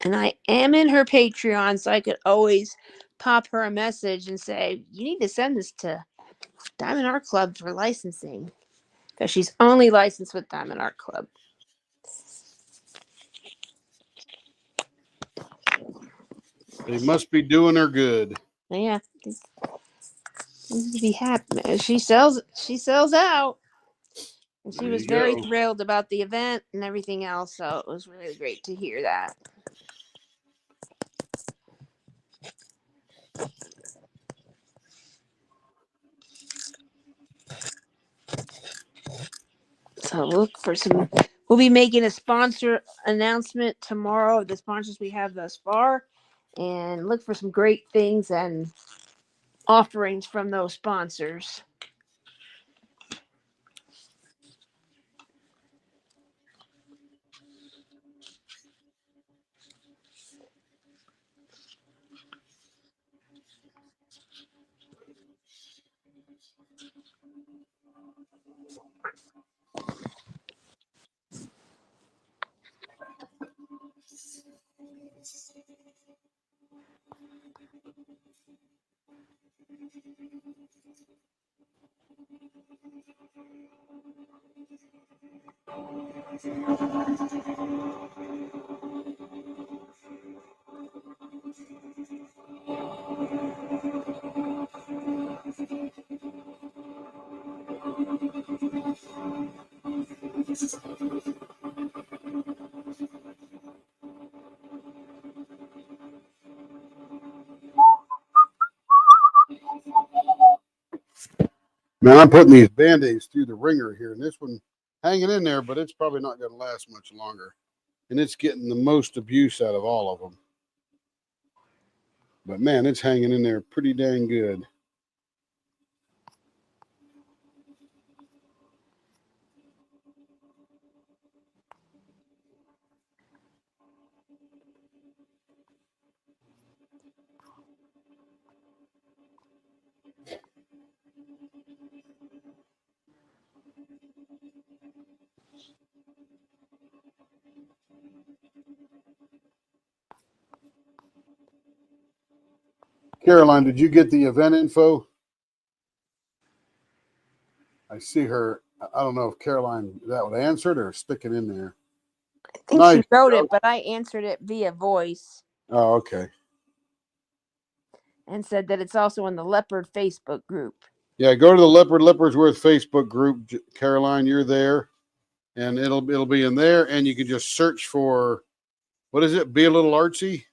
S3: And I am in her Patreon, so I could always pop her a message and say, you need to send this to Diamond Art Club for licensing, because she's only licensed with Diamond Art Club.
S1: They must be doing her good.
S3: Yeah, seems to be happy. She sells out, and she was very thrilled about the event and everything else. So it was really great to hear that. So look for some. We'll be making a sponsor announcement tomorrow of the sponsors we have thus far, and look for some great things and offerings from those sponsors.
S1: Man, I'm putting these Band-Aids through the ringer here, and this one hanging in there, but it's probably not going to last much longer. And it's getting the most abuse out of all of them. But man, it's hanging in there pretty dang good. Caroline, did you get the event info? I see her. I don't know if Caroline that would answer it or stick it in there.
S3: I think
S1: Nice.
S3: she wrote it, but I answered it via voice
S1: Oh, okay.
S3: and said that it's also in the Leopard Facebook group.
S1: Yeah, go to the Leopardsworth Facebook group. Caroline, you're there, and it'll be in there, and you can just search for, what is it? Be a little artsy.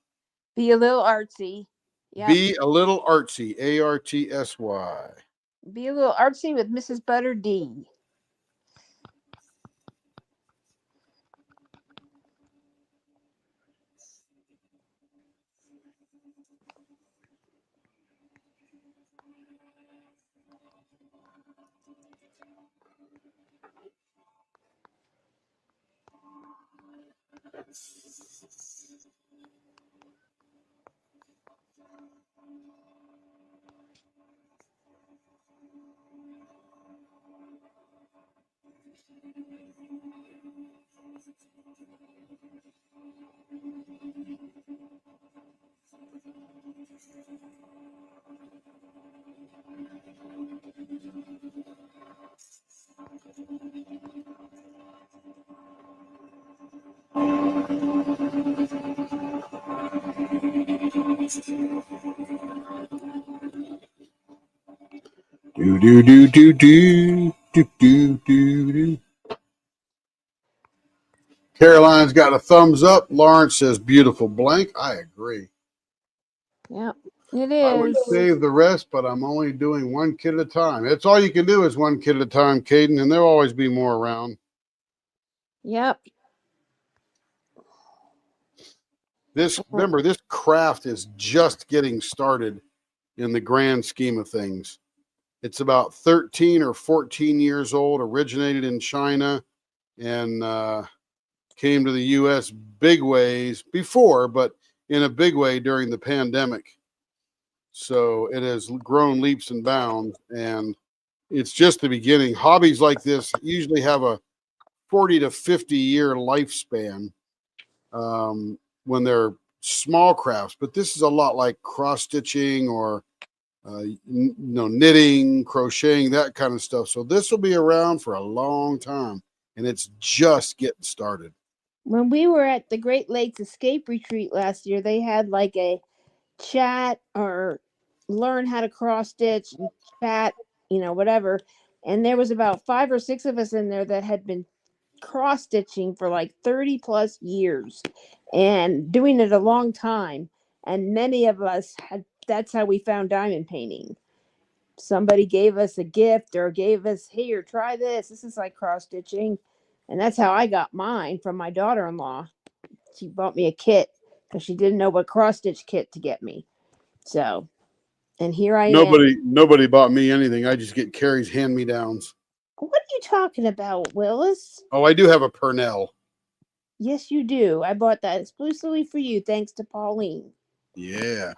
S3: Be a little artsy. Yep.
S1: Be a little artsy. ARTSY.
S3: Be a little artsy with Mrs. Butter D.
S1: Do do do do do do do do do. Caroline's got a thumbs up. Lawrence says beautiful blank. I agree.
S3: Yep, it
S1: I would
S3: is.
S1: save the rest, but I'm only doing one kid at a time. That's all you can do is one kid at a time, Caden, and there'll always be more around.
S3: Yep.
S1: Remember, this craft is just getting started in the grand scheme of things. It's about 13 or 14 years old, originated in China, and came to the U.S. big ways before, but in a big way during the pandemic. So it has grown leaps and bounds, and it's just the beginning. Hobbies like this usually have a 40 to 50 year lifespan when they're small crafts, but this is a lot like cross stitching or knitting, crocheting, that kind of stuff. So this will be around for a long time, and it's just getting started.
S3: When we were at the Great Lakes Escape Retreat last year, they had like a chat or learn how to cross stitch and chat, whatever. And there was about 5 or 6 of us in there that had been cross stitching for like 30 plus years and doing it a long time. And many of us that's how we found diamond painting. Somebody gave us a gift or gave us, here, try this. This is like cross stitching. And that's how I got mine from my daughter-in-law. She bought me a kit because she didn't know what cross stitch kit to get me. So And here I am.
S1: Nobody bought me anything. I just get Carrie's hand-me-downs.
S3: What are you talking about, Willis?
S1: Oh, I do have a Purnell.
S3: Yes, you do. I bought that exclusively for you, thanks to Pauline.
S1: Yeah.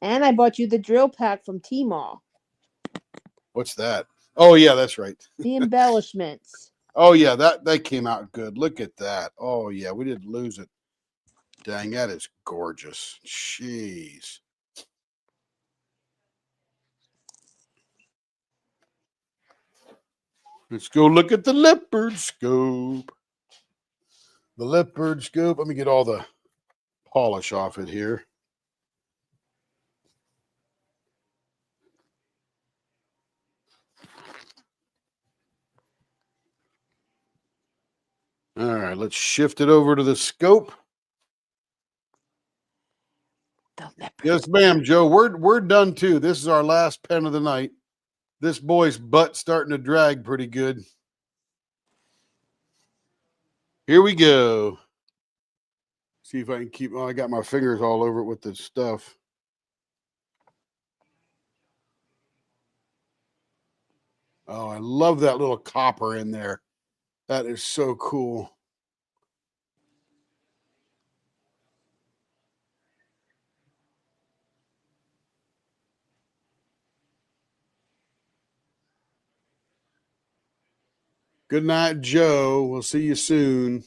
S3: And I bought you the drill pack from Tmall.
S1: What's that? Oh, yeah, that's right.
S3: The embellishments.
S1: Oh, yeah, that came out good. Look at that. Oh, yeah, we didn't lose it. Dang, that is gorgeous. Jeez. Let's go look at the leopard scope. The leopard scope. Let me get all the polish off it here. All right, let's shift it over to the scope.
S3: The leopard.
S1: Yes, ma'am, Joe. We're done too. This is our last pen of the night. This boy's butt's starting to drag pretty good. Here we go. See if I can keep. Oh, I got my fingers all over it with this stuff. Oh, I love that little copper in there. That is so cool. Good night, Joe. We'll see you soon.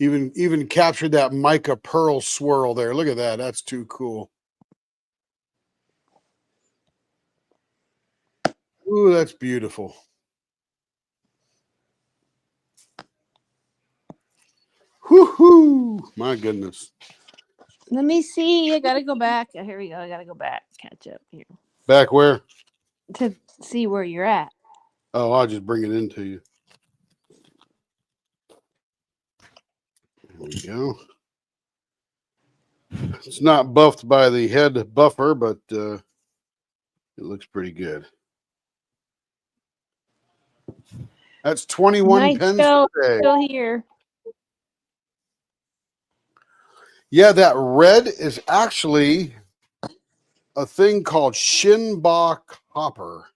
S1: Even captured that mica pearl swirl there. Look at that. That's too cool. Ooh, that's beautiful. Whoo-hoo. My goodness.
S3: Let me see. I gotta go back. Oh, here we go. I gotta go back. Catch up here.
S1: Back where?
S3: To see where you're at.
S1: Oh, I'll just bring it into you. There we go. It's not buffed by the head buffer, but it looks pretty good. That's 21
S3: Night
S1: pens
S3: show.
S1: today.
S3: Still here.
S1: Yeah, that red is actually a thing called Shinba copper.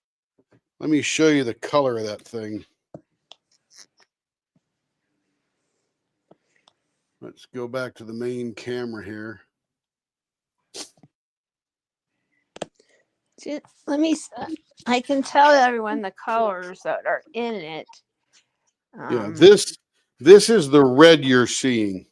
S1: Let me show you the color of that thing. Let's go back to the main camera here.
S3: Let me. I can tell everyone the colors that are in it.
S1: Yeah, this is the red you're seeing.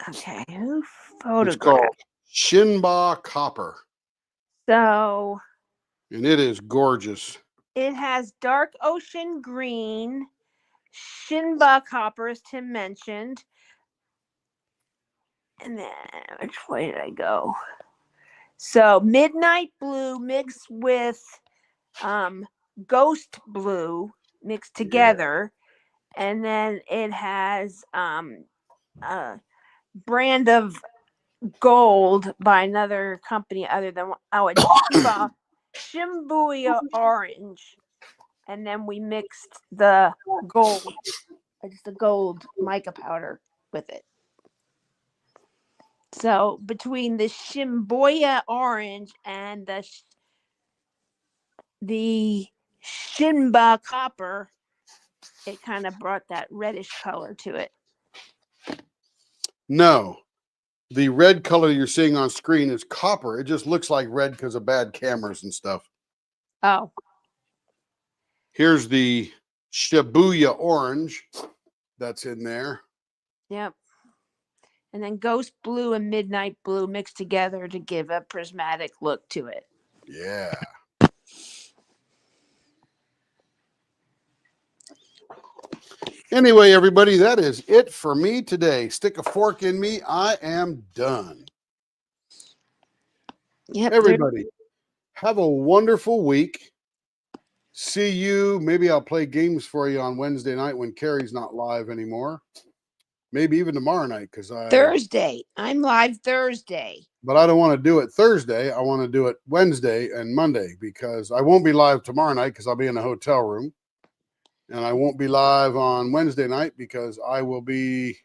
S3: Okay, who
S1: It's
S3: photographed?
S1: called Shinba copper,
S3: So
S1: and it is gorgeous.
S3: it has dark ocean green, Shinba copper, as Tim mentioned. And then which way did I go? So midnight blue mixed with ghost blue mixed together. And then it has a brand of gold by another company other than a Shimbuya orange. And then we mixed the gold, just the gold mica powder with it. So between the Shimboya orange and the Shinba copper, it kind of brought that reddish color to it.
S1: No, the red color you're seeing on screen is copper. It just looks like red because of bad cameras and stuff.
S3: Oh.
S1: Here's the Shibuya orange that's in there.
S3: Yep. And then ghost blue and midnight blue mixed together to give a prismatic look to it.
S1: Yeah. Anyway, everybody, that is it for me today. Stick a fork in me. I am done.
S3: Yep.
S1: Everybody, have a wonderful week. See you. Maybe I'll play games for you on Wednesday night when Carrie's not live anymore. Maybe even tomorrow night because
S3: Thursday. I'm live Thursday.
S1: But I don't want to do it Thursday. I want to do it Wednesday and Monday because I won't be live tomorrow night because I'll be in a hotel room. And I won't be live on Wednesday night because I will be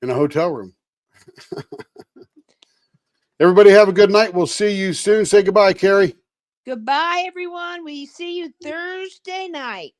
S1: in a hotel room. Everybody have a good night. We'll see you soon. Say goodbye, Carrie.
S3: Goodbye, everyone. We see you Thursday night.